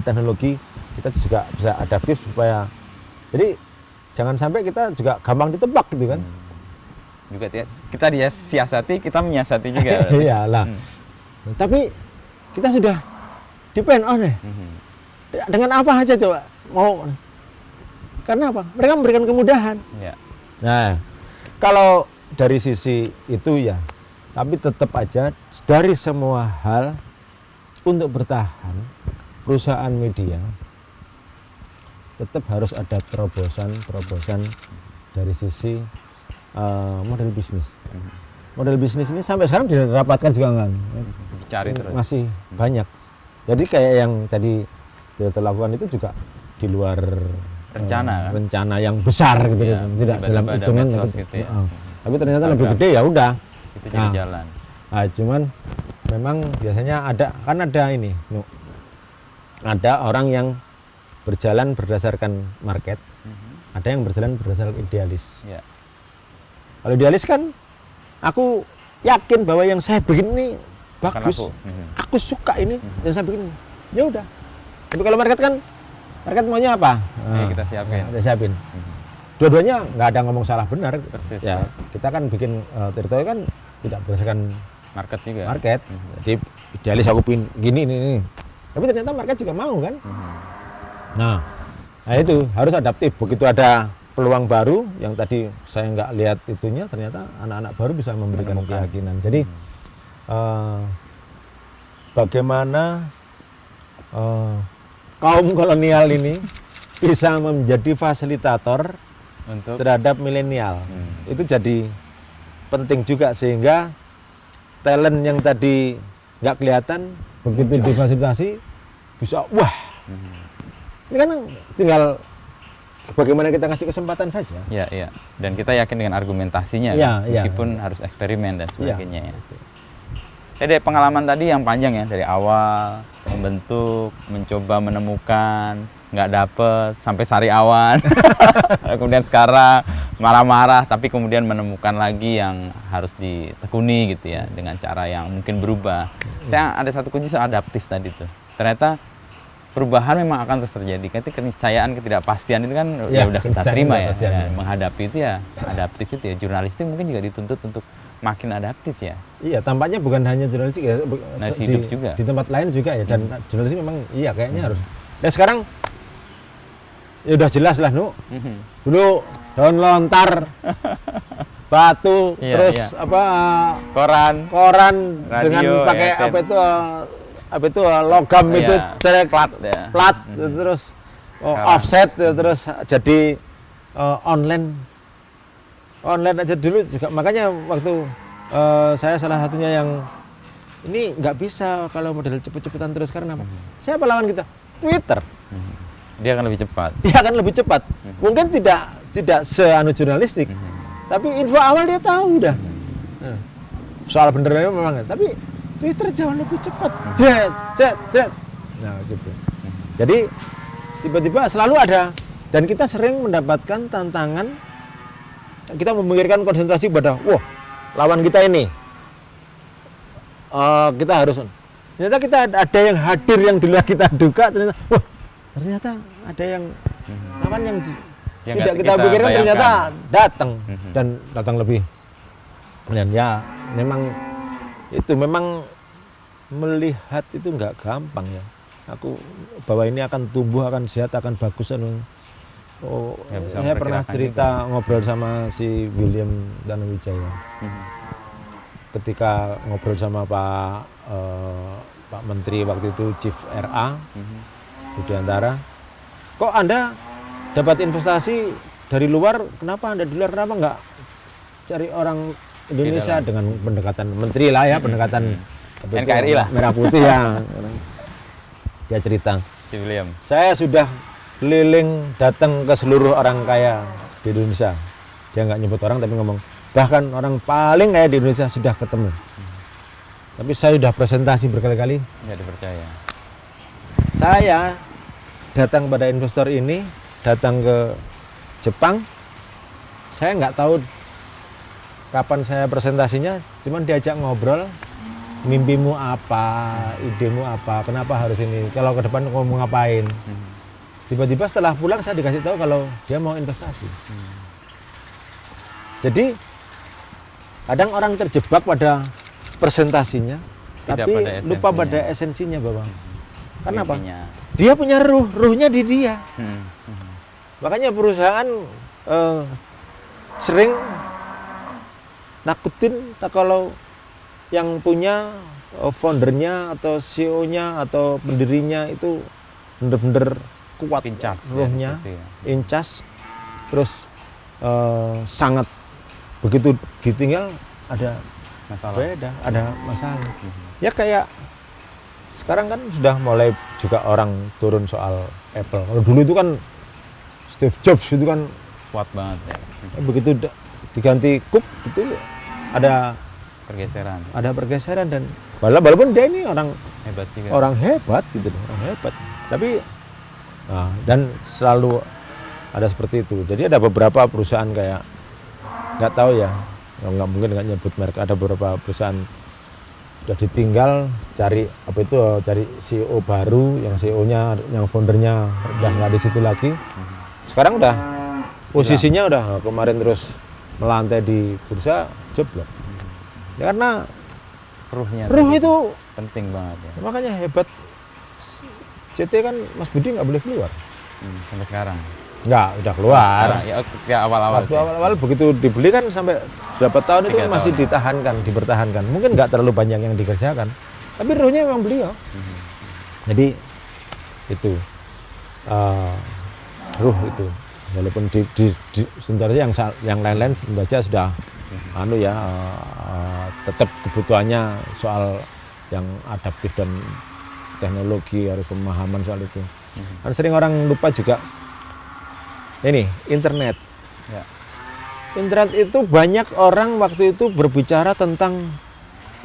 Speaker 3: teknologi kita juga bisa adaptif supaya jadi jangan sampai kita juga gampang ditebak gitu kan.
Speaker 2: juga kita dia siasati, kita menyiasati juga.
Speaker 3: Iyalah. Tapi kita sudah depend on ya. Dengan apa aja coba mau. Karena apa? Mereka memberikan kemudahan.
Speaker 2: Ya.
Speaker 3: Nah, kalau dari sisi itu ya, tapi tetap aja dari semua hal untuk bertahan perusahaan media tetap harus ada terobosan dari sisi model bisnis. Model bisnis ini sampai sekarang didapatkan juga kan,
Speaker 2: Dicari terus.
Speaker 3: masih banyak. Jadi kayak yang tadi kita lakukan itu juga di luar
Speaker 2: Rencana, kan?
Speaker 3: rencana yang besar gitu,
Speaker 2: Iya,
Speaker 3: tidak
Speaker 2: tiba-tiba
Speaker 3: dalam
Speaker 2: ada
Speaker 3: hitungan
Speaker 2: medsos
Speaker 3: gitu.
Speaker 2: gitu ya.
Speaker 3: Tapi ternyata lebih
Speaker 2: Instagram.
Speaker 3: gede ya udah.
Speaker 2: Itu jadi
Speaker 3: Nah.
Speaker 2: jalan.
Speaker 3: Nah, cuman memang biasanya ada ini, ada orang yang berjalan berdasarkan market, ada yang berjalan berdasarkan idealis.
Speaker 2: Ya.
Speaker 3: Kalau idealis kan, aku yakin bahwa yang saya bikin ini bagus,
Speaker 2: Aku.
Speaker 3: aku suka ini, dan saya bikin, ya udah. Tapi kalau market kan, market maunya apa?
Speaker 2: Iya, kita siapin.
Speaker 3: Kita siapin. Dua-duanya nggak ada ngomong salah benar.
Speaker 2: Persis.
Speaker 3: Ya, kita kan bikin teritori kan tidak berdasarkan
Speaker 2: Market juga.
Speaker 3: market. Jadi idealis aku pin gini ini. Tapi ternyata market juga mau kan. Nah itu harus adaptif. Begitu ada peluang baru yang tadi saya nggak lihat itunya, ternyata anak-anak baru bisa memberikan keyakinan. Jadi bagaimana kaum kolonial ini bisa menjadi fasilitator
Speaker 2: Untuk
Speaker 3: terhadap milenial. Itu jadi penting juga, sehingga talent yang tadi nggak kelihatan begitu difasilitasi bisa wah. Ini kan tinggal bagaimana kita kasih kesempatan saja.
Speaker 2: ya, ya. Dan kita yakin dengan argumentasinya,
Speaker 3: Ya,
Speaker 2: kan?
Speaker 3: ya.
Speaker 2: Meskipun harus eksperimen dan sebagainya. Ya.
Speaker 3: Betul.
Speaker 2: Jadi dari pengalaman tadi yang panjang ya, dari awal membentuk, mencoba menemukan, nggak dapet sampai sari awan, kemudian sekarang marah-marah, tapi kemudian menemukan lagi yang harus ditekuni gitu ya, dengan cara yang mungkin berubah. Saya ada satu kunci soal adaptif tadi tuh. Ternyata perubahan memang akan terus terjadi. Ketika keniscayaan, ketidakpastian itu kan ya udah kita terima ya. Ya. Menghadapi itu ya adaptif itu ya. Jurnalistik mungkin juga dituntut untuk makin adaptif ya.
Speaker 3: Iya, tampaknya bukan hanya jurnalistik ya,
Speaker 2: Hidup juga.
Speaker 3: di tempat lain juga ya, dan jurnalistik memang iya kayaknya harus. Nah sekarang ya udah jelas lah, dulu daun lontar, batu,
Speaker 2: Iya,
Speaker 3: terus
Speaker 2: iya.
Speaker 3: apa
Speaker 2: Koran,
Speaker 3: koran
Speaker 2: Radio,
Speaker 3: dengan pakai
Speaker 2: ya,
Speaker 3: apa itu logam
Speaker 2: Iya,
Speaker 3: itu cerek
Speaker 2: plat, ya.
Speaker 3: plat, terus
Speaker 2: Sekarang.
Speaker 3: offset, terus jadi online aja dulu juga. Makanya waktu saya salah satunya yang ini nggak bisa kalau model cepet-cepetan terus, karena apa? Siapa lawan kita? Twitter.
Speaker 2: dia akan lebih cepat.
Speaker 3: Dia akan lebih cepat. Mungkin tidak seanu jurnalistik, tapi info awal dia tahu udah. Soal benernya memang, tapi Twitter jauh lebih cepat. Jet. Nah gitu. Jadi tiba-tiba selalu ada, dan kita sering mendapatkan tantangan. Kita memikirkan konsentrasi pada, wah lawan kita ini. Kita harus. Ternyata kita ada yang hadir yang di luar kita duga. Ternyata ada yang lawan yang
Speaker 2: Yang
Speaker 3: tidak
Speaker 2: nggak
Speaker 3: kita
Speaker 2: kita
Speaker 3: pikirkan, ternyata
Speaker 2: bayangkan.
Speaker 3: datang, dan datang lebih. Dan ya memang itu memang melihat itu nggak gampang ya. Aku bahwa ini akan tumbuh, akan sehat, akan bagus.
Speaker 2: Nggak bisa
Speaker 3: Saya pernah
Speaker 2: memperkirakan
Speaker 3: cerita ngobrol sama si William Danuwijaya. Ketika ngobrol sama Pak Menteri waktu itu, Chief RA Budiantara, kok Anda dapat investasi dari luar, kenapa Anda di luar, kenapa nggak cari orang Indonesia dengan pendekatan menteri lah ya, pendekatan
Speaker 2: NKRI lah.
Speaker 3: merah putih ya. Dia cerita,
Speaker 2: Si William.
Speaker 3: saya sudah keliling datang ke seluruh orang kaya di Indonesia. Dia nggak nyebut orang tapi ngomong, bahkan orang paling kaya di Indonesia sudah ketemu. Tapi saya sudah presentasi berkali-kali.
Speaker 2: Nggak dipercaya.
Speaker 3: Saya datang pada investor ini, datang ke Jepang. Saya nggak tahu kapan saya presentasinya, cuman diajak ngobrol. Mimpimu apa, idemu apa, kenapa harus ini, kalau ke depan kamu mau ngapain. Tiba-tiba setelah pulang saya dikasih tahu kalau dia mau investasi. Jadi kadang orang terjebak pada presentasinya,
Speaker 2: Tidak
Speaker 3: tapi
Speaker 2: pada
Speaker 3: lupa
Speaker 2: esensinya.
Speaker 3: pada esensinya, Bapak. Kenapa?
Speaker 2: Mimpinya.
Speaker 3: Dia punya ruhnya di dia.
Speaker 2: Hmm.
Speaker 3: Makanya perusahaan sering nakutin kalau yang punya foundernya atau CEO-nya atau pendirinya itu bener-bener kuat
Speaker 2: In charge ya,
Speaker 3: ruhnya,
Speaker 2: di situ ya.
Speaker 3: in charge, terus sangat begitu ditinggal ada
Speaker 2: Masalah.
Speaker 3: beda, ada masalah. Ya kayak sekarang kan sudah mulai juga orang turun soal Apple. Kalau dulu itu kan Steve Jobs itu kan
Speaker 2: Kuat banget ya.
Speaker 3: begitu diganti Cook itu ada
Speaker 2: Pergeseran.
Speaker 3: dan walaupun dia ini orang
Speaker 2: Hebat juga.
Speaker 3: hebat gitu, orang hebat. Tapi dan selalu ada seperti itu. Jadi ada beberapa perusahaan kayak nggak tahu ya, nggak mungkin nggak nyebut merek. Ada beberapa perusahaan sudah ditinggal cari cari CEO baru, yang CEO-nya, yang foundernya udah nggak di situ lagi. Sekarang udah posisinya udah kemarin terus melantai di bursa jeblok. Ya karena
Speaker 2: Ruhnya.
Speaker 3: ruh
Speaker 2: tadi
Speaker 3: itu
Speaker 2: penting banget ya.
Speaker 3: makanya hebat. CT kan Mas Budi nggak boleh keluar.
Speaker 2: Sampai sekarang.
Speaker 3: Nggak, udah keluar.
Speaker 2: Sekarang, ya awal-awal.
Speaker 3: Waktu awal-awal begitu dibeli kan sampai berapa tahun itu
Speaker 2: 3
Speaker 3: masih
Speaker 2: tahun.
Speaker 3: dipertahankan. Mungkin nggak terlalu banyak yang dikerjakan, tapi ruhnya memang beliau. Jadi itu ruh itu, walaupun sebenarnya yang lain-lain saja sudah tetap kebutuhannya soal yang adaptif dan teknologi, harus pemahaman soal itu. Kan sering orang lupa juga ini internet.
Speaker 2: Ya.
Speaker 3: Internet itu banyak orang waktu itu berbicara tentang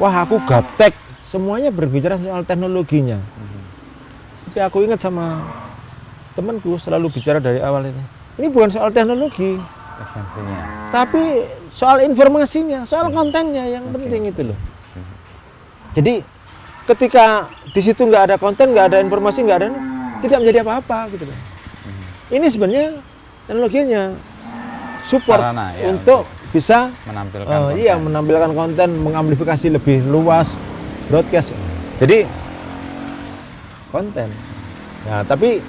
Speaker 3: wah aku gaptek, semuanya berbicara soal teknologinya. Tapi aku ingat sama temanku selalu bicara dari awal itu. Ini bukan soal teknologi,
Speaker 2: Esensinya.
Speaker 3: tapi soal informasinya, soal kontennya yang penting itu loh. Jadi ketika di situ nggak ada konten, nggak ada informasi, nggak ada, tidak menjadi apa-apa gitu loh. Ini sebenarnya teknologinya support
Speaker 2: Sarana, ya,
Speaker 3: untuk bisa
Speaker 2: Menampilkan konten.
Speaker 3: menampilkan konten, mengamplifikasi lebih luas, broadcast. Jadi konten. Nah, tapi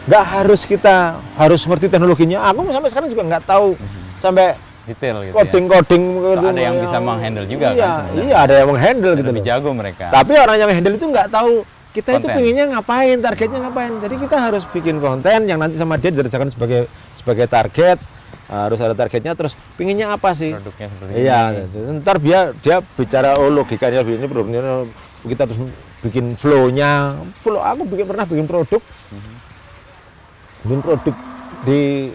Speaker 3: nggak harus kita harus ngerti teknologinya. Aku sampai sekarang juga nggak tahu sampai
Speaker 2: Detail gitu
Speaker 3: coding
Speaker 2: ya. Ada yang bisa menghandle juga
Speaker 3: iya,
Speaker 2: kan sebenarnya.
Speaker 3: Iya, ada yang menghandle gitu
Speaker 2: Lebih
Speaker 3: loh.
Speaker 2: jago mereka.
Speaker 3: Tapi orang yang handle itu nggak tahu kita itu
Speaker 2: Konten.
Speaker 3: pengennya ngapain, targetnya ngapain. Jadi kita harus bikin konten yang nanti sama dia dirasakan sebagai target. Harus ada targetnya, terus pinginnya apa sih?
Speaker 2: Produknya seperti
Speaker 3: Iya,
Speaker 2: ini.
Speaker 3: ntar dia bicara logikanya ini produknya, kita terus bikin flow-nya. Aku pernah bikin produk. Bikin produk di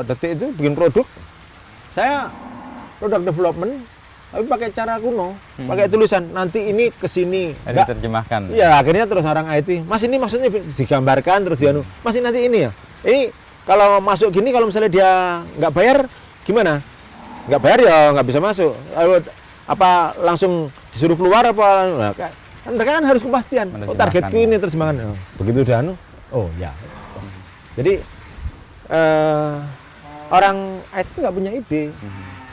Speaker 3: detik itu bikin produk. Saya produk development tapi pakai cara kuno, pakai tulisan nanti ini ke sini.
Speaker 2: Diterjemahkan.
Speaker 3: Iya, akhirnya terus orang IT, Mas ini maksudnya digambarkan terus dia Mas ini nanti ini ya. Ini kalau masuk gini, kalau misalnya dia nggak bayar gimana? Nggak bayar ya nggak bisa masuk. Apa langsung disuruh keluar apa? Nah, kan mereka kan harus kepastian. Oh, targetku ini terjemahan. Begitu udah oh ya. Jadi orang IT nggak punya ide,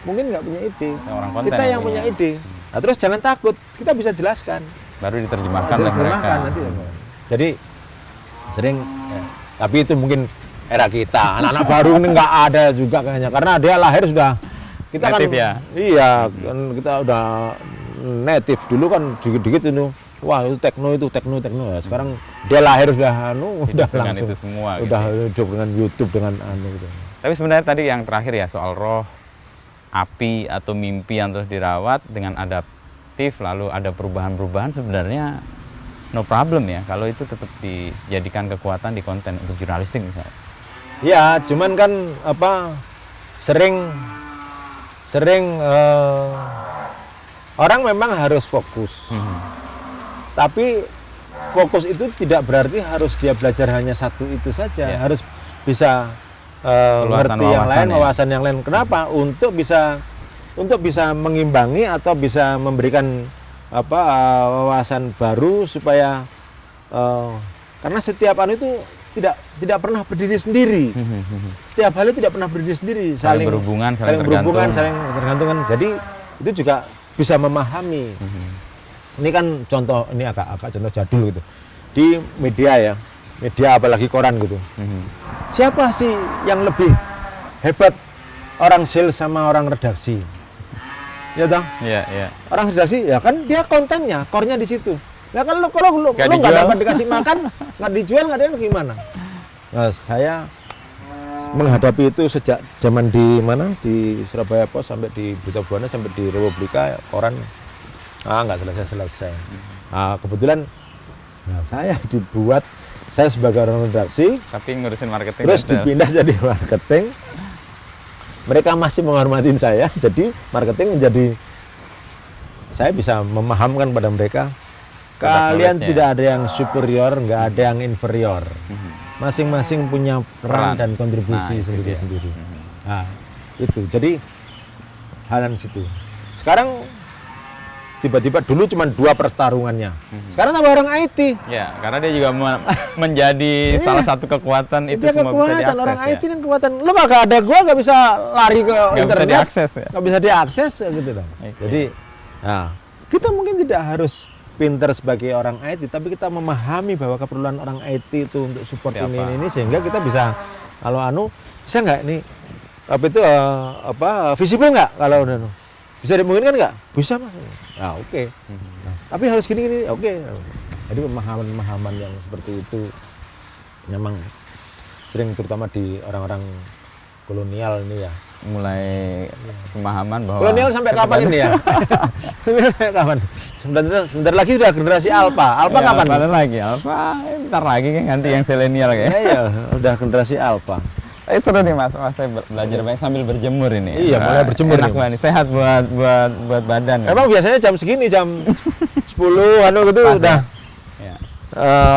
Speaker 3: mungkin nggak punya ide.
Speaker 2: Orang konten
Speaker 3: Kita yang punya ide. Nah, terus jangan takut, kita bisa jelaskan.
Speaker 2: Baru diterjemahkan oleh mereka.
Speaker 3: Nanti. Jadi sering, tapi itu mungkin era kita. Anak-anak baru ini nggak ada juga kayaknya, karena dia lahir sudah kita
Speaker 2: Native
Speaker 3: kan,
Speaker 2: ya?
Speaker 3: Iya, kan kita udah native dulu kan dikit-dikit itu. Wah itu tekno. Ya, sekarang dia lahir sudah
Speaker 2: Hidup
Speaker 3: udah
Speaker 2: dengan
Speaker 3: langsung
Speaker 2: itu semua
Speaker 3: udah
Speaker 2: gitu ya.
Speaker 3: hidup dengan YouTube dengan gitu.
Speaker 2: Tapi sebenarnya tadi yang terakhir ya soal roh, api atau mimpi yang terus dirawat dengan adaptif, lalu ada perubahan-perubahan, sebenarnya no problem ya kalau itu tetap dijadikan kekuatan di konten untuk jurnalistik misalnya.
Speaker 3: Ya, cuman kan sering orang memang harus fokus. Tapi fokus itu tidak berarti harus dia belajar hanya satu itu saja.
Speaker 2: Ya.
Speaker 3: Harus bisa ngerti yang lain, wawasan yang lain. Kenapa? Untuk bisa mengimbangi atau bisa memberikan wawasan baru supaya karena setiap itu tidak pernah berdiri sendiri. Setiap hal itu tidak pernah berdiri sendiri,
Speaker 2: saling berhubungan, saling
Speaker 3: tergantungan. Jadi itu juga bisa memahami. Ini kan contoh, ini agak contoh jadul gitu. Di media ya, media apalagi koran gitu. Siapa sih yang lebih hebat, orang sales sama orang redaksi? Ya toh?
Speaker 2: Iya, iya.
Speaker 3: Orang redaksi ya kan dia kontennya, core-nya di situ. Ya kan kalau lu
Speaker 2: Nggak
Speaker 3: nggak
Speaker 2: dijual.
Speaker 3: dapat dikasih makan, nggak dijual, nggak ada gimana? Nah, saya menghadapi itu sejak zaman di mana, di Surabaya Pos sampai di Berita Buana sampai di Republika koran, nggak selesai. Kebetulan saya dibuat, saya sebagai orang redaksi
Speaker 2: Tapi ngurusin marketing
Speaker 3: terus
Speaker 2: dan sales.
Speaker 3: dipindah jadi marketing. Mereka masih menghormatin saya, jadi marketing menjadi, saya bisa memahamkan pada mereka, kalian
Speaker 2: knowledge-nya.
Speaker 3: tidak ada yang superior, nggak ada yang inferior. Masing-masing punya peran
Speaker 2: Peran.
Speaker 3: dan kontribusi
Speaker 2: Nah, itu
Speaker 3: sendiri-sendiri. Nah, itu. Jadi hal yang situ. Sekarang tiba-tiba dulu cuma 2 pertarungannya. Sekarang tambah orang IT.
Speaker 2: Ya, karena dia juga menjadi salah satu kekuatan itu
Speaker 3: Dia
Speaker 2: semua bisa
Speaker 3: kekuatan
Speaker 2: diakses
Speaker 3: orang
Speaker 2: ya.
Speaker 3: IT dan kekuatan. Lu nggak ada gua nggak bisa lari ke
Speaker 2: Nggak bisa
Speaker 3: internet.
Speaker 2: diakses ya.
Speaker 3: Nggak bisa diakses gitu dong.
Speaker 2: Oke.
Speaker 3: Jadi, nah, kita mungkin tidak harus pinter sebagai orang IT, tapi kita memahami bahwa keperluan orang IT itu untuk support
Speaker 2: Seperti
Speaker 3: ini
Speaker 2: apa?
Speaker 3: sehingga kita bisa, kalau bisa nggak ini apa itu visible nggak kalau bisa dimungkinkan nggak? Bisa mas. Nah, oke. Nah, tapi harus gini oke. Jadi pemahaman yang seperti itu memang sering terutama di orang-orang kolonial ini ya.
Speaker 2: Mulai pemahaman bahwa
Speaker 3: Kolonial sampai kapan ini ya? Sampai kapan? Sebentar lagi sudah generasi Alpha. Alpha
Speaker 2: Ya,
Speaker 3: kapan?
Speaker 2: Alpha lagi, Alpha ntar lagi kan ganti yang selenial
Speaker 3: Ya,
Speaker 2: kayak.
Speaker 3: ya, udah generasi Alpha.
Speaker 2: Seru nih mas, saya belajar banyak sambil berjemur ini.
Speaker 3: Iya, mulai berjemur
Speaker 2: Enak
Speaker 3: nih.
Speaker 2: banget, sehat buat badan.
Speaker 3: Emang biasanya jam segini, jam 10 gitu
Speaker 2: Pas,
Speaker 3: udah
Speaker 2: ya?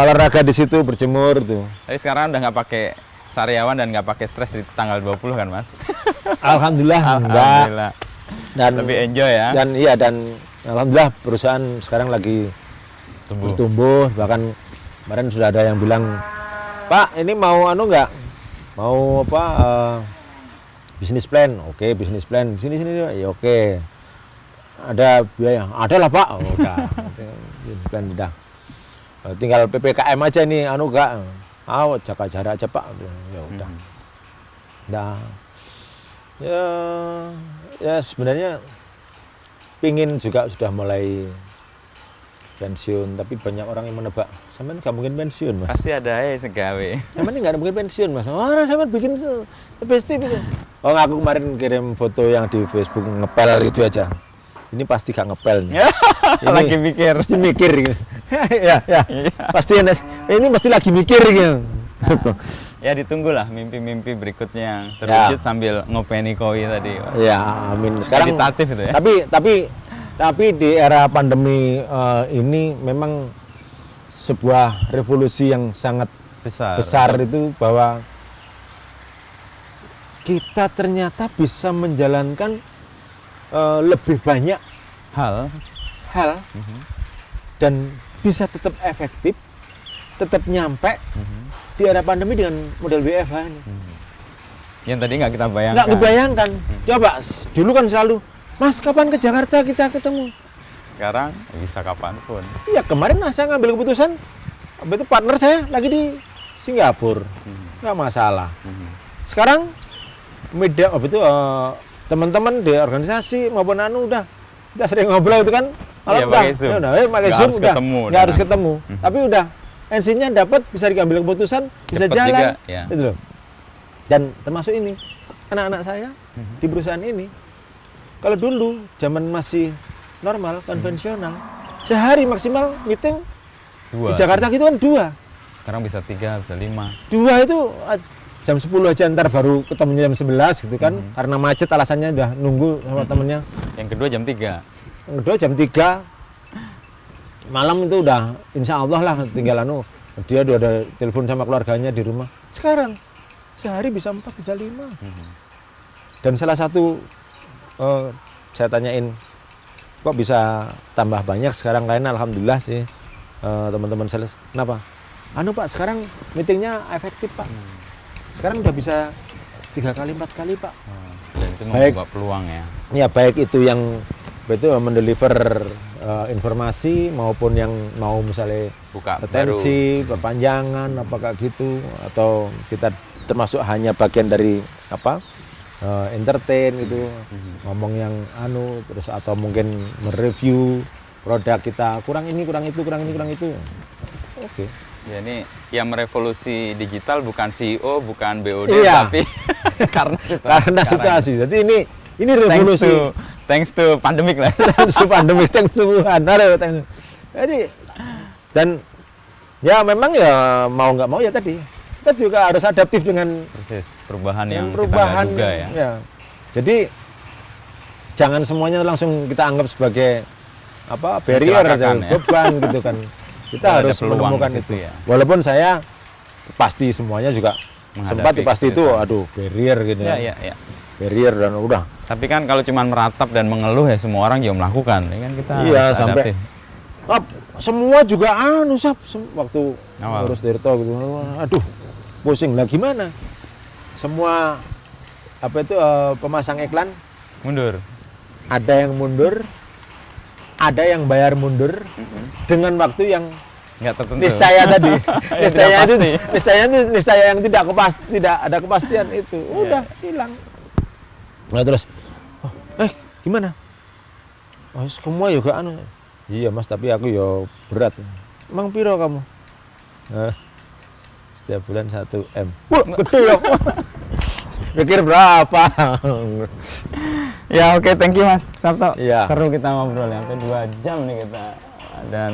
Speaker 3: olahraga di situ berjemur tuh.
Speaker 2: Tapi sekarang udah nggak pakai sariawan dan nggak pakai stres di tanggal 20 kan mas?
Speaker 3: Alhamdulillah enggak.
Speaker 2: Alhamdulillah.
Speaker 3: Dan
Speaker 2: Lebih enjoy ya.
Speaker 3: dan iya dan alhamdulillah perusahaan sekarang lagi
Speaker 2: Tumbuh.
Speaker 3: bertumbuh, bahkan kemarin sudah ada yang bilang, "Pak, ini mau nggak? Mau apa bisnis plan?" Oke, bisnis plan. Sini ya oke. Ada biaya? Ada lah, Pak. Oh, udah. Bisnis plan udah. Tinggal PPKM aja nih enggak. Jaga jarak aja, Pak. Ya udah. Nah, ya sebenarnya pingin juga sudah mulai pensiun, tapi banyak orang yang menebak, sampean nggak mungkin pensiun mas.
Speaker 2: Pasti ada ya segawe.
Speaker 3: Sampean nggak mungkin pensiun mas. Orang sampean bikin pasti bikin. Oh aku kemarin kirim foto yang di Facebook ngepel gitu aja. Ini pasti gak ngepel nih. Ini
Speaker 2: Lagi mikir.
Speaker 3: Pasti mikir gitu. ya. Pasti ini pasti lagi mikir gitu.
Speaker 2: Ya ditunggulah mimpi-mimpi berikutnya yang terwujud sambil ngopeni koi tadi.
Speaker 3: Ya, amin. Sekarang
Speaker 2: meditatif itu ya.
Speaker 3: Tapi di era pandemi ini memang sebuah revolusi yang sangat besar itu bahwa kita ternyata bisa menjalankan lebih banyak
Speaker 2: hal
Speaker 3: dan bisa tetap efektif, tetap nyampe di era pandemi dengan model WFH ini.
Speaker 2: Yang tadi nggak kita bayangkan.
Speaker 3: Nggak kebayangkan. Coba dulu kan selalu, Mas kapan ke Jakarta kita ketemu?
Speaker 2: Sekarang bisa kapanpun.
Speaker 3: Iya kemarin saya ngambil keputusan, itu partner saya lagi di Singapura, nggak masalah. Sekarang media teman-teman di organisasi maupun udah kita sering ngobrol itu kan,
Speaker 2: Iya, pakai Zoom.
Speaker 3: pakai
Speaker 2: Nggak
Speaker 3: Zoom
Speaker 2: harus
Speaker 3: udah,
Speaker 2: ketemu,
Speaker 3: nggak harus
Speaker 2: udah.
Speaker 3: ketemu, tapi udah NC-nya dapat, bisa diambil keputusan, bisa
Speaker 2: Cepet
Speaker 3: jalan,
Speaker 2: juga, ya.
Speaker 3: gitu loh. Dan termasuk ini anak-anak saya di perusahaan ini, kalau dulu zaman masih normal konvensional, sehari maksimal meeting di Jakarta gitu kan 2.
Speaker 2: Sekarang bisa 3, bisa 5.
Speaker 3: 2 itu jam 10 aja ntar baru ketemu jam 11 gitu kan, karena macet alasannya udah nunggu sama temennya.
Speaker 2: Yang kedua jam 3.
Speaker 3: Yang kedua jam 3 malam itu udah insya Allah lah tinggal dia udah ada telepon sama keluarganya di rumah. Sekarang sehari bisa 4 bisa 5. Dan salah satu saya tanyain kok bisa tambah banyak sekarang, kayaknya alhamdulillah sih teman-teman sales. Kenapa? Pak sekarang meetingnya efektif Pak. Sekarang udah bisa 3 kali 4 kali Pak.
Speaker 2: Dan itu
Speaker 3: Baik.
Speaker 2: membuka peluang ya.
Speaker 3: Ya baik itu yang mendeliver informasi maupun yang mau misalnya
Speaker 2: Buka
Speaker 3: retensi, perpanjangan, apakah gitu, atau kita termasuk hanya bagian dari apa entertain gitu, ngomong yang terus atau mungkin mereview produk kita kurang ini kurang itu kurang ini kurang itu. Oke.
Speaker 2: Ya, ini yang merevolusi digital bukan CEO, bukan BOD,
Speaker 3: Iya.
Speaker 2: tapi karena situasi.
Speaker 3: Karena
Speaker 2: sekarang.
Speaker 3: situasi. Jadi ini revolusi.
Speaker 2: Thanks to pandemik lah.
Speaker 3: Thanks to pandemi, thanks to Tuhan. Thanks. Jadi dan ya memang ya mau nggak mau ya tadi kita juga harus adaptif dengan
Speaker 2: Persis, perubahan yang
Speaker 3: perubahan
Speaker 2: kita nggak duga ya.
Speaker 3: Jadi jangan semuanya langsung kita anggap sebagai apa barrier aja,
Speaker 2: Mencelakakan, ya.
Speaker 3: beban gitu kan. Kita
Speaker 2: Ada
Speaker 3: harus
Speaker 2: peluang
Speaker 3: menemukan
Speaker 2: di situ
Speaker 3: itu.
Speaker 2: ya.
Speaker 3: Walaupun saya pasti semuanya juga sempat
Speaker 2: Menghadapi
Speaker 3: pasti itu
Speaker 2: kesulitan.
Speaker 3: aduh barrier gitu
Speaker 2: Ya,
Speaker 3: kan.
Speaker 2: ya, ya.
Speaker 3: Barrier dan udah.
Speaker 2: Tapi kan kalau cuma meratap dan mengeluh ya semua orang juga melakukan, ya kan kita
Speaker 3: Iya,
Speaker 2: harus
Speaker 3: sampai
Speaker 2: adaptif.
Speaker 3: Semua juga waktu
Speaker 2: Awal.
Speaker 3: ngurus Dirto gitu. Aduh, pusing lah gimana? Semua apa itu pemasang iklan
Speaker 2: Mundur.
Speaker 3: ada yang mundur, ada yang bayar mundur dengan waktu yang
Speaker 2: Nggak tertentu.
Speaker 3: niscaya tadi. niscaya itu
Speaker 2: pasti.
Speaker 3: niscaya yang tidak ada kepastian itu. Udah hilang. Nah terus gimana? Oh, semua juga Iya Mas, tapi aku ya berat. Emang piro kamu? Setiap bulan 1 M. Wah, gede ya. Pikir berapa?
Speaker 2: Ya oke, thank you Mas Sabto.
Speaker 3: Iya.
Speaker 2: Seru kita ngobrol ya, sampai 2 jam nih kita. Dan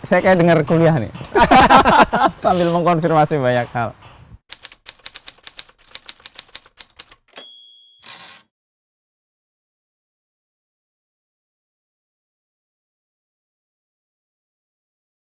Speaker 2: saya kayak dengar kuliah nih. Sambil mengkonfirmasi banyak hal.